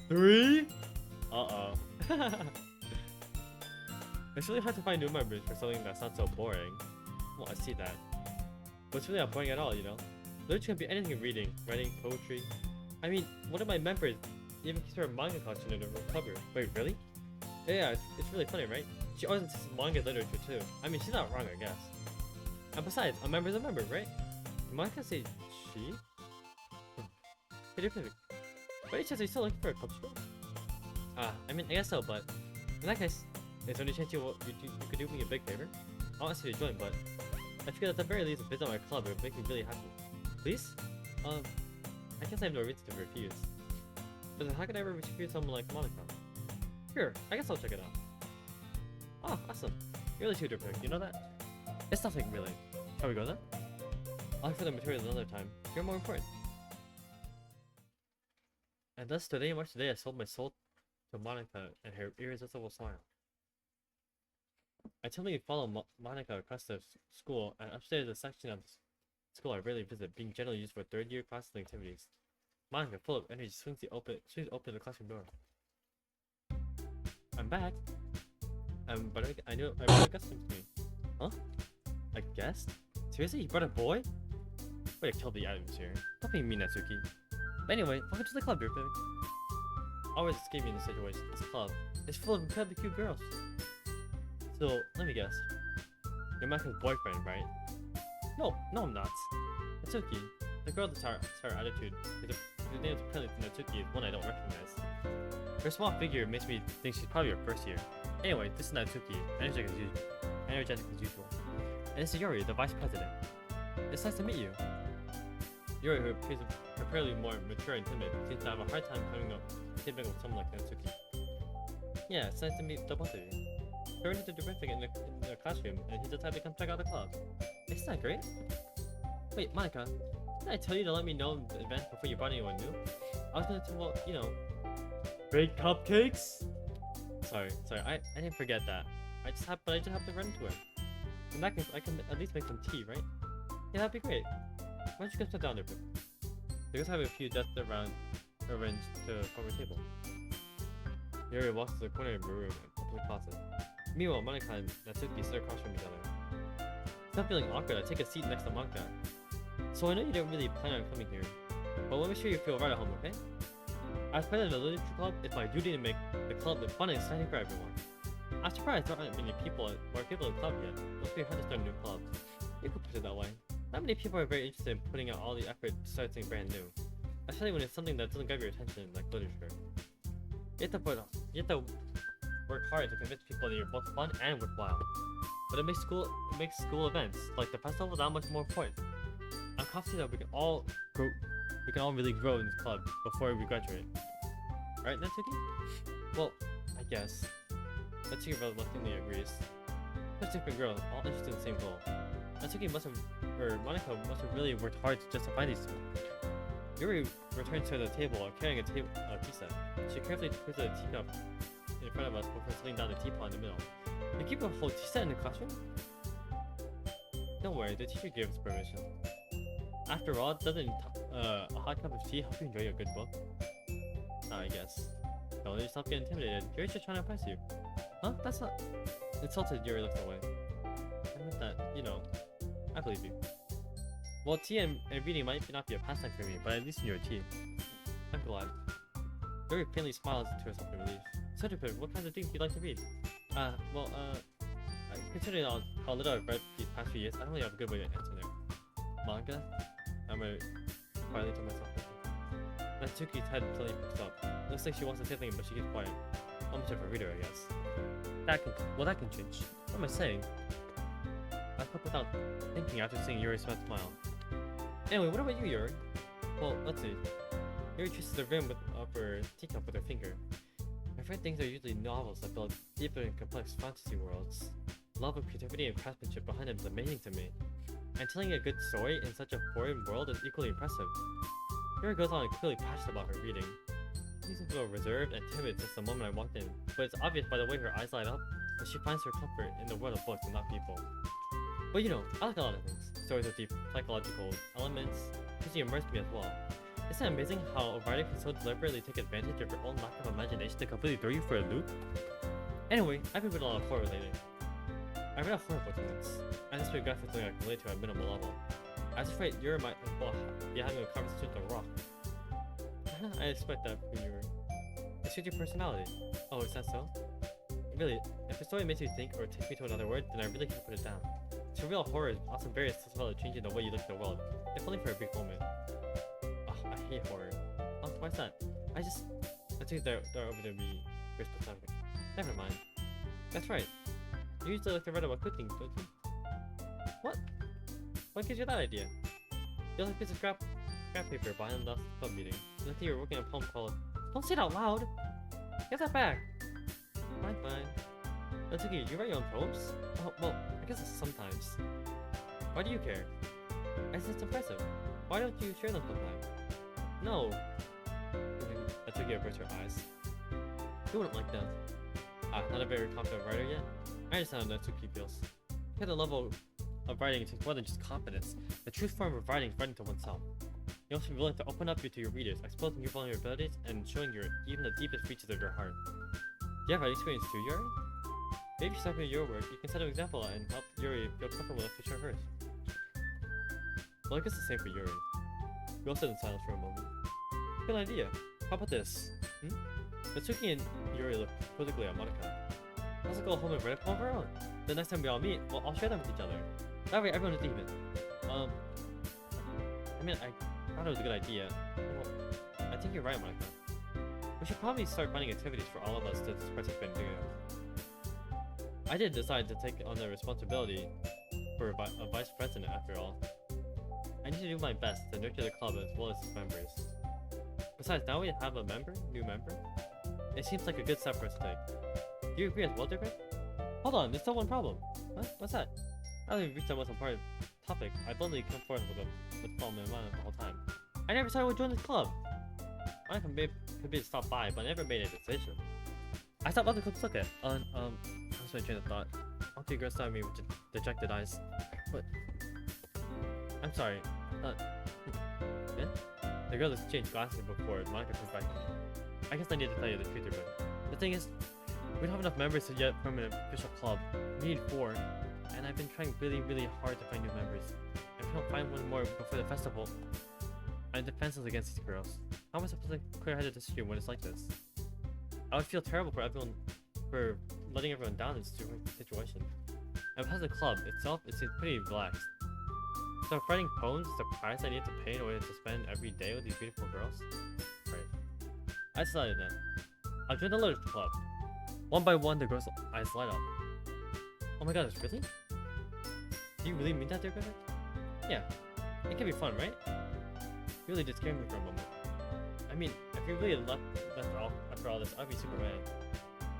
Speaker 1: 3? Uh-oh. It's really hard to find new members for something that's not so boring. Well, I see that. But it's really not boring at all, you know? Literature can be anything: reading, writing, poetry. I mean, one of my members even keeps her manga collection in her cover. Wait, really? Yeah, it's really funny, right? She always insists manga literature too. I mean, she's not wrong, I guess. And besides, a member's a member, right? Monica say she? Hey, dear Pivot. By any chance, are you still looking for a club spot? I mean, I guess so, but in that case, is there any chance you could do me a big favor? I'll ask you to join, but I feel at the very least a visit my club would make me really happy. Please? I guess I have no reason to refuse. But then how could I ever refuse someone like Monica? Sure, I guess I'll check it out. Oh, awesome. You're really too perfect, you know that? It's nothing really. Shall we go then? I'll look for the materials another time. You're more important. And thus today, much today, I sold my soul to Monica and her irresistible smile. I totally follow Monica across the school, and upstairs is a section of the school I rarely visit, being generally used for 3rd year classes and activities. Monica, full of energy, swings open the classroom door. I'm back. But I brought a guest with me. Huh? A guest? Seriously, you brought a boy? Way to kill the atmosphere. Don't be mean, Natsuki. But anyway, welcome to the club, dear Pivot. Always escape me in this situation. This club is full of incredibly cute girls. So, let me guess. You're Monica boyfriend, right? No, I'm not. Natsuki, the girl that's our attitude. Her name is apparently Natsuki, one I don't recognize. Her small figure makes me think she's probably her first year. Anyway, this is Natsuki, energetic as usual. And this is Yuri, the vice president. It's nice to meet you. Yuri, who appears apparently more mature and timid, seems to have a hard time keeping up with someone like Natsuki. Yeah, it's nice to meet the both of you. Turn into terrific in the classroom, and he decided to come check out the club. Isn't that great? Wait, Monica, Didn't I tell you to let me know in advance before you brought anyone new? I was gonna tell, well, you know, bake cupcakes? Sorry, I didn't forget that. I just have to run to it. In that case, I can at least make some tea, right? Yeah, that'd be great. Why don't you guys sit down there, bit? You guys have a few desks around arranged to form a table. Yuri walks to the corner of your room and opens the closet. Meanwhile, Monica and Natsuki sit across from each other. Not feeling awkward, I take a seat next to Monica. So I know you didn't really plan on coming here, but let me sure you feel right at home, okay? As president of the literature club, it's my duty to make the club fun and exciting for everyone. I'm surprised there aren't many people in the club yet. Must be hard to start a new club. You could put it that way. Not many people are very interested in putting out all the effort to start something brand new, especially when it's something that doesn't grab your attention, like literature. You have to work hard to convince people that you're both fun and worthwhile. But it makes school events like the festival that much more important. I'm confident that we can all really grow in this club before we graduate. Right, Natsuki? Well, I guess. Natsuki reluctantly agrees. Such different girls, all interested in the same goal. Natsuki Monica must have really worked hard to justify these two. Yuri returns to the table carrying a tea set. She carefully puts a teacup in front of us before setting down the teapot in the middle. You keep a whole tea set in the classroom? Don't worry, the teacher gave us permission. After all, doesn't a hot cup of tea help you enjoy a good book? I guess. Don't let yourself get intimidated. Yuri's just trying to impress you. Huh? That's not... Insulted, Yuri looks away. I meant that, you know, I believe you. Well, tea and reading might not be a pastime for me, but I at least enjoy tea. I'm glad. Yuri faintly smiles to herself in relief. So, what kinds of things do you like to read? Considering how little I've read these past few years, I don't really have a good way to answer there. Manga? I'm quietly to myself. Natsuki's head suddenly picks up. Looks like she wants to say something, but she gets quiet. How much of a reader, I guess. That can change. What am I saying? I thought without thinking after seeing Yuri's smile. Anyway, what about you, Yuri? Well, let's see. Yuri traces the rim of her teacup with her finger. My favorite things are usually novels that build deeper and complex fantasy worlds. The love of creativity and craftsmanship behind them is amazing to me. And telling a good story in such a foreign world is equally impressive. Yuri goes on and clearly passionate about her reading. She's a little reserved and timid since the moment I walked in, but it's obvious by the way her eyes light up that she finds her comfort in the world of books and not people. But you know, I like a lot of things. Stories with deep psychological elements usually immerse me as well. Isn't it amazing how a writer can so deliberately take advantage of your own lack of imagination to completely throw you for a loop? Anyway, I've been reading a lot of horror lately. I read a horror book once, and this paragraph is something I can relate to at a minimal level. I was afraid Yuri might as well be having a conversation with a rock. I expect that from Yuri. It suits your personality. Oh, is that so? Really, if a story makes you think or takes me to another word, then I really can't put it down. Surreal horror is also very accessible at changing the way you look at the world, if only for a brief moment. Oh, I hate horror. Oh, why's that? I think they're over to be very specific. Never mind. That's right. You usually like to write about cooking, don't you? What? What gives you that idea? You like a piece of scrap paper behind the club meeting. You think you were working on a poem called... Don't say it out loud! Get that back! Fine. That's okay, you write your own poems? Oh, well, I guess sometimes. Why do you care? I said it's impressive. Why don't you share them sometime? No. Natsuki averts her eyes. You wouldn't like that. Not a very confident writer yet? I understand how Natsuki feels. At the level of writing, it takes more than just confidence. The true form of writing is writing to oneself. You also be willing to open up to your readers, exposing your vulnerabilities and showing even the deepest reaches of your heart. Do you have that experience too, Yuri? Maybe if you start with your work, you can set an example and help Yuri feel comfortable enough to share hers. Well, I guess the same for Yuri. We all sit in silence for a moment. Good idea. How about this? Natsuki and Yuri look quizzically at Monica. Let's go home and write a poem of our own. The next time we all meet, we'll all share them with each other. That way everyone is even. I thought it was a good idea. Well, I think you're right, Monica. We should probably start finding activities for all of us to participate in doing it. I did decide to take on the responsibility for a vice president after all. I need to do my best to nurture the club as well as its members. Besides, now we have a new member. It seems like a good step for us to take. Do you agree as well, Digger? Hold on, there's still one problem. What? What's that? Now that we've reached the most important topic, I bluntly come forth with all my mind the whole time. I never said I would join this club. I could be to stop by, but I never made a decision. I stopped by the club to look at. That's my train of thought. All three girls saw me with dejected eyes. But I'm sorry. Yeah? The girl exchanged glasses before Monica comes back. I guess I need to tell you the truth here, but the thing is, we don't have enough members to yet form an official club. We need 4, and I've been trying really hard to find new members. If we don't find one more before the festival, I'm defenseless against these girls. How am I supposed to clear-headed decision when it's like this? I would feel terrible for everyone, for letting everyone down in this situation. And as the club itself, it seems pretty relaxed. So writing poems is the price I need to pay in order to spend every day with these beautiful girls? Right. I decided then. I'll join the literature club. One by one, the girls' eyes light up. Oh my god, it's really? Do you really mean that, dear Griffith? Yeah. It can be fun, right? You really did scare me for a moment. I mean, if you really left after all this, I'd be super mad.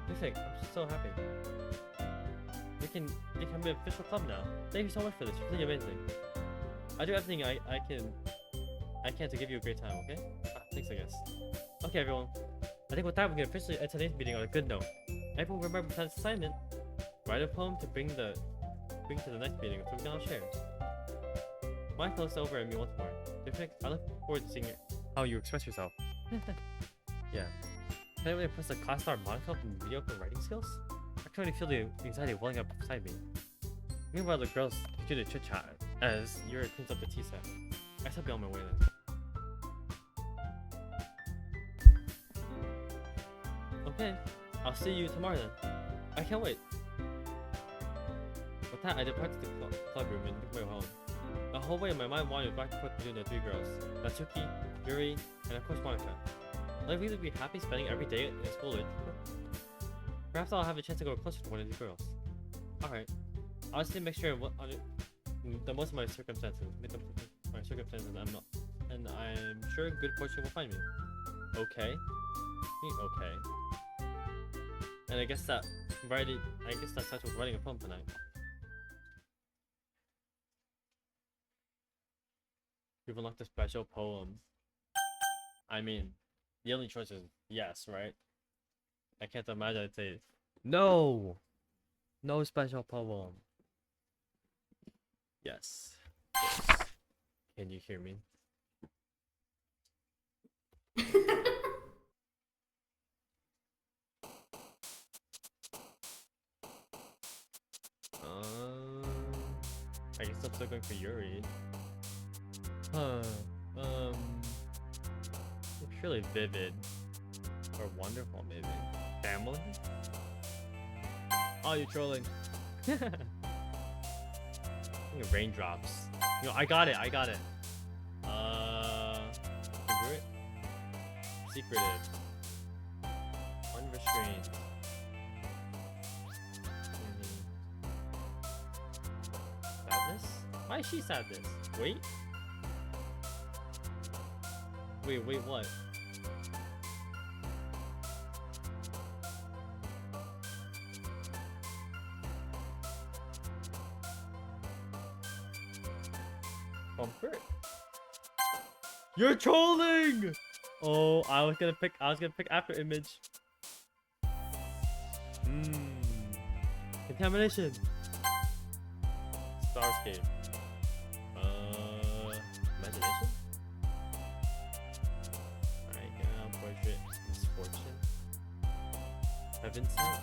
Speaker 1: Perfect, I'm so happy. We can become an official club now. Thank you so much for this, you're really amazing. I do everything I can to give you a great time, okay? Thanks, I guess. Okay, everyone. I think with that, we can officially end today's meeting on a good note. Everyone remember tonight's assignment. Write a poem to bring to the next meeting, so we can all share. Mike looks over at me once more. Perfect. I look forward to seeing how you express yourself. Yeah. Can I really impress the class star Monica with mediocre writing skills? I can already feel the anxiety welling up beside me. Meanwhile, the girls continue to chit-chat as Yuri cleans up the tea set. I shall be on my way then. Okay, I'll see you tomorrow then. I can't wait. With that, I depart to the club room and make my way home. The whole way, my mind wandered back and forth between the 3 girls, Natsuki, Yuri, and of course Monica. Will I really be happy spending every day in school literature? Perhaps I'll have a chance to go closer to one of these girls. Alright, I'll just need to make sure the most of my circumstances, and I'm sure good fortune will find me. Okay. Okay. And I guess that starts with writing a poem tonight. You've unlocked a special poem. I mean, the only choice is yes, right? I can't imagine I'd say no! No special poem. Yes. Yes. Can you hear me? I guess I'm still going for Yuri. Surely vivid. Or wonderful, maybe. Family? Oh, you're trolling. Raindrops. You know, I got it. Congruent? Secretive. Unrestrained. Sadness? Why is she sadness? Wait, what? Comfort? You're trolling! Oh, I was gonna pick after image. Contamination. Starscape. Imagination? Alright, portrait. Misfortune. Heaven sent.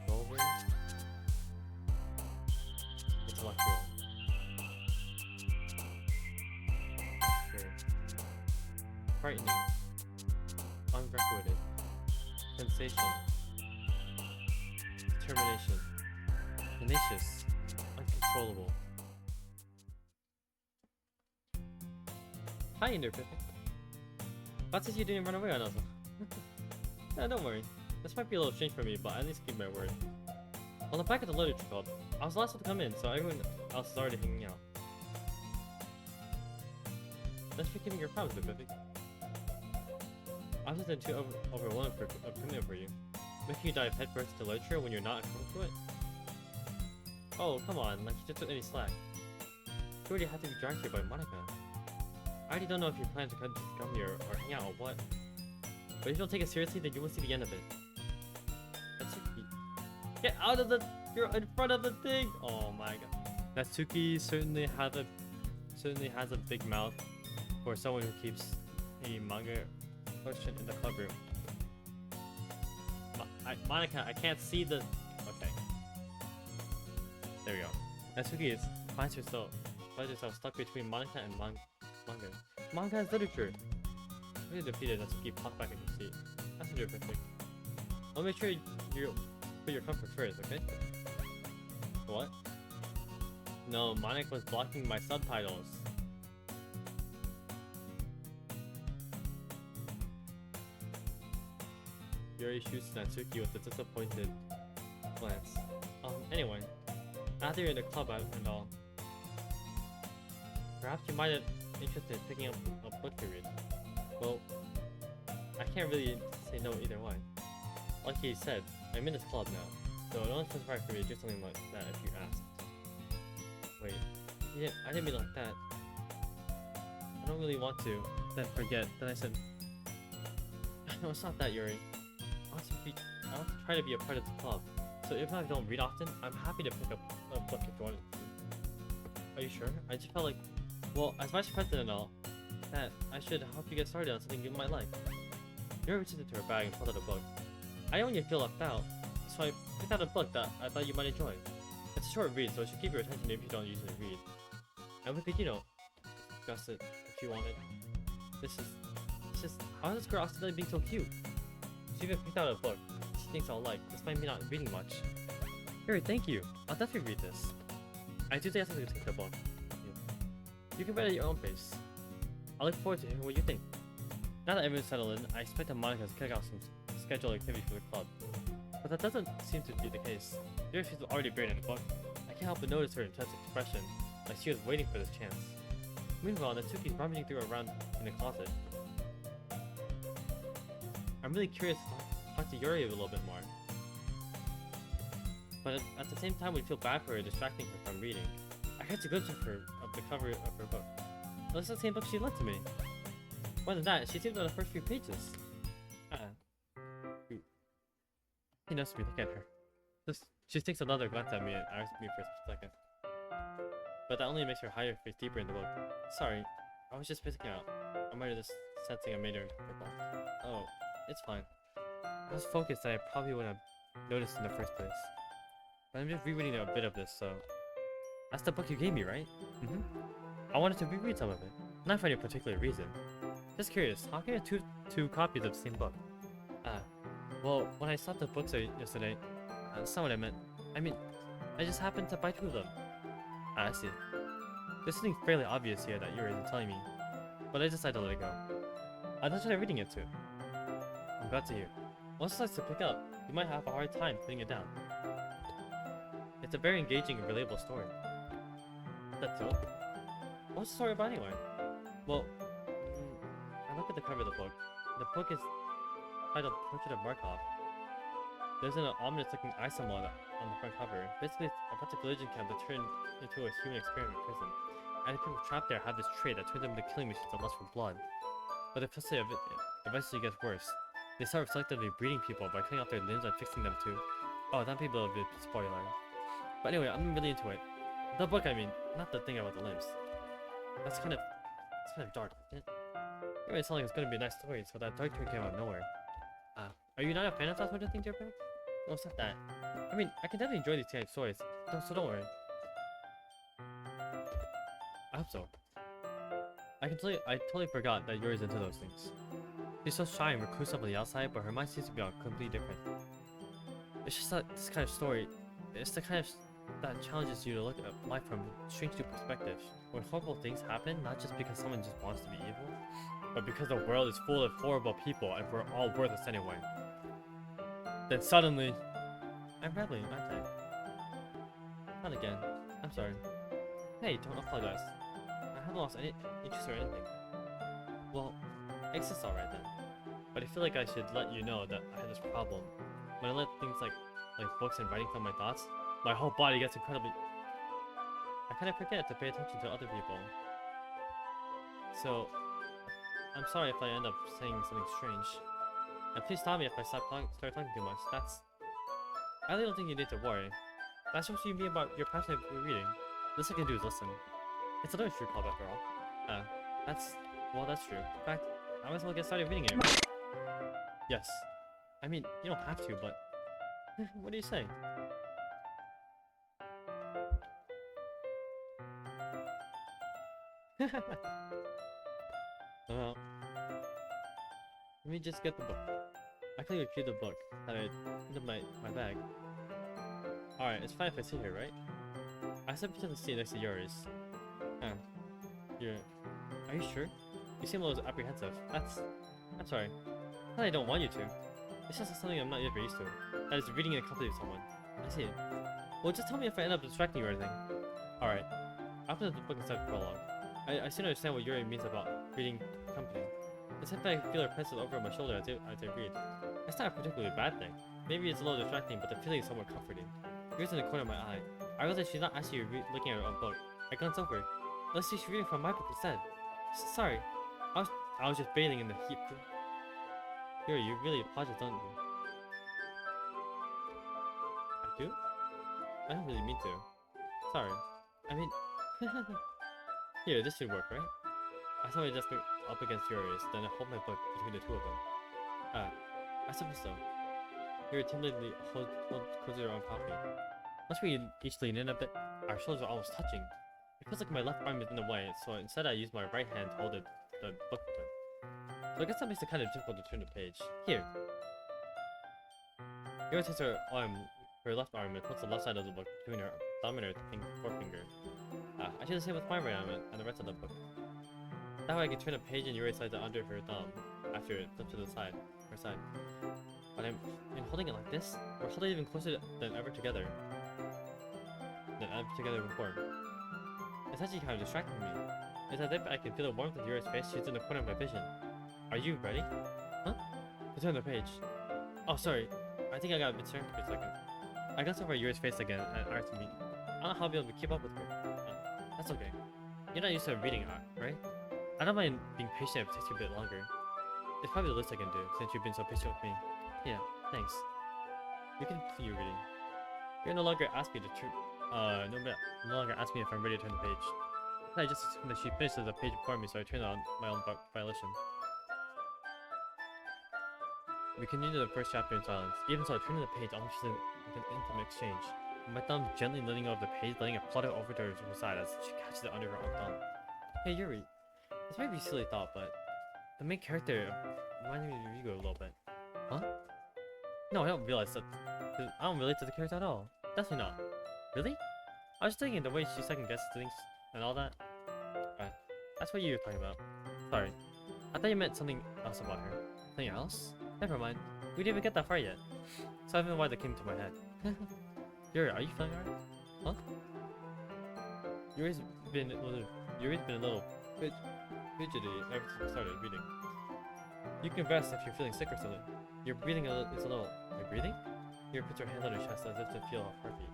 Speaker 1: Rover. Intellectual. Sure. Frightening. Unrequited. Sensation. Determination. Tenacious. Uncontrollable. Hi, Ender Perfect. Thought says you didn't run away on us. No, don't worry. This might be a little strange for me, but at least keep my word. On the back of the literature club, I was the last one to come in, so everyone else is already hanging out. Thanks for keeping your promise, Perfect. I was just too overwhelmed for a commitment for you. Making you dive headfirst into literature when you're not accustomed to it? Oh, come on, like you just took any slack. You already have to be dragged here by Monica. I already don't know if you plan to come here or hang out or what. But if you don't take it seriously, then you won't see the end of it. Natsuki. Get out of the... You're in front of the thing! Oh my god. Natsuki certainly has a big mouth for someone who keeps a manga question in the club room. Monica, I can't see the... Okay. There we go. Natsuki finds herself stuck between Monica and manga. Manga is literature. When you defeated, Natsuki popped back in her seat. That's perfect. I'll make sure you put your comfort first, okay? What? No, Monica was blocking my subtitles. Yuri shoots Natsuki with a disappointed glance. Anyway, now that you're in the club and all, perhaps you might have interested in picking up a book to read. Well, I can't really say no either way. Like he said, I'm in this club now, so it only feels right for me to do something like that if you asked. Wait, yeah, I didn't mean like that. I don't really want to. Then forget. Then I said, no, it's not that, Yuri. I want to try to be a part of the club. So even if I don't read often, I'm happy to pick up a book if you want to. Are you sure? I just felt like, well, as vice president and all, that I should help you get started on something you might like. Yuri reached into her bag and pulled out a book. I don't want you to feel left out, so I picked out a book that I thought you might enjoy. It's a short read, so it should keep your attention if you don't usually read. And we could, discuss it if you wanted. How is this girl accidentally being so cute? She even picked out a book she thinks I'll like, despite me not reading much. Yuri, thank you. I'll definitely read this. I do ask you to take the book. You can read it at your own pace. I look forward to hearing what you think. Now that everyone's settled in, I expect that Monica has kicked out some scheduled activities for the club. But that doesn't seem to be the case. Yuri she's already reading the book. I can't help but notice her intense expression, like she was waiting for this chance. Meanwhile, Natsuki's rummaging through around in the closet. I'm really curious to talk to Yuri a little bit more. But at the same time, we feel bad for her distracting her from reading. I catch a glimpse of the cover of her book. Well, it's the same book she lent to me. More than that, she seems on the first few pages. He knows me, look at her. She takes another glance at me and eyes me for a second. But that only makes her hide her face deeper in the book. Sorry, I was just spacing out. I might have just sensing I made her purple. Oh, it's fine. I was focused that I probably wouldn't have noticed in the first place. But I'm just rereading a bit of this, so... That's the book you gave me, right? Mm-hmm. I wanted to reread some of it. Not for any particular reason. Just curious, how can you have two copies of the same book? Well, when I stopped the books yesterday, that's not what I meant. I mean, I just happened to buy two of them. I see. There's something fairly obvious here that Yuri isn't telling me, but I decided to let it go. I just started reading it too. I'm glad to hear. Once it starts to pick up, you might have a hard time putting it down. It's a very engaging and relatable story. That's all. What's the story about anyway? Well, I look at the cover of the book. The book is titled Portrait of Markov. There's an ominous-looking eye symbol on the front cover. Basically, it's about the collision camp that turned into a human experiment prison. And the people trapped there have this trait that turns them into killing machines that lust for blood. But the process of it eventually gets worse. They start selectively breeding people by cutting off their limbs and fixing them to... Oh, that may be a bit spoiler. But anyway, I'm really into it. The book, I mean, not the thing about the limbs. It's kind of dark, isn't it? Anyway, it sounds like it's gonna be a nice story, so that dark turn came out of nowhere. Are you not a fan of that sort of thing, dear friend? No, it's not that. I mean, I can definitely enjoy these kind of stories, so don't worry. I hope so. I totally forgot that Yuri's into those things. She's so shy and reclusive on the outside, but her mind seems to be on completely different. It's just that this kind of story, it's the kind of that challenges you to look at life from strange new perspectives. When horrible things happen, not just because someone just wants to be evil, but because the world is full of horrible people and we're all worthless anyway. Then suddenly... I'm rambling, aren't I? Not again. I'm sorry. Hey, don't apologize. I haven't lost any interest or anything. Well, it's just alright then. But I feel like I should let you know that I have this problem. When I let things like books and writing from my thoughts, my whole body gets incredibly... I kind of forget to pay attention to other people. So, I'm sorry if I end up saying something strange. And please stop me if I start talking too much. I really don't think you need to worry. That's what you mean about your passionate reading. This I can do is listen. It's a literature club after all. That's true. In fact, I might as well get started reading it. Yes. I mean, you don't have to, but... what do you say? Well... let me just get the book. I can retrieve the book that I put in my bag. Alright, it's fine if I sit here, right? I said to the seat next to yours. Are you sure? You seem a little apprehensive. I'm sorry. Not that I don't want you to. It's just something I'm not yet very used to. That is reading in the company of someone. I see. Well, just tell me if I end up distracting you or anything. Alright. After the book inside the prologue, I soon understand what Yuri means about reading company. It's if I feel her pencil over my shoulder as I read. It's not a particularly bad thing. Maybe it's a little distracting, but the feeling is somewhat comforting. Yours in the corner of my eye. I realize she's not actually looking at her own book. I glance over. Let's see, she's reading from my book instead. Sorry. I was just bathing in the heat. Yuri, you really apologize, don't you? I do? I don't really mean to. Sorry. I mean... Here, this should work, right? I saw my desk up against Yuri's, then I hold my book between the two of them. I suppose so. Yuri timidly closes her own copy. Once we each lean in a bit, our shoulders are almost touching. It feels like my left arm is in the way, so instead I use my right hand to hold the book open. So I guess that makes it kind of difficult to turn the page. Here! Yuri takes her left arm and puts the left side of the book between her thumb and her forefinger. I do the same with my right arm and the rest of the book. That way I can turn the page and Yuri slides it under her thumb after it flips to the side, her side. But I'm holding it like this, we're holding it even closer than ever together. Before. It's actually kind of distracting me. It's as if I can feel the warmth of Yuri's face. She's in the corner of my vision. Are you ready? Huh? To turn the page. Oh, sorry. I think I got a bit distracted for a second. I glanced over Yuri's face again and asked me. I don't know how I'll be able to keep up with her. That's okay. You're not used to reading art, right? I don't mind being patient if it takes you a bit longer. It's probably the least I can do since you've been so patient with me. Yeah, thanks. You can continue reading. You're no longer ask me to turn. No longer ask me if I'm ready to turn the page. I just assumed that she finishes the page before me, so I turned on my own violation. We continued the first chapter in silence. Even so, turning the page almost feels like an intimate exchange. My thumb gently leaning over the page, letting it flutter over to her side as she catches it under her own thumb. Hey Yuri, this might be a silly thought, but the main character reminded me of Rigo a little bit. Huh? No, I don't realize that. I don't relate to the character at all. Definitely not. Really? I was thinking the way she second guesses things and all that. That's what you were talking about. Sorry. I thought you meant something else about her. Something else? Never mind. We didn't even get that far yet. So I don't know why that came to my head. Yuri, are you feeling alright? Huh? Yuri's been a little fidgety ever since I started reading. You can rest if you're feeling sick or something. You're breathing it's a little... You're breathing? Yuri puts her hand on her chest as if to feel a heartbeat.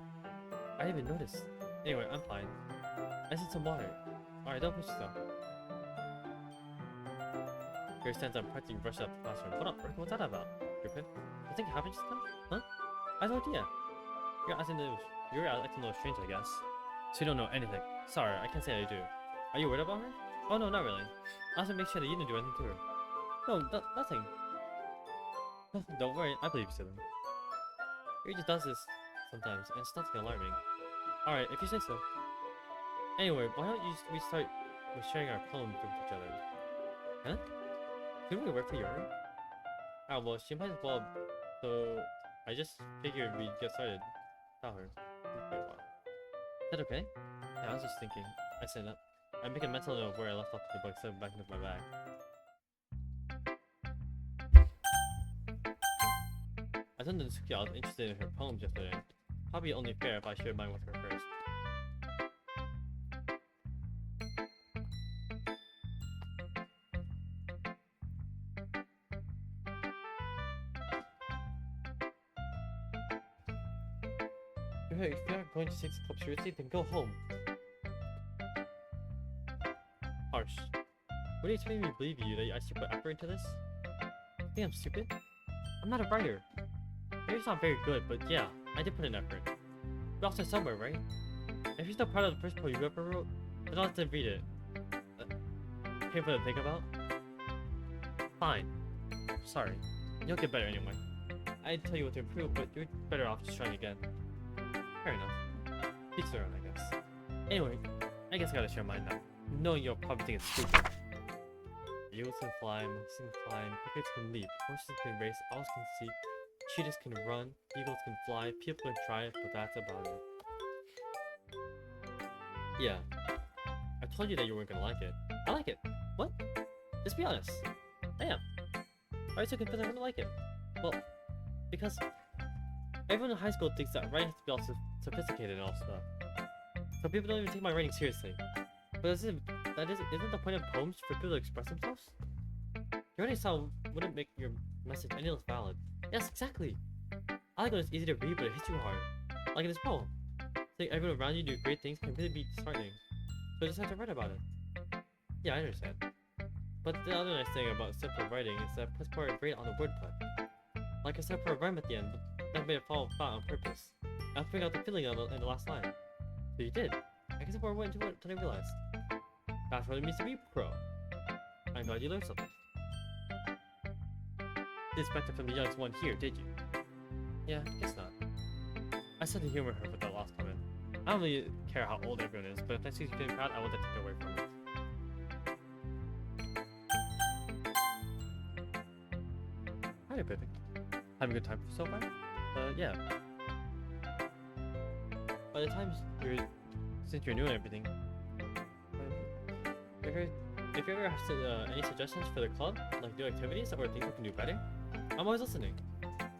Speaker 1: I didn't even notice. Anyway, I'm fine. I need some water. Alright, don't push yourself. Yuri stands up, practically rushes up the classroom. What on earth? What's that about? Griffin? Something happened just now? Huh? I have no idea. You're acting a little strange, I guess. So you don't know anything. Sorry, I can't say I do. Are you worried about her? Oh no, not really. I have to make sure that you didn't do anything to her. No, nothing. Don't worry, I believe you, Sibling. Yuri just does this sometimes, and it's nothing alarming. Alright, if you say so. Anyway, why don't we start with sharing our poems with each other? Huh? Couldn't we work for Yuri? Ah, well, she might as well. So, I just figured we'd get started. Tell her. Is that okay? Yeah, I was just thinking. I stand up. I make a mental note of where I left off the book, set it back into my bag. I told Natsuki I was interested in her poems yesterday. Probably only fair if I shared mine with her first. If you're not going to take this club seriously, then go home. harsh. What do you expect me to believe you that I should put effort into this? You think I'm stupid? I'm not a writer. Maybe it's not very good, but yeah, I did put in effort. We also somewhere, right? If you're still proud of the first poem you ever wrote, then I'll have to read it. Painful to think about? Fine. Sorry. You'll get better anyway. I'd tell you what to improve, but you're better off just trying again. Fair enough. Each their own, I guess. Anyway, I guess I gotta share mine now. Knowing you'll probably think it's stupid. Eagles can fly, monkeys can climb, crickets can leap, horses can race, owls can seek, cheetahs can run, eagles can fly, people can try it, but that's about it. Yeah. I told you that you weren't gonna like it. I like it. What? Just be honest. I am. Why are you so confused I wouldn't like it? Well, because everyone in high school thinks that writing has to be all sophisticated and all stuff. So people don't even take my writing seriously. But isn't the point of poems for people to express themselves? Your writing style wouldn't make your message any less valid. Yes, exactly. I like when it's easy to read, but it hits you hard. Like in this poem. Saying everyone around you do great things can really be disheartening. So I just have to write about it. Yeah, I understand. But the other nice thing about simple writing is that it puts more weight on the wordplay. Like I said, put a rhyme at the end, but that made it fall flat on purpose. I was putting out the feeling in the last line. So you did. I guess I more went into it than I realized. That's what it means to be pro. I'm glad you learned something. Didn't expect it from the youngest one here, did you? Yeah, guess not. I said to humor her with that last comment. I don't really care how old everyone is, but if that sees you feeling proud, I want that to take away from it. Hi, Pippin. Having a good time so far? Yeah. By the time since you're new and everything, if you ever have any suggestions for the club, like new activities or things we can do better, I'm always listening.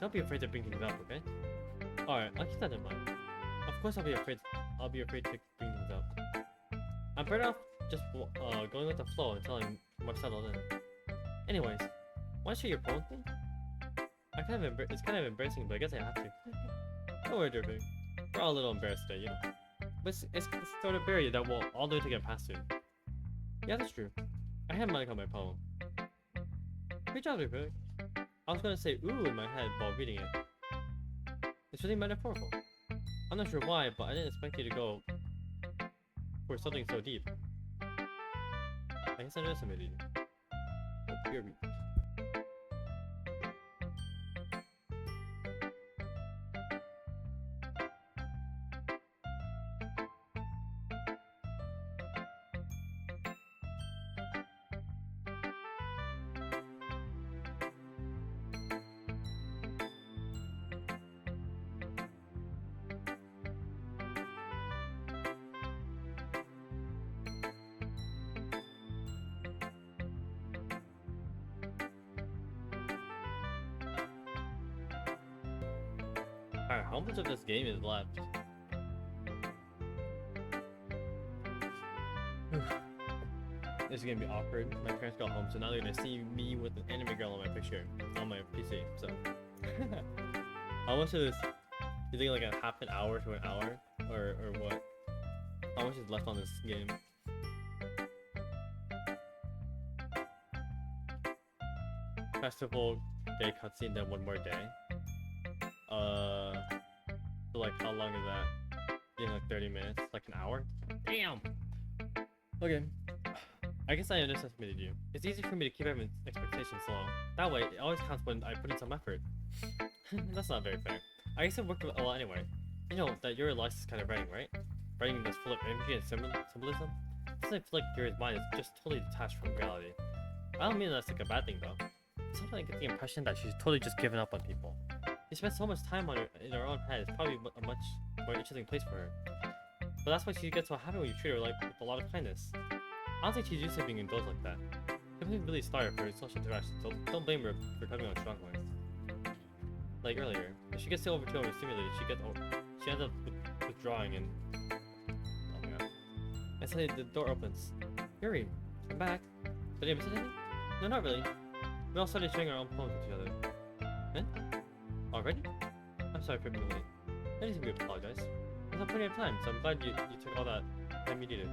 Speaker 1: Don't be afraid to bring things up, okay? Alright, I'll keep that in mind. Of course I'll be afraid to bring things up. I'm better off just going with the flow until I'm more settled in. Anyways, wanna share your poem thing? It's kind of embarrassing, but I guess I have to. Don't worry, Derby. We're all a little embarrassed today, you know. But it's the sort of barrier that we'll all learn to get past soon. Yeah, that's true. I had Mike on my poem. Great job, Derby. I was gonna say ooh in my head while reading it. It's really metaphorical. I'm not sure why, but I didn't expect you to go for something so deep. I guess I underestimated you. Oh, you're weak. Alright, how much of this game is left? This is gonna be awkward. My parents got home, so now they're gonna see me with an anime girl on my picture on my PC. So, how much of this? You think like a half an hour to an hour, or what? How much is left on this game? Festival day cutscene, then one more day. So like how long is that? In like 30 minutes? Like an hour? Damn! Okay. I guess I underestimated you. It's easy for me to keep everyone's expectations low. That way, it always counts when I put in some effort. That's not very fair. I guess it worked a lot anyway. You know that your life is kind of writing, right? Writing that's full of imagery and symbolism. Sometimes I feel like your mind is just totally detached from reality. I don't mean that's like a bad thing though. Sometimes I get the impression that she's totally just given up on people. She spends so much time in her own head. It's probably a much more interesting place for her. But that's why she gets so happy when you treat her like with a lot of kindness. I don't think she's used to being indulged like that. Something really started for her social interactions, so don't blame her for coming on strong points. Like earlier, if she gets too overstimulated, she ends up withdrawing and oh my god. And suddenly the door opens. Yuri, I'm back. Did I miss anything? No, not really. We all started sharing our own poems with each other. Eh? Already? I'm sorry for being late. I didn't think we apologize. There's plenty of time, so I'm glad you took all that time you needed.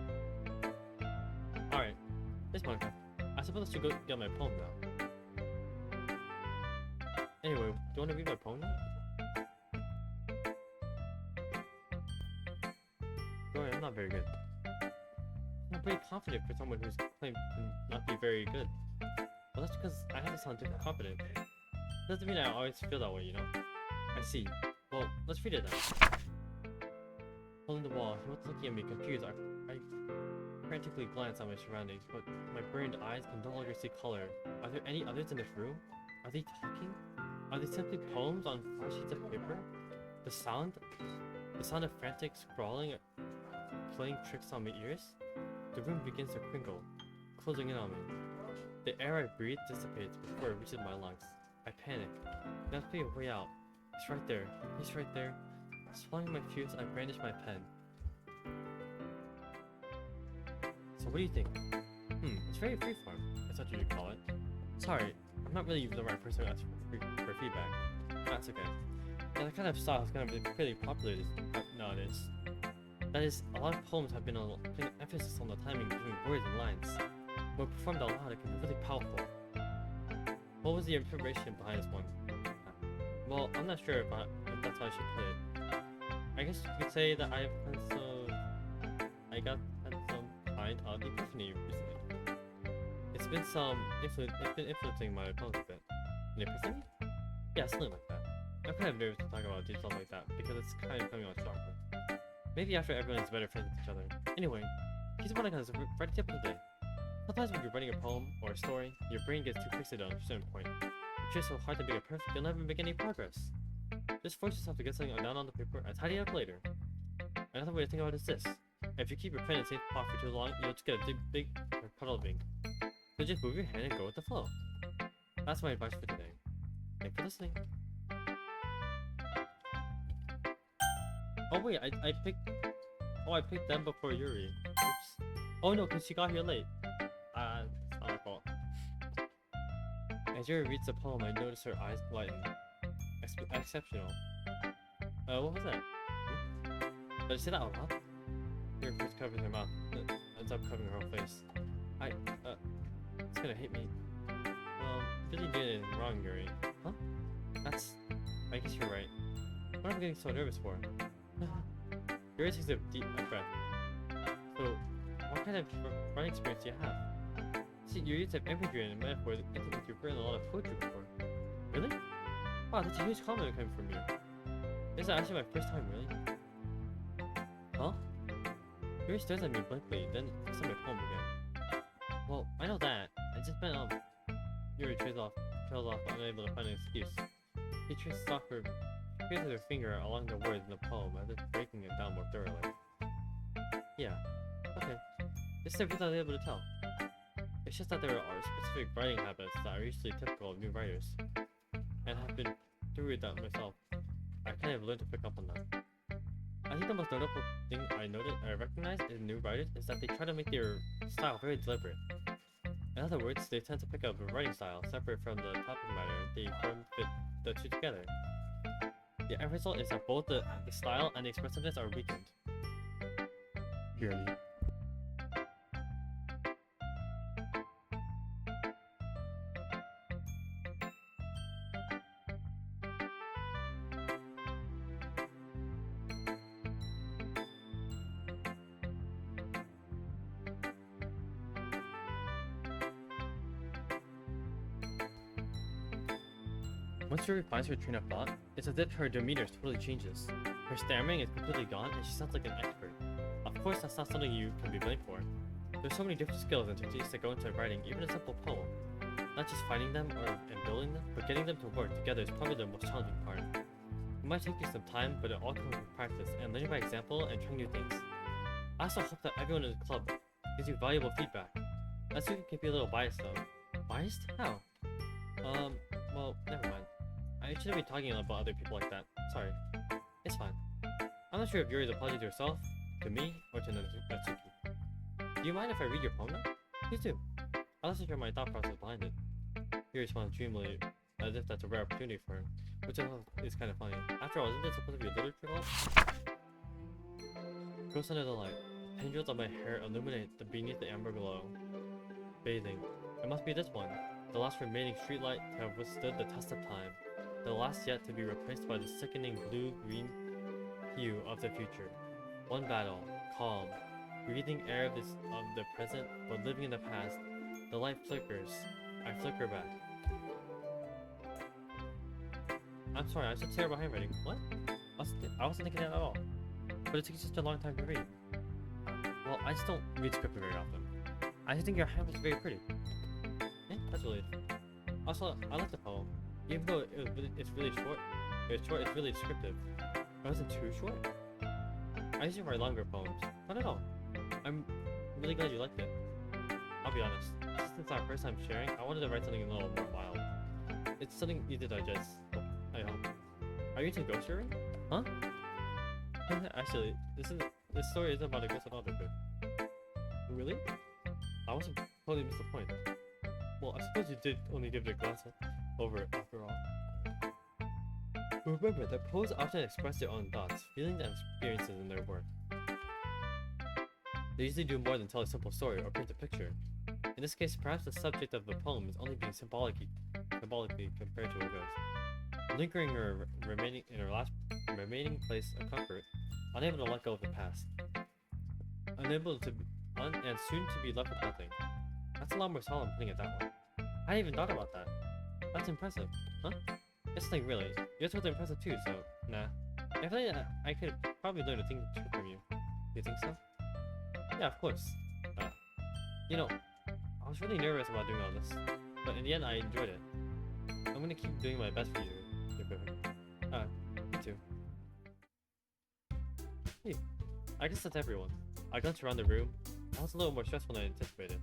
Speaker 1: Alright, This Monica. I suppose I should go get my poem now. Anyway, do you want to read my poem now? Sorry, I'm not very good. I'm pretty confident for someone who's claimed to not be very good. Well, that's because I have to sound confident. Doesn't mean I always feel that way, you know? I see. Well, let's read it then. Holding the wall, he was looking at me confused. I frantically glanced at my surroundings, but my burned eyes can no longer see color. Are there any others in this room? Are they talking? Are they simply poems on 5 sheets of paper? The sound of frantic scrawling playing tricks on my ears? The room begins to crinkle, closing in on me. The air I breathe dissipates before it reaches my lungs. I panic. I have to figure a way out. He's right there. He's right there. Swallowing my fears, I brandish my pen. So what do you think? It's very freeform. That's what you call it. Sorry, I'm not really the right person to ask for feedback. That's okay. Yeah, that kind of style is kind of pretty popular nowadays. That is, a lot of poems have been putting emphasis on the timing between words and lines. When performed out loud, it can be really powerful. What was the inspiration behind this one? Well, I'm not sure if that's how I should put it. I guess you could say that had some kind of epiphany recently. It's been influencing my poems a bit. An epiphany? Yeah, something like that. I'm kind of nervous to talk about details like that because it's kind of coming on strong. Maybe after everyone's better friends with each other. Anyway, here's what I got as a right tip of the day. Sometimes when you're writing a poem or a story, your brain gets too fixated on a certain point. If you're so hard to make it perfect, you'll never make any progress. Just force yourself to get something down on the paper and tidy it up later. Another way to think about it is this. If you keep your pen in the same spot for too long, you'll just get a big puddle of ink. So just move your hand and go with the flow. That's my advice for today. Thanks for listening. Oh wait, I picked them before Yuri. Oops. Oh no, cause she got here late. It's not my fault. As Yuri reads the poem, I notice her eyes lighten. Exceptional. What was that? Did I say that out loud? Yuri first covers her mouth, then ends up covering her whole face. It's gonna hit me. Really did anything wrong, Yuri. Huh? I guess you're right. What am I getting so nervous for? Yuri takes a deep breath. So, what kind of writing experience do you have? See, you used to have imagery and metaphors into which you've written a lot of poetry before. Really? Wow, that's a huge compliment coming from you. This is actually my first time, really. Huh? Yuri stares at me blankly, then looks at my poem again. Well, I know that. I just meant, Yuri trails off, unable to find an excuse. He traces her finger along the words in the poem as if breaking it down more thoroughly. Yeah. Okay. This is everything I was able to tell. It's just that there are specific writing habits that are usually typical of new writers. And have been through that myself. I kind of learned to pick up on that. I think the most notable thing I recognize in new writers is that they try to make their style very deliberate. In other words, they tend to pick up a writing style separate from the topic matter. They fit the two together. The end result is that both the style and the expressiveness are weakened. Purely. Once Yuri finds her train of thought, it's as if her demeanor totally changes. Her stammering is completely gone and she sounds like an expert. Of course, that's not something you can be blamed for. There's so many different skills and techniques that go into writing even a simple poem. Not just finding them and building them, but getting them to work together is probably the most challenging part. It might take you some time, but it all comes with practice and learning by example and trying new things. I also hope that everyone in the club gives you valuable feedback. That student can be a little biased though. Biased? How? Well, never mind. I shouldn't be talking about other people like that. Sorry. It's fine. I'm not sure if Yuri's apology to herself, to me, or to Natsuki. Do you mind if I read your poem now? Please do. I'll listen to my thought process behind it. Yuri smiles dreamily, as if that's a rare opportunity for her, which I thought is kind of funny. After all, isn't this supposed to be a literature class? Ghost under the light. Tendrils of my hair illuminate beneath the amber glow. bathing. It must be this one, the last remaining streetlight to have withstood the test of time, the last yet to be replaced by the sickening blue-green hue of the future. One battle, calm, breathing air of the present, but living in the past. The light flickers. I flicker back. I'm sorry, I'm so terrible at handwriting. What? I wasn't thinking that at all. But it takes such a long time to read. Well, I just don't read script very often. I just think your handwriting is very pretty. Yeah, that's really it. Also, I like the poem. Even though it's really short, it's really descriptive. It wasn't too short. I usually write longer poems. Not at all. I'm really glad you liked it. I'll be honest, since it's our first time sharing, I wanted to write something a little more wild. It's something you to digest, I hope. Are you into ghost sharing? Huh? Actually, this story isn't about a ghost at all, but... Really? I wasn't totally missed the point. Well, I suppose you did only give it a glance over it after all. Remember that poets often express their own thoughts, feelings, and experiences in their work. They usually do more than tell a simple story or paint a picture. In this case, perhaps the subject of the poem is only being symbolically compared to a ghost, lingering her in her last remaining place of comfort, unable to let go of the past, and soon to be left with nothing. That's a lot more solemn putting it that way. I hadn't even thought about that. That's impressive, huh? It's something really. Yours was impressive too, so nah. I feel like I could probably learn a thing or two from you. You think so? Yeah, of course. You know, I was really nervous about doing all this, but in the end I enjoyed it. I'm gonna keep doing my best for you. You're perfect. Me too. Hey, I guess that's everyone. I glanced around the room. I was a little more stressful than I anticipated.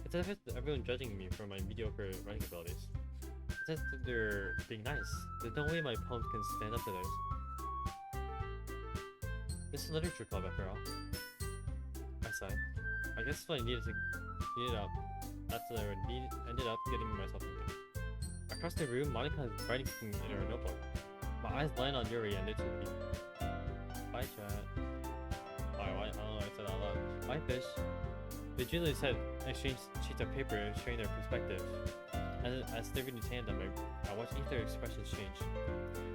Speaker 1: It's as if everyone judging me for my mediocre writing abilities. It's as if they're being nice. There's no way my poems can stand up to theirs. This is literature club after all. I sighed. I guess that's what I needed up. That's what I ended up getting myself into. Across the room, Monica is writing something in her notebook. My eyes land on Yuri and they took me. Bye, chat. Bye, I don't know what I said out loud. Bye, fish. They generally said exchange sheets of paper sharing their perspective. As they read in tandem, I watched each their expressions change.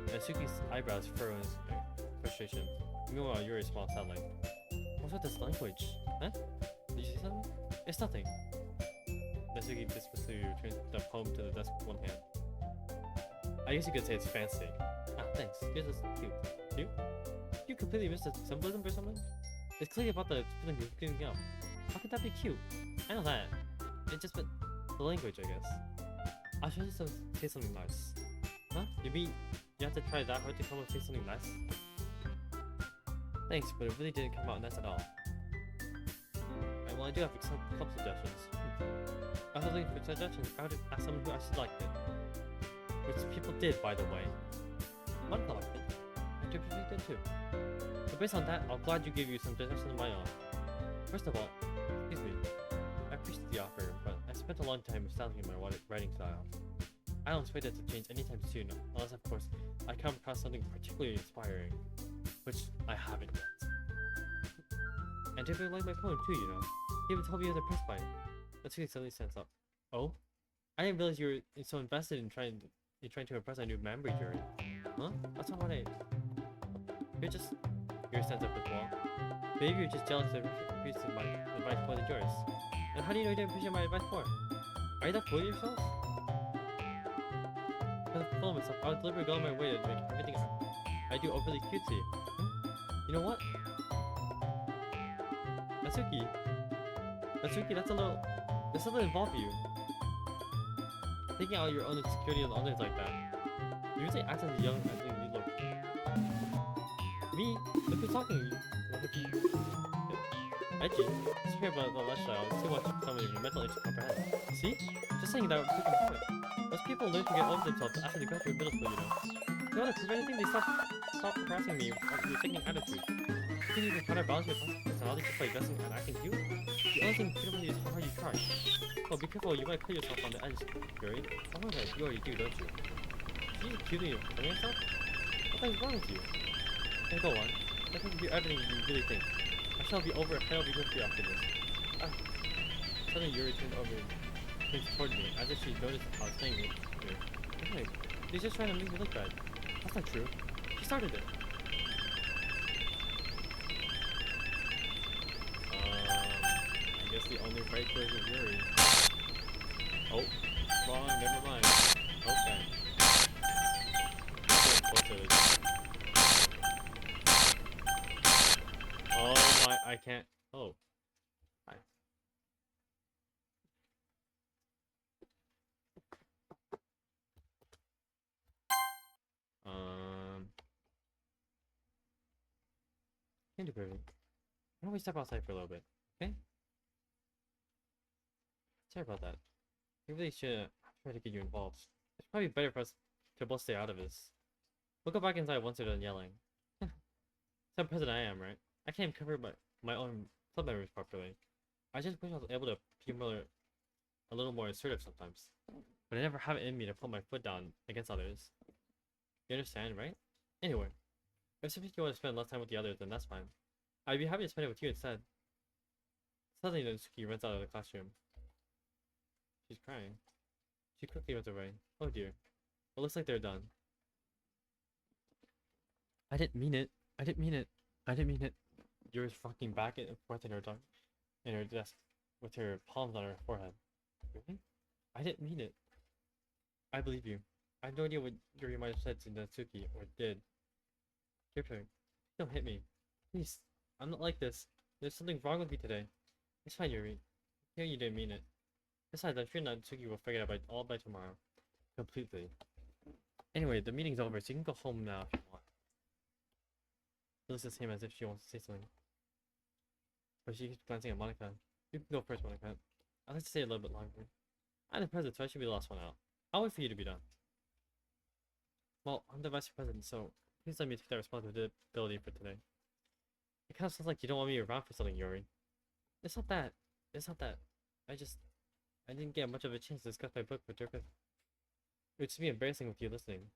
Speaker 1: Natsuki's eyebrows furrow in frustration. Meanwhile, Yuri smiled sadly. What's with this language? Huh? Did you say something? It's nothing. Natsuki dismissively returned the poem to the desk with one hand. I guess you could say it's fancy. Ah, thanks. Yours is cute. Cute? You completely missed the symbolism or something? It's clearly about the feeling you're giving out. How could that be cute? I know that. It's just the language, I guess. I should just say something nice. Huh? You mean you have to try that hard to come up with something nice? Thanks, but it really didn't come out nice at all. Well, I do have some club suggestions. I was looking for suggestions. I would ask someone who actually liked it. Which people did, by the way. Monica liked it. And two people did too. So based on that, I'm glad you gave you some suggestions of my own. First of all, excuse me. I appreciate the offer, but I spent a long time establishing my writing style. I don't expect it to change anytime soon, unless of course I come across something particularly inspiring, which I haven't yet. And people like my poem too, you know. He even told me he was impressed by it. That's really suddenly stands up. Oh? I didn't realize you were so invested in trying to impress a new member, Yuri. Huh? That's not what Yuri stands up as well. Maybe you're just jealous of the piece of my advice more than yours. And how do you know you didn't appreciate my advice more? Are you that full of yourself? I was full of myself. I was deliberately going my way to make everything I do overly cutesy. You know what? Natsuki, that's a little involved for you. Taking out your own insecurity on others like that. You usually act as young as you look. Me? Look who's talking to you. Edgy. Just hear about the lifestyle. It's too much for someone of your mental age to comprehend. See? Just saying that would prove the point. Most people learn to get over themselves after they graduate middle school, you know. You know, to prove anything, they stop harassing me with your taking attitude. You can even counterbalance your personality just by dressing and acting cute. The only thing beautiful is how hard you try. Well, be careful, you might kill yourself on the edge, Yuri. I know that you already do, don't you? Do you accuse me of killing yourself? What is wrong with you? Okay, go on. Let me do everything you really think. I shall be over head over here for you after this. Suddenly Yuri turned over face toward me, as if she noticed I was staying here. Anyway, she's just trying to make me look bad. That's not true. She started it. I guess the only right choice is Yuri. Oh, wrong, never mind. Okay. Oh my, I can't. Oh. Hi. Can't do everything. Why don't we step outside for a little bit, okay? Sorry about that. We really should try to get you involved. It's probably better for us to both stay out of this. We'll go back inside once you're done yelling. Some president I am, right? I can't even cover my own club members properly. I just wish I was able to be a little more assertive sometimes. But I never have it in me to put my foot down against others. You understand, right? Anyway, if you want to spend less time with the others, then that's fine. I'd be happy to spend it with you instead. Suddenly, Natsuki runs out of the classroom. She's crying. She quickly runs away. Oh dear. It looks like they're done. I didn't mean it. I didn't mean it. I didn't mean it. Yuri's rocking back and forth in her desk with her palms on her forehead. Really? I didn't mean it. I believe you. I have no idea what Yuri might have said to Natsuki or did. Yuri, don't hit me. Please. I'm not like this. There's something wrong with me today. It's fine, Yuri. I know you didn't mean it. Besides, I'm sure Natsuki will figure it out all by tomorrow. Completely. Anyway, the meeting's over, so you can go home now if you want. It looks the same as if she wants to say something. But she keeps glancing at Monica. You can go first, Monica. I'd like to stay a little bit longer. I'm the president, so I should be the last one out. I'll wait for you to be done. Well, I'm the vice president, so please let me take that responsibility for today. It kind of sounds like you don't want me around for something, Yuri. It's not that. It's not that. I didn't get much of a chance to discuss my book with Dirk. It would just be embarrassing with you listening.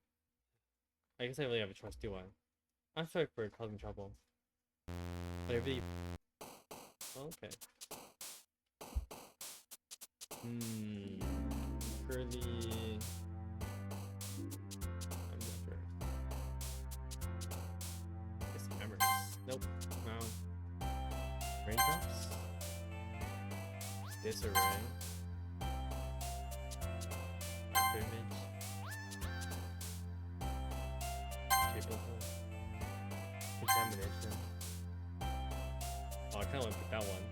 Speaker 1: I guess I really have a choice, do I? I'm sorry for causing trouble. But I really... Okay. Curly... I'm not sure. Guess hammers. Nope. No. Raindrops? Disarray. Image. Capable. Contamination. Oh, I kinda want to pick that one.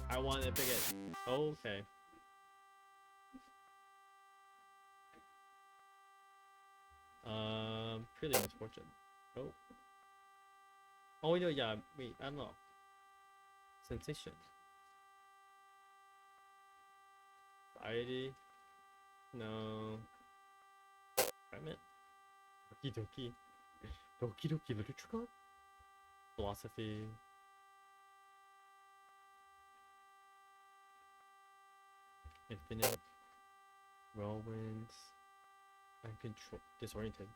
Speaker 1: I want to pick it. Okay. Purely misfortune. Oh. Oh, no, yeah, wait, I don't know. Sensation. Society. No. Damn it. Doki Doki. Doki Doki Literature Club? Philosophy. Infinite. Whirlwinds. Uncontrolled. Disoriented.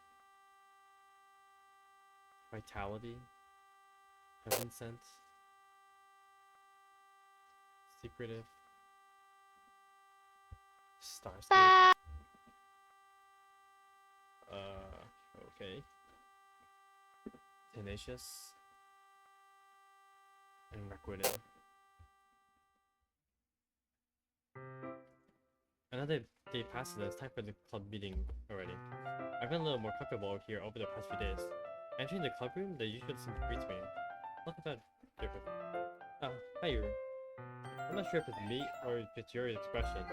Speaker 1: Vitality. Heaven sense. Secretive. Starscape. Okay. Tenacious. And Requited. Another day passes and it's time for the club meeting already. I've been a little more comfortable here over the past few days. Entering the club room, the usual scene greets me. Welcome back, Jacob. Hi Yuri. I'm not sure if it's me or if it's Yuri's expression,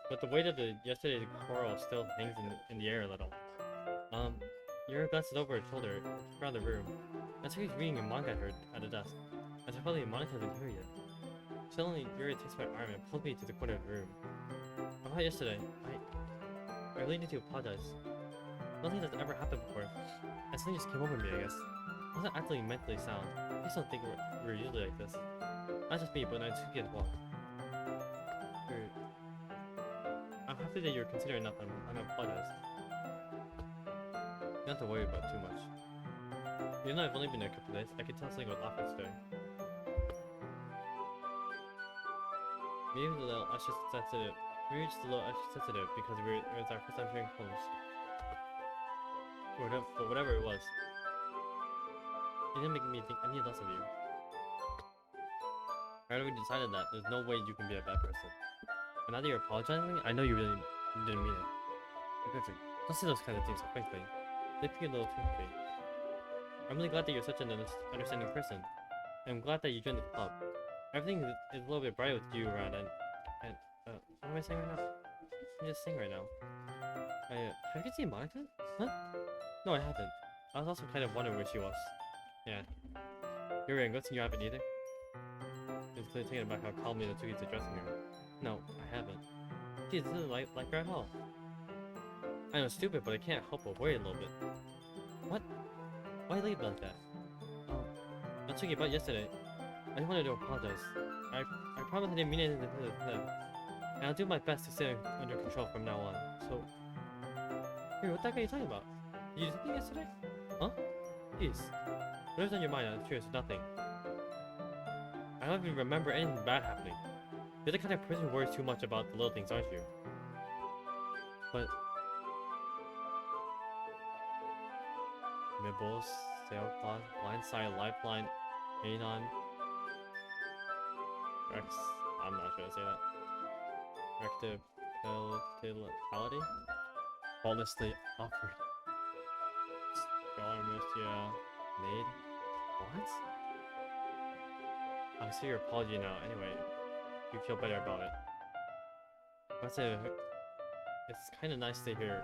Speaker 1: but the weight of yesterday's quarrel still hangs in the air a little. Yuri glances over her shoulder around the room. Natsuki's reading a manga at a desk. As I probably Monica hasn't here yet. Suddenly, Yuri takes my arm and pulls me to the corner of the room. About yesterday, I really need to apologize. Nothing that's ever happened before. And something just came over me, I guess. I wasn't actually mentally sound. Please don't think we're usually like this. Not just me, but Natsuki as well. I'm happy that you're considering enough and I apologize. You don't have to worry about too much. Even though I've only been there a couple days, I can tell something was off today. Maybe a little extra sensitive. Maybe just a little extra sensitive because it was our first time sharing phones. But whatever it was, it didn't make me think any less of you. I already decided that there's no way you can be a bad person. And now that you're apologizing, I know you really didn't mean it. You're perfect. Don't say those kind of things so quickly. They feel a little too quickly. I'm really glad that you're such an understanding person. I'm glad that you joined the club. Everything is a little bit bright with you around and what am I saying right now? I'm just saying right now. Have you seen Monica? Huh? No, I haven't. I was also kind of wondering where she was. Yeah. You're right, good thing you haven't either. It's clearly thinking about how calmly the Tookie's addressing her. No, I haven't. Geez, this isn't like her at all. I know it's stupid, but I can't help but worry a little bit. What? Why leave like that? I took you about yesterday. I just wanted to apologize. I promise I didn't mean anything to them. And I'll do my best to stay under control from now on. So... Hey, what the heck are you talking about? Did you do something yesterday? Huh? Jeez. Whatever's on your mind, I'm sure it's nothing. I don't even remember anything bad happening. You're the kind of person who worries too much about the little things, aren't you? But... Mibbles, sailcloth, blindside, lifeline, anon... Rex... I'm not sure to say that. Rectability? Faultlessly awkward. Scholar yeah. Made? What? I see your apology now, anyway. You feel better about it. I'd say it's kinda nice to hear,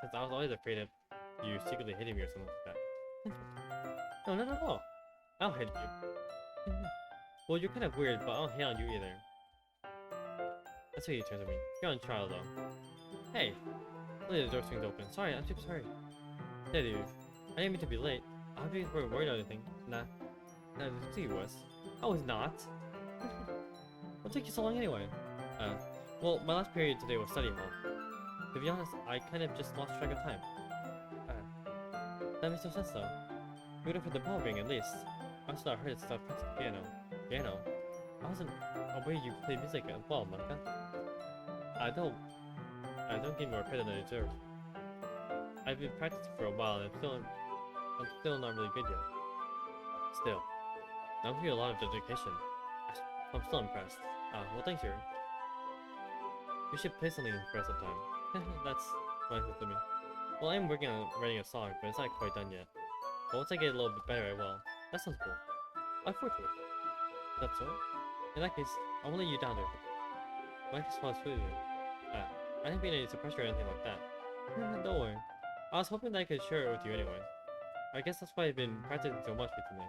Speaker 1: since I was always afraid of you secretly hating me or something like that. No, not at all. I don't hate you. Well, you're kind of weird, but I don't hate on you either. That's what you turns to me. You're on trial, though. Hey! Look at the door swings open. Sorry, I'm super sorry. Hey, dude. I didn't mean to be late. I hope you weren't worried or anything. Nah. Nah, you was. I was not. What took you so long anyway? Well, my last period today was study hall. To be honest, I kind of just lost track of time. That makes no sense though. You would have heard the bell ring at least. I also heard it start practicing piano. I wasn't aware you play music as well, Monica. I don't give more credit than I deserve. I've been practicing for a while and I'm still not really good yet. Still, I'm feeling a lot of dedication. I'm still impressed. Well thanks, Yuri. You should play something for us sometime. That's fine with me. Well, I'm working on writing a song, but it's not quite done yet. But once I get a little bit better, I will. That sounds cool. I look forward to it. That's all? In that case, I won't let you down there. My response to you. I didn't mean any to pressure or anything like that. Don't worry. I was hoping that I could share it with you anyway. I guess that's why I've been practicing so much recently.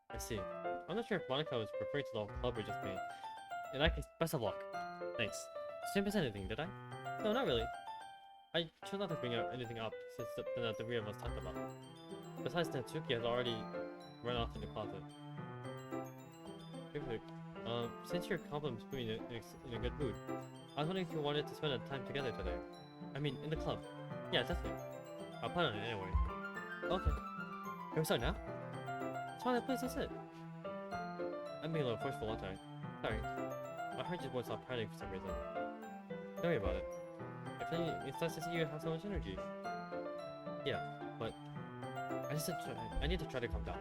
Speaker 1: I see. I'm not sure if Monica was referring to the whole club we just made. In that case, best of luck. Thanks. Didn't miss anything, did I? No, not really. I chose not to bring anything up since the three of us talked about. Besides, Natsuki has already run off in the closet. Perfect. Since your compliments put me in a good mood, I was wondering if you wanted to spend time together today. I mean, in the club. Yeah, definitely. I'll plan on it anyway. Okay. Can we start now? It's fine, please, that's it. I'm being a little forceful, aren't I? Sorry. My heart just won't stop pounding for some reason. Don't worry about it. It's nice to see you have so much energy. Yeah, but I need to try to calm down.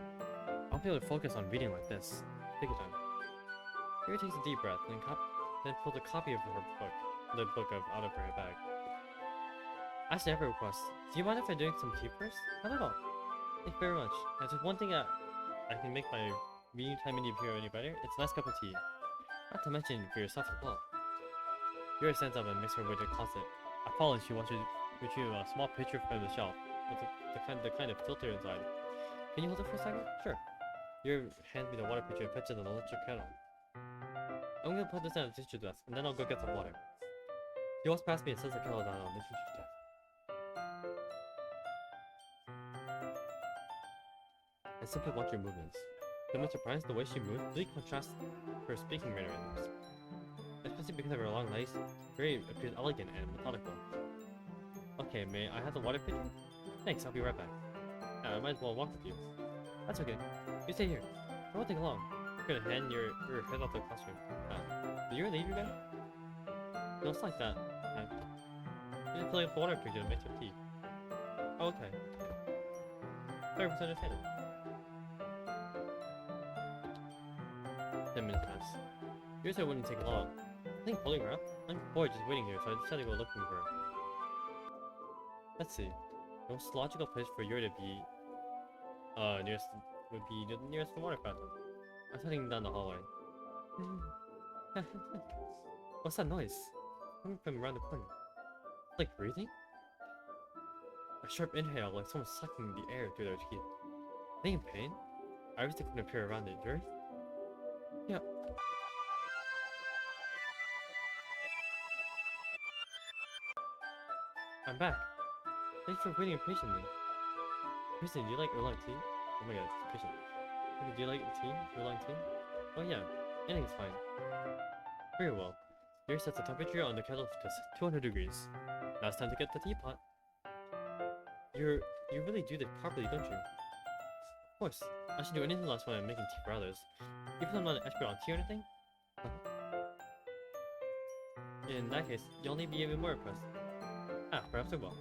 Speaker 1: I'll be able to focus on reading like this. Take your time. Yuri takes a deep breath, then pulls a copy of the book out of her bag. Actually, I have a request. Do you mind if I drink some tea first? Not at all. Thank you very much. There's just one thing I can make my reading time any better. It's a nice cup of tea. Not to mention for yourself as well. Yuri stands up and makes her way to the closet. I follow and she retrieve a small picture from the shelf with the kind of filter inside. Can you hold it for a second? Sure. Yuri hands me the water pitcher and puts it on the electric kettle. I'm gonna put this on the teacher's desk and then I'll go get some water. He walks past me and sets the kettle down on the teacher's desk. I simply watch your movements. To my surprise, the way she moves really contrasts her speaking mannerisms. Especially because of her long legs, Yuri appears elegant and methodical. Okay, may I have the water pitcher? Thanks, I'll be right back. I might as well walk with you. That's okay. You stay here. I won't take long. I'm gonna hand your head off to the classroom. Did you leave again? No, it's like that. Okay. You just play with the water picture to make your tea. Oh, okay. 30% understanding. 10 minutes pass. Yours I wouldn't take long. I think holding her up? I'm bored just waiting here, so I decided to go looking for her. Let's see. The most logical place for Yuri to be nearest would be nearest the water fountain. I'm heading down the hallway. What's that noise? Coming from around the corner. Like breathing? A sharp inhale, like someone sucking the air through their teeth. Are they in pain? Everything can appear around it. Yuri? Yeah. I'm back. Thanks for waiting patiently. Kristen, do you like oolong tea? Oh my god, it's patient. Okay, do you like tea? Oolong tea? Oh yeah, anything's fine. Very well. Here sets the temperature on the kettle to 200 degrees. Now it's time to get the teapot. You really do this properly, don't you? Of course. I should do anything else when I'm making tea for others. Even though I'm not an expert on tea or anything. In that case, you'll only be even more impressed. Ah, perhaps I will.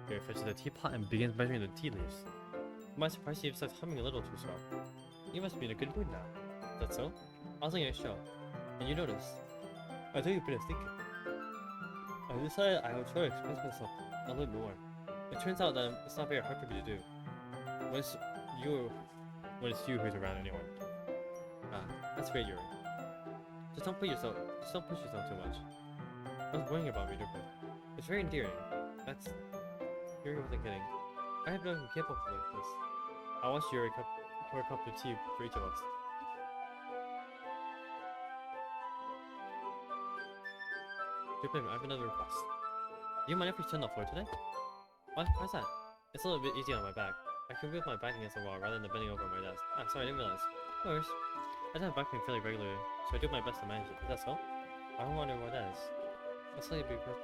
Speaker 1: Here fetches the teapot and begins measuring the tea leaves. To my surprise, he starts humming a little too soft. You must be in a good mood now. Is that so? I was looking at a show, and you noticed. I thought you'd been thinking. I decided I would try to express myself a little more. It turns out that it's not very hard for me to do. When it's you who's around anyway. Ah, that's great, Yuri. Just don't push yourself too much. I was worrying about reader, but it's very endearing. That's Yuri wasn't kidding. I have no one capable like this. I want Yuri pour a cup of tea for each of us. I have another request. Do you mind if we sit on the floor today? Why's that? It's a little bit easier on my back. I can move my back against the wall rather than bending over my desk. Ah, sorry, I didn't realize. Of course. I have back pain fairly regularly, so I do my best to manage it. Is that so? I don't wonder why that is. That's likely because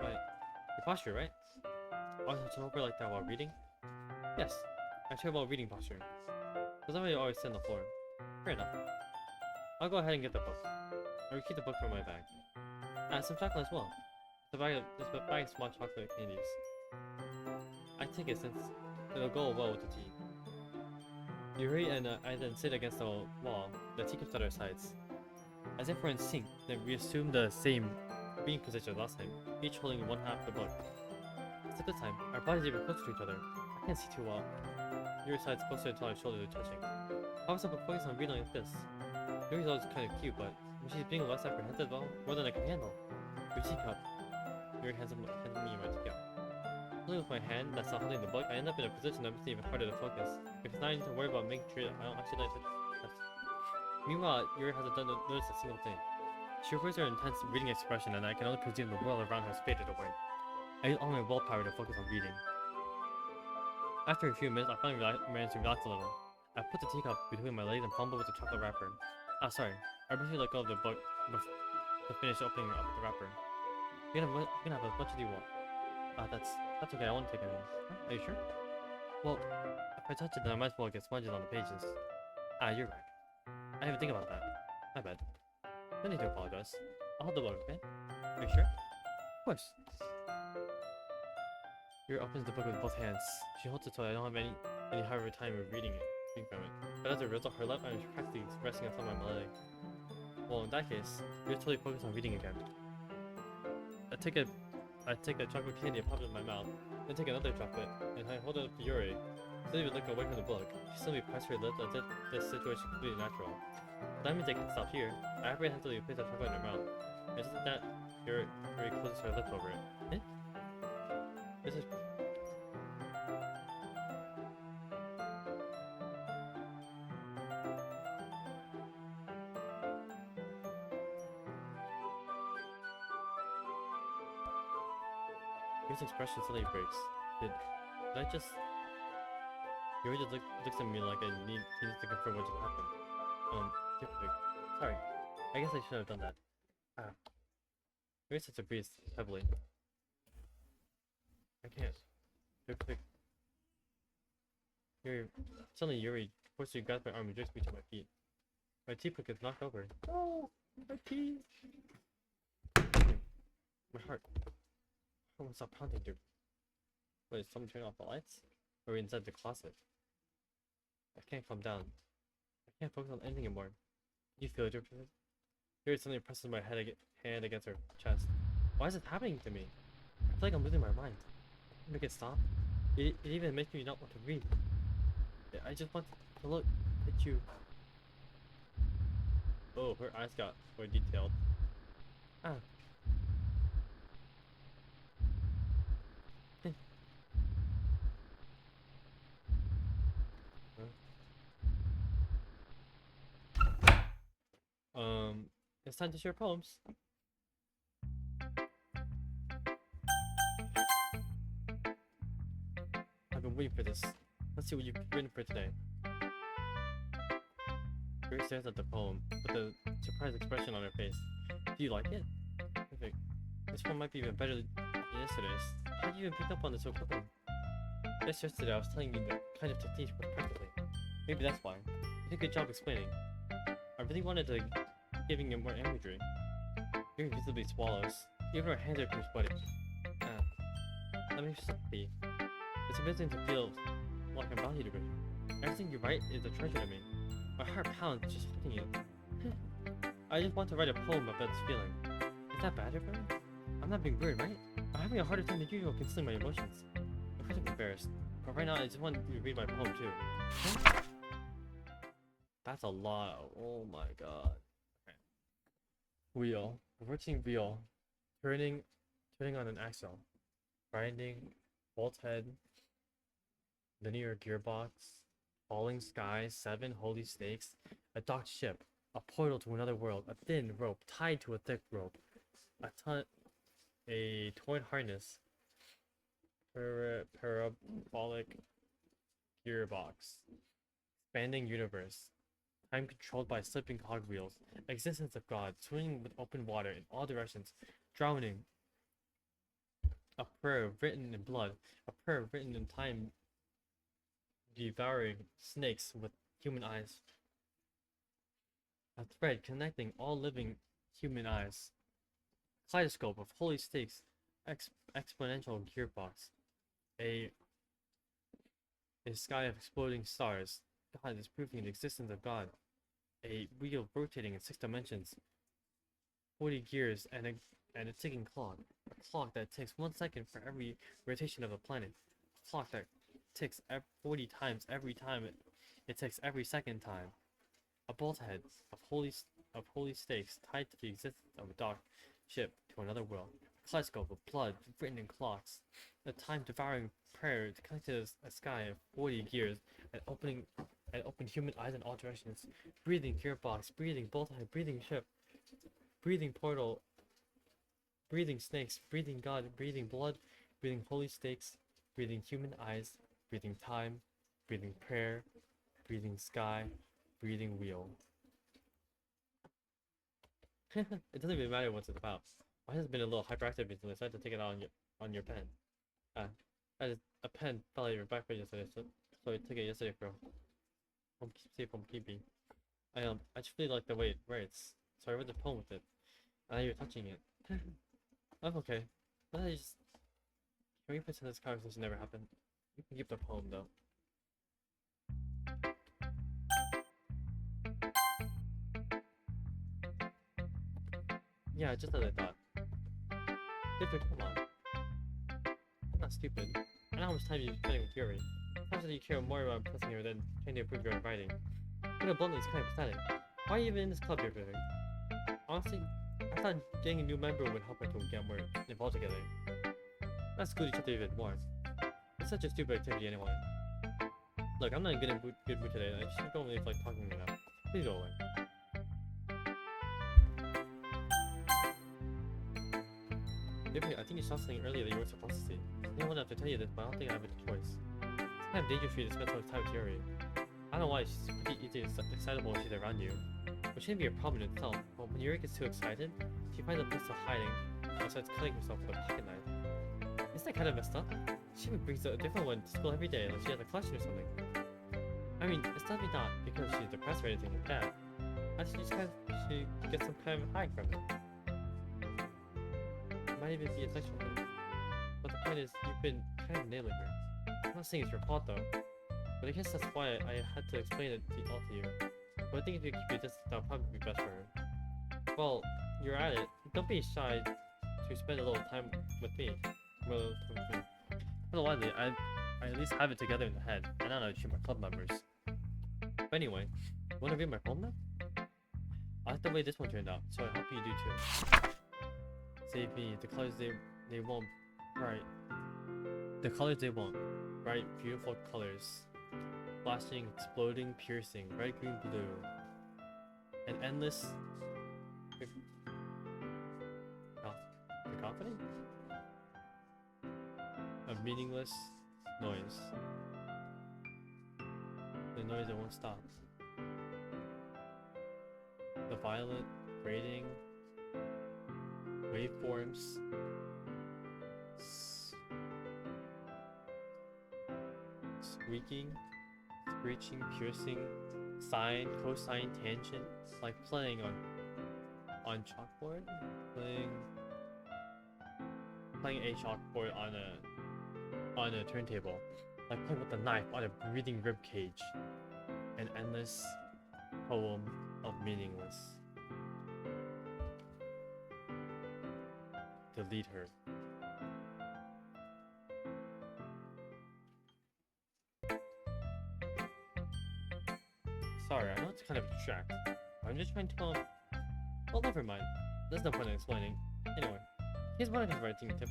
Speaker 1: your posture, right? Always have to over like that while reading? Yes, I have terrible reading posture. Because I always sit on the floor. Fair enough. I'll go ahead and get the book. Or keep the book from my bag. Some chocolate as well. There's a bag of small chocolate candies. I take it since it'll go well with the tea. Yuri and I then sit against the wall, the teacups at our sides. As if we're in sync, then we assume the same reading position as last time, each holding one half of the book. Except this time, our bodies are even closer to each other. I can't see too well. Yuri's side's closer until our shoulders are touching. How was I focused on reading like this? Yuri's always kind of cute, but when she's being less apprehensive, well, more than I can handle. Your teacup. Yuri hands me my teacup. Holding with my hand that's not holding the book, I end up in a position that makes it even harder to focus. Because now I need to worry about making sure that I don't actually touch it. Meanwhile, Yuri hasn't noticed a single thing. She reveals her intense reading expression, and I can only presume the world around her has faded away. I use all my willpower to focus on reading. After a few minutes, I finally managed to relax a little. I put the teacup between my legs and fumbled with the chocolate wrapper. Ah, sorry. I briefly let go of the book to finish opening up the wrapper. You can have as much as you want. Ah, that's okay. I won't take anything. Huh? Are you sure? Well, if I touch it, then I might as well get smudges on the pages. Ah, you're right. I didn't think about that. My bad. No need to apologize. I'll hold the book, okay? Are you sure? Of course. Yuri opens the book with both hands. She holds it so I don't have any harder time of reading from it. But as a result, her left arm is practically resting on top of my leg. Well, in that case, you're totally focused on reading again. I take a chocolate candy and pop it in my mouth, then take another chocolate, and I hold it up to Yuri. Still even looking away from the book, she suddenly pressed her lips as if this situation is completely natural. But that means I can't stop here. I apprehensively place that chocolate in her mouth. And just like that, Yuri closes her lips over it. Eh? This is... Yuri's expression suddenly breaks. Did I just... Yuri just looks at me like he needs to confirm what just happened. Typically. Sorry. I guess I should have done that. Ah. Yuri starts to breathe heavily. I can't. Typically. Suddenly Yuri forcibly grabs my arm and jerks me to my feet. My teapot gets knocked over. My keys. My heart. I won't stop pounding, dude. Wait, is someone turning off the lights? Or are we inside the closet? I can't calm down. I can't focus on anything anymore. You feel it, Jupiter? Here suddenly presses my hand against her chest. Why is this happening to me? I feel like I'm losing my mind. I can't make it stop. It even makes me not want to read. I just want to look at you. Oh, her eyes got more detailed. Ah. It's time to share poems. I've been waiting for this. Let's see what you've written for today. Grace stares at the poem with a surprised expression on her face. Do you like it? Perfect. This one might be even better than yesterday's. How did you even pick up on this so quickly? Just yesterday I was telling you the kind of techniques work perfectly. Maybe that's why. You did a good job explaining. I really wanted to giving you more imagery. You're visibly swallows. Even our hands are too sweaty. That makes me happy. It's amazing to feel like I'm valued a bit. Everything you write is a treasure to me. My heart pounds just holding you. I just want to write a poem about this feeling. Is that bad, everyone? I'm not being weird, right? I'm having a harder time than usual concealing my emotions. I'm kind of embarrassed, but right now I just want you to read my poem too. Huh? That's a lot. Oh my god. Okay. Wheel. Rotating wheel. Turning on an axle. Grinding. Bolt head. Linear gearbox. Falling sky. 7 holy snakes. A docked ship. A portal to another world. A thin rope tied to a thick rope. A torn harness. Parabolic gearbox. Expanding universe. Time controlled by slipping cogwheels. Existence of God. Swimming with open water in all directions. Drowning. A prayer written in blood. A prayer written in time. Devouring snakes with human eyes. A thread connecting all living human eyes. Kaleidoscope of holy stakes. Exponential gearbox. A sky of exploding stars. God is proving the existence of God. A wheel rotating in 6 dimensions. 40 gears and a ticking clock. A clock that ticks 1 second for every rotation of a planet. A clock that ticks 40 times every time it ticks every second time. A bolt head of holy stakes tied to the existence of a docked ship to another world. A kaleidoscope of blood written in clocks. A time devouring prayer connected to a sky of 40 gears and open human eyes in all directions. Breathing gearbox, breathing bolt head, breathing ship, breathing portal, breathing snakes, breathing God, breathing blood, breathing holy stakes, breathing human eyes, breathing time, breathing prayer, breathing sky, breathing wheel. It doesn't even matter what it's about. Mine has been a little hyperactive recently, so I had to take it out on your pen. A pen fell out of your backpack yesterday, so I took it yesterday for see if I'm keeping. I just really like the way it writes, so I wrote the poem with it. And now you're touching it. I'm okay. Can we pretend this conversation never happened? You can keep the poem though. Yeah, just as I thought. Victor, come on. I'm not stupid. I know how much time you're spending with Yuri. Sounds like you care more about impressing her than trying to improve your writing. Put it bluntly, it's kind of pathetic. Why are you even in this club you're doing? Honestly, I thought getting a new member would help us to get more involved together. Let's screw each other even more. It's such a stupid activity anyway. Look, I'm not in good mood today. I just don't really feel like talking enough. Please go away. I think you saw something earlier that you weren't supposed to see. I didn't want to have to tell you this, but I don't think I have a choice. It's kind of dangerous for you to spend so much time with Yuri. I don't know why, she's pretty easy and excitable when she's around you. Which shouldn't be a problem in itself, but when Yuri gets too excited, she finds a place to hiding and starts cutting herself with a pocket knife. Isn't that kind of messed up? She even brings a different one to school every day like she has a collection or something. I mean, it's definitely not because she's depressed or anything like that. I I just kind of should get some kind of high from it. It might even be a sexual thing. But the point is, you've been kind of nailing her. I'm not saying it's your fault though, but I guess that's why I had to explain it all to you. But I think if you keep it distance, that'll probably be best for her. Well, you're at it. Don't be shy to spend a little time with me. Well, more likely, I at least have it together in the head. I don't know to shoot my club members. But anyway, wanna read my poem now? I like the way this one turned out, so I hope you do too. Save me, the colors they won't bright. The colors they want. Bright, beautiful colors. Flashing, exploding, piercing, red, green, blue. An endless cacophony? A meaningless noise. The noise that won't stop. The violent, grating, waveforms, squeaking, screeching, piercing, sine, cosine, tangent, like playing on chalkboard, playing a chalkboard on a turntable, like playing with a knife on a breathing rib cage. An endless poem of meaningless. Delete her. Sorry, I know it's kind of abstract. I'm just trying to well, never mind. There's no point in explaining. Anyway, here's one of his writing tip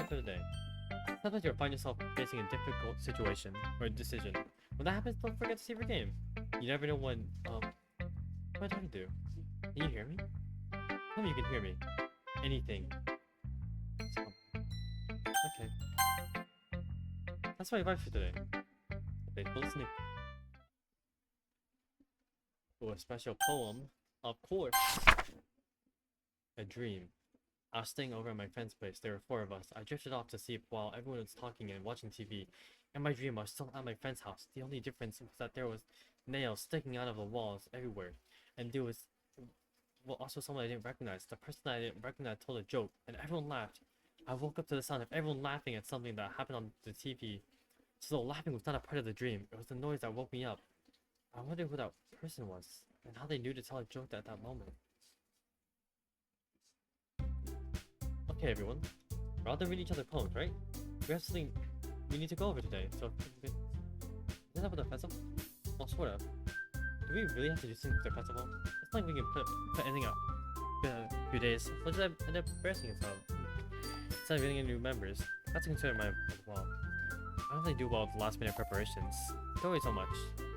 Speaker 1: for the day. Sometimes you'll find yourself facing a difficult situation or decision. When that happens, don't forget to save your game. You never know when, what am I trying to do? Can you hear me? Tell me you can hear me. Anything. Okay. That's my advice for today. Thanks for listening. Oh, a special poem, of course. A dream. I was staying over at my friend's place. There were 4 of us. I drifted off to sleep while everyone was talking and watching TV. In my dream, I was still at my friend's house. The only difference was that there was nails sticking out of the walls everywhere. And there was also someone I didn't recognize. The person I didn't recognize told a joke, and everyone laughed. I woke up to the sound of everyone laughing at something that happened on the TV. So laughing was not a part of the dream. It was the noise that woke me up. I wonder who that person was, and how they knew to tell a joke at that moment. Okay, everyone. We're all done reading each other's poems, right? We have something we need to go over today, so is that about the festival? Well, sort of. Do we really have to do something with the festival? It's not like we can put anything up in a few days. We'll just end up embarrassing ourselves. Instead of getting new members, that's a concern of mine as well. I don't really do well with last minute preparations. Don't worry so much.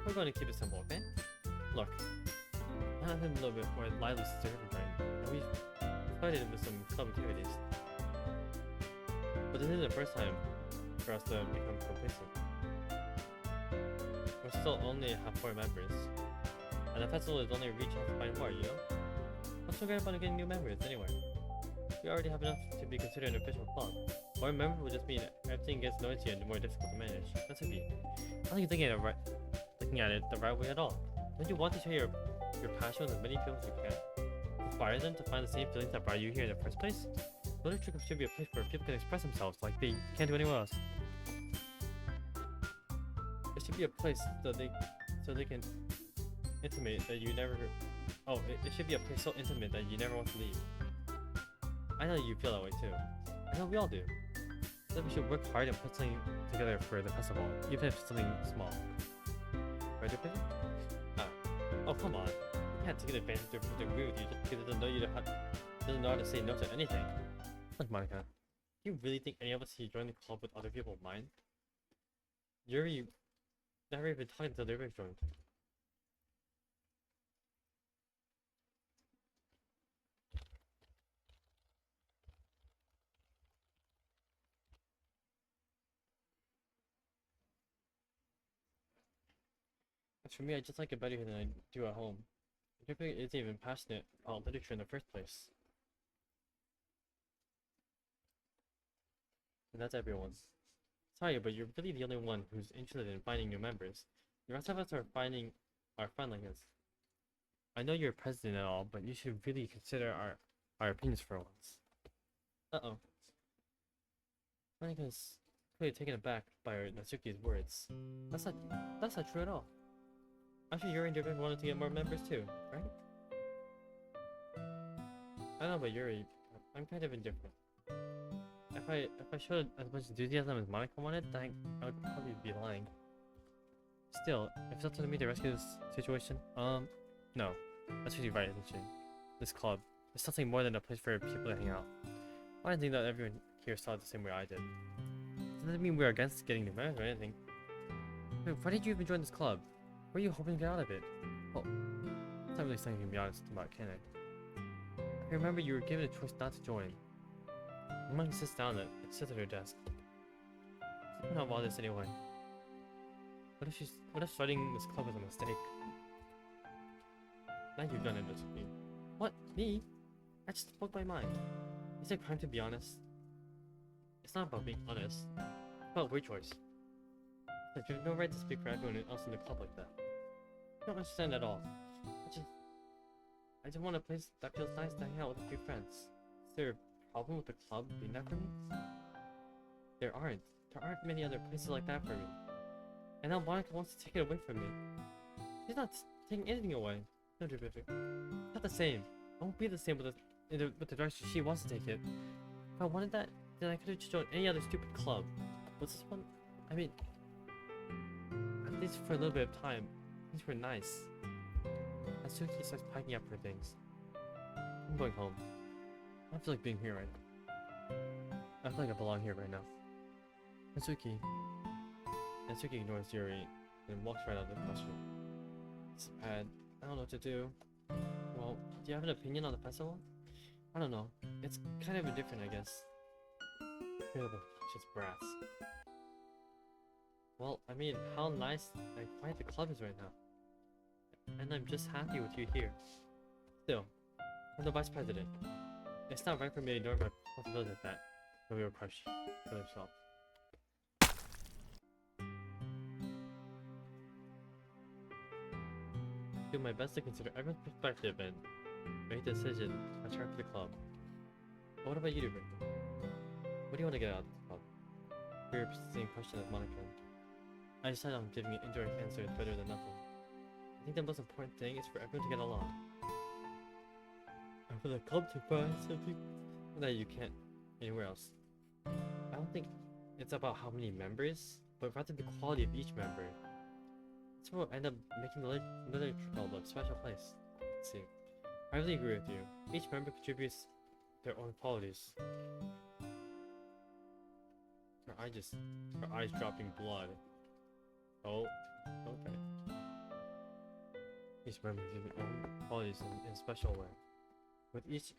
Speaker 1: We're going to keep it simple, okay? Look, I have been a little bit more lively since Irvine, and we've started with some club activities. But this isn't the first time for us to become complacent. We're still only have 4 members, and the festival is only a reach out to find more, you know? What's so great about getting new members, anyway? We already have enough to be considered an official club. More members would just mean everything gets noisier and more difficult to manage. That's a beat. I don't think you're looking at it the right way at all. Don't you want to share your passion with as many people as you can? Inspire them to find the same feelings that brought you here in the first place? Literature should be a place where people can express themselves like they can't do anywhere else. It should be a place so they can intimate that you never. It should be a place so intimate that you never want to leave. I know you feel that way too. I know we all do. So we should work hard and put something together for the festival, even if it's something small. Right, opinion? Oh come on! You can't take advantage of to agree with you just because it doesn't know how to say no to anything. Look, Monica, do you really think any of us here join the club with other people in mind? You're never even talking until they're joined. As for me, I just like it better here than I do at home. Typically isn't even passionate about literature in the first place. And that's everyone. Sorry, but you're really the only one who's interested in finding new members. The rest of us are finding our fun like this. I know you're president and all, but you should really consider our opinions for once. Uh-oh. Monika's clearly taken aback by Natsuki's words. That's not true at all. Actually, Yuri and David wanted to get more members too, right? I don't know about Yuri, I'm kind of indifferent. If I showed as much enthusiasm as Monika wanted, then I would probably be lying. Still, if it's up to me to rescue this situation, no. That's really right, isn't she? This club is something more than a place for people to hang out. I didn't think that everyone here saw it the same way I did. It doesn't mean we're against getting new members or anything. Wait, why did you even join this club? What are you hoping to get out of it? Well, it's not really something you can be honest about, can I? I remember you were given a choice not to join. Monika sits down and sits at her desk. She's not about this anyway. What if starting this club was a mistake? Now you've done it, Natsuki. What? Me? I just spoke my mind. Is it a crime to be honest? It's not about being honest. It's about your choice. Like, you have no right to speak for everyone else in the club like that. I don't understand at all. I just want a place that feels nice to hang out with a few friends. Is there a problem with the club being that for me? There aren't. There aren't many other places like that for me. And now Monika wants to take it away from me. She's not taking anything away. No, terrific. Not the same. It won't be the same with the direction she wants to take it. If I wanted that, then I could have just joined any other stupid club. What's this one? I mean, at least for a little bit of time, things were nice. Natsuki starts packing up her things. I'm going home. I don't feel like being here right now. I feel like I belong here right now. Natsuki ignores Yuri and walks right out of the classroom. It's bad. I don't know what to do. Well, do you have an opinion on the festival? I don't know. It's kind of indifferent, I guess. Just brats. Well, I mean, how nice and quiet the club is right now. And I'm just happy with you here. Still, I'm the vice president. It's not right for me to ignore my responsibility like that. No real crush for himself. Do my best to consider everyone's perspective and make the decision that's right for the club. But what about you, Ruben? What do you want to get out of this club? Your same question as Monika. I decided on giving an indirect answer is better than nothing. I think the most important thing is for everyone to get along. And for the club to find something that you can't anywhere else. I don't think it's about how many members, but rather the quality of each member. That's what will end up making the literature club a special place. Let's see. I really agree with you. Each member contributes their own qualities. Her eyes dropping blood. Oh, okay. Each member gives their own qualities in a special way. With each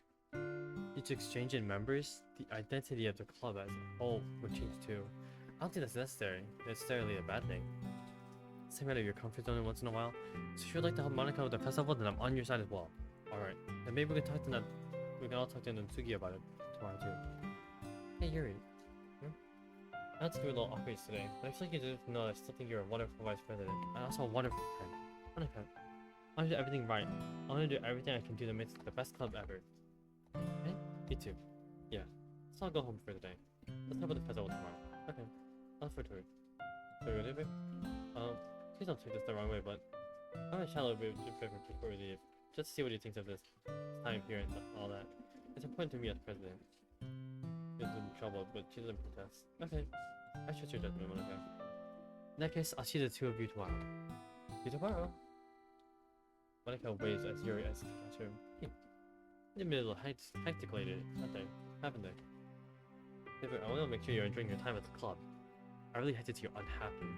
Speaker 1: exchange in members, the identity of the club as a whole would change too. I don't think that's necessarily a bad thing. Stay out of your comfort zone once in a while. So if you'd like to help Monika with the festival, then I'm on your side as well. Alright. Then maybe we can all talk to Natsuki about it tomorrow too. Hey Yuri. I had to do a little awkward today, but I feel like you deserve to know that I still think you're a wonderful vice president, and also a wonderful friend. Monika, I want to do everything right. I want to do everything I can do to make it the best club ever. Okay? Me too. Yeah. So I'll go home for the day. Let's go to the festival tomorrow. Okay. I'll look forward to it. So you leave it? Please don't take this the wrong way, but I'm gonna chat a little bit before we leave. Just to see what he thinks of this time here and all that. It's important to me as president. She's in trouble, but she doesn't protest. Okay. I trust your judgment, Monika. In that case, I'll see the two of you tomorrow. See you tomorrow. Monika waves as Yuri exits the classroom. They've been a little hectic lately, haven't they? Yeah, I want to make sure you're enjoying your time at the club. I really hate to see you unhappy.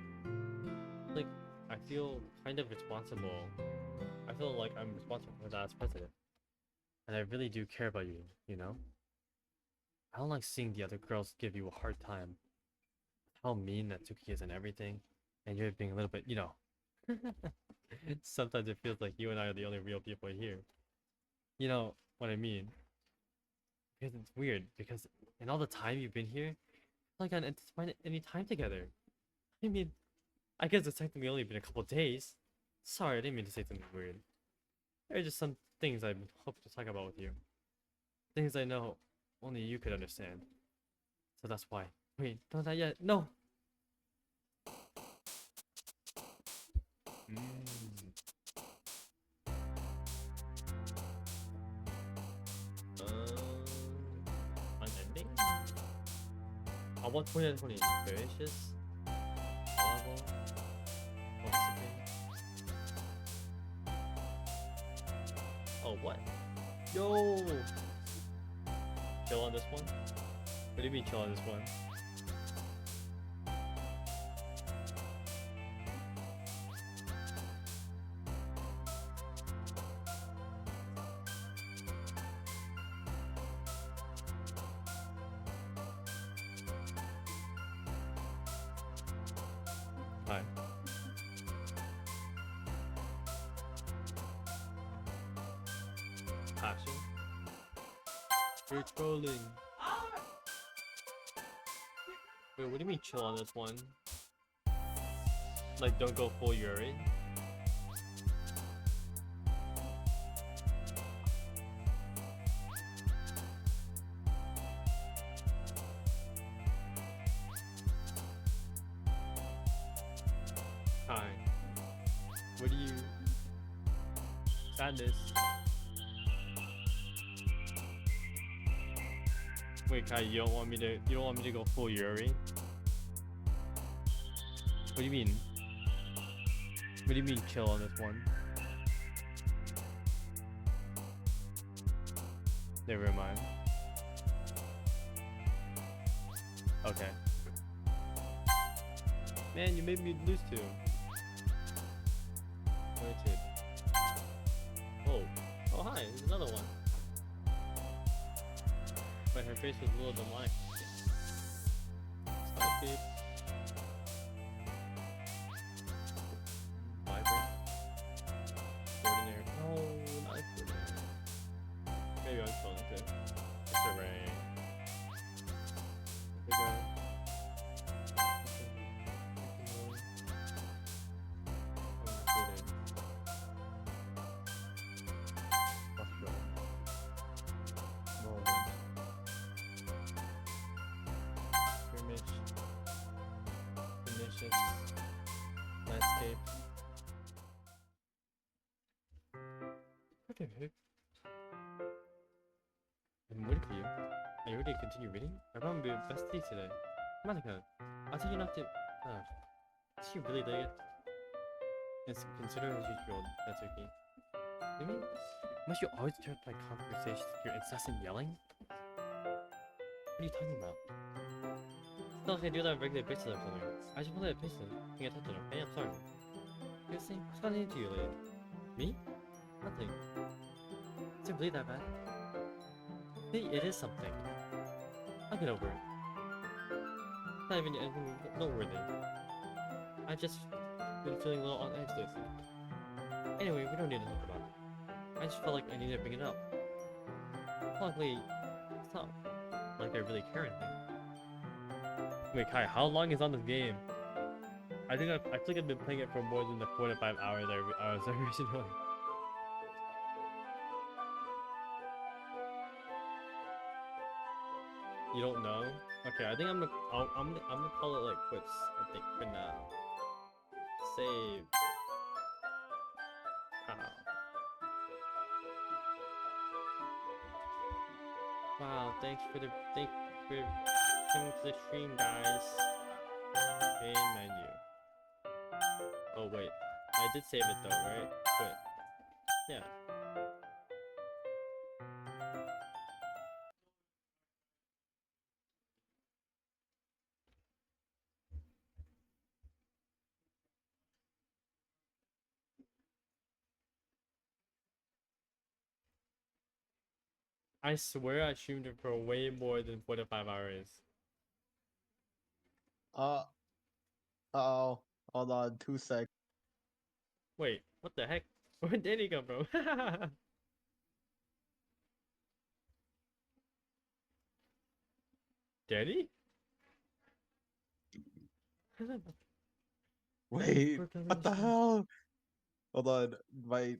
Speaker 1: Like, I feel kind of responsible. I feel like I'm responsible for that as president. And I really do care about you, you know? I don't like seeing the other girls give you a hard time. How mean Natsuki is and everything. And you're being a little bit, you know. Sometimes it feels like you and I are the only real people here. You know what I mean? Because it's weird, because in all the time you've been here, it's like I didn't spend any time together. I mean, I guess it's technically only been a couple days. Sorry, I didn't mean to say something weird. There are just some things I hope to talk about with you. Things I know only you could understand. So that's why. Wait, don't die yet. No! Unending? I want 2020. Gracious. Horrible. Gossiping. Oh, what? Yo! Chill on this one? What do you mean chill on this one? Hi. Passion? You're trolling. Wait, what do you mean chill on this one? Like, don't go full Yuri? Hi. What do you... Sadness. Wait, Kai, you don't want me to go full Yuri? What do you mean? What do you mean chill on this one? Never mind. Okay. Man, you made me lose to him. Noted. Oh. Oh, hi. There's another one. But her face was a little demonic. Stop it. Vibrant. Ordinary. No, not ordinary. Maybe I'm calling it. It's a ring. Here we go. Landscape. What the heck? I'm waiting for you. Are you ready to continue reading? I found my bestie today. Monica, I'll tell you not to. Is she really like it? Yes, consider her as usual. That's okay. You mean? Must you always interrupt my conversations with your incessant yelling? What are you talking about? It's not like I do that on a regular basis or something. I just wanted to piss it. Pay attention, okay? I'm sorry. You see, what's got into you lately? Me? Nothing. Is it really that bad? Maybe it is something. I'll get over it. It's not even anything noteworthy. I've just been feeling a little on edge lately. Anyway, we don't need to talk about it. I just felt like I needed to bring it up. Luckily, it's not like I really care anything. Wait, Kai, how long is on this game? I feel like I've been playing it for more than the 4 to 5 hours I was originally. You don't know? Okay, I think I'm gonna call it like quits. I think for now. Save. Wow, thanks for coming to the stream, guys. Main menu. Oh wait, I did save it though, right? Quit. Yeah. I swear I streamed it for way more than 4 to 5 hours.
Speaker 5: Uh-oh. Hold on, 2 seconds.
Speaker 1: Wait, what the heck? Where did he come from? Danny?
Speaker 5: Wait, what the hell? Hold on, my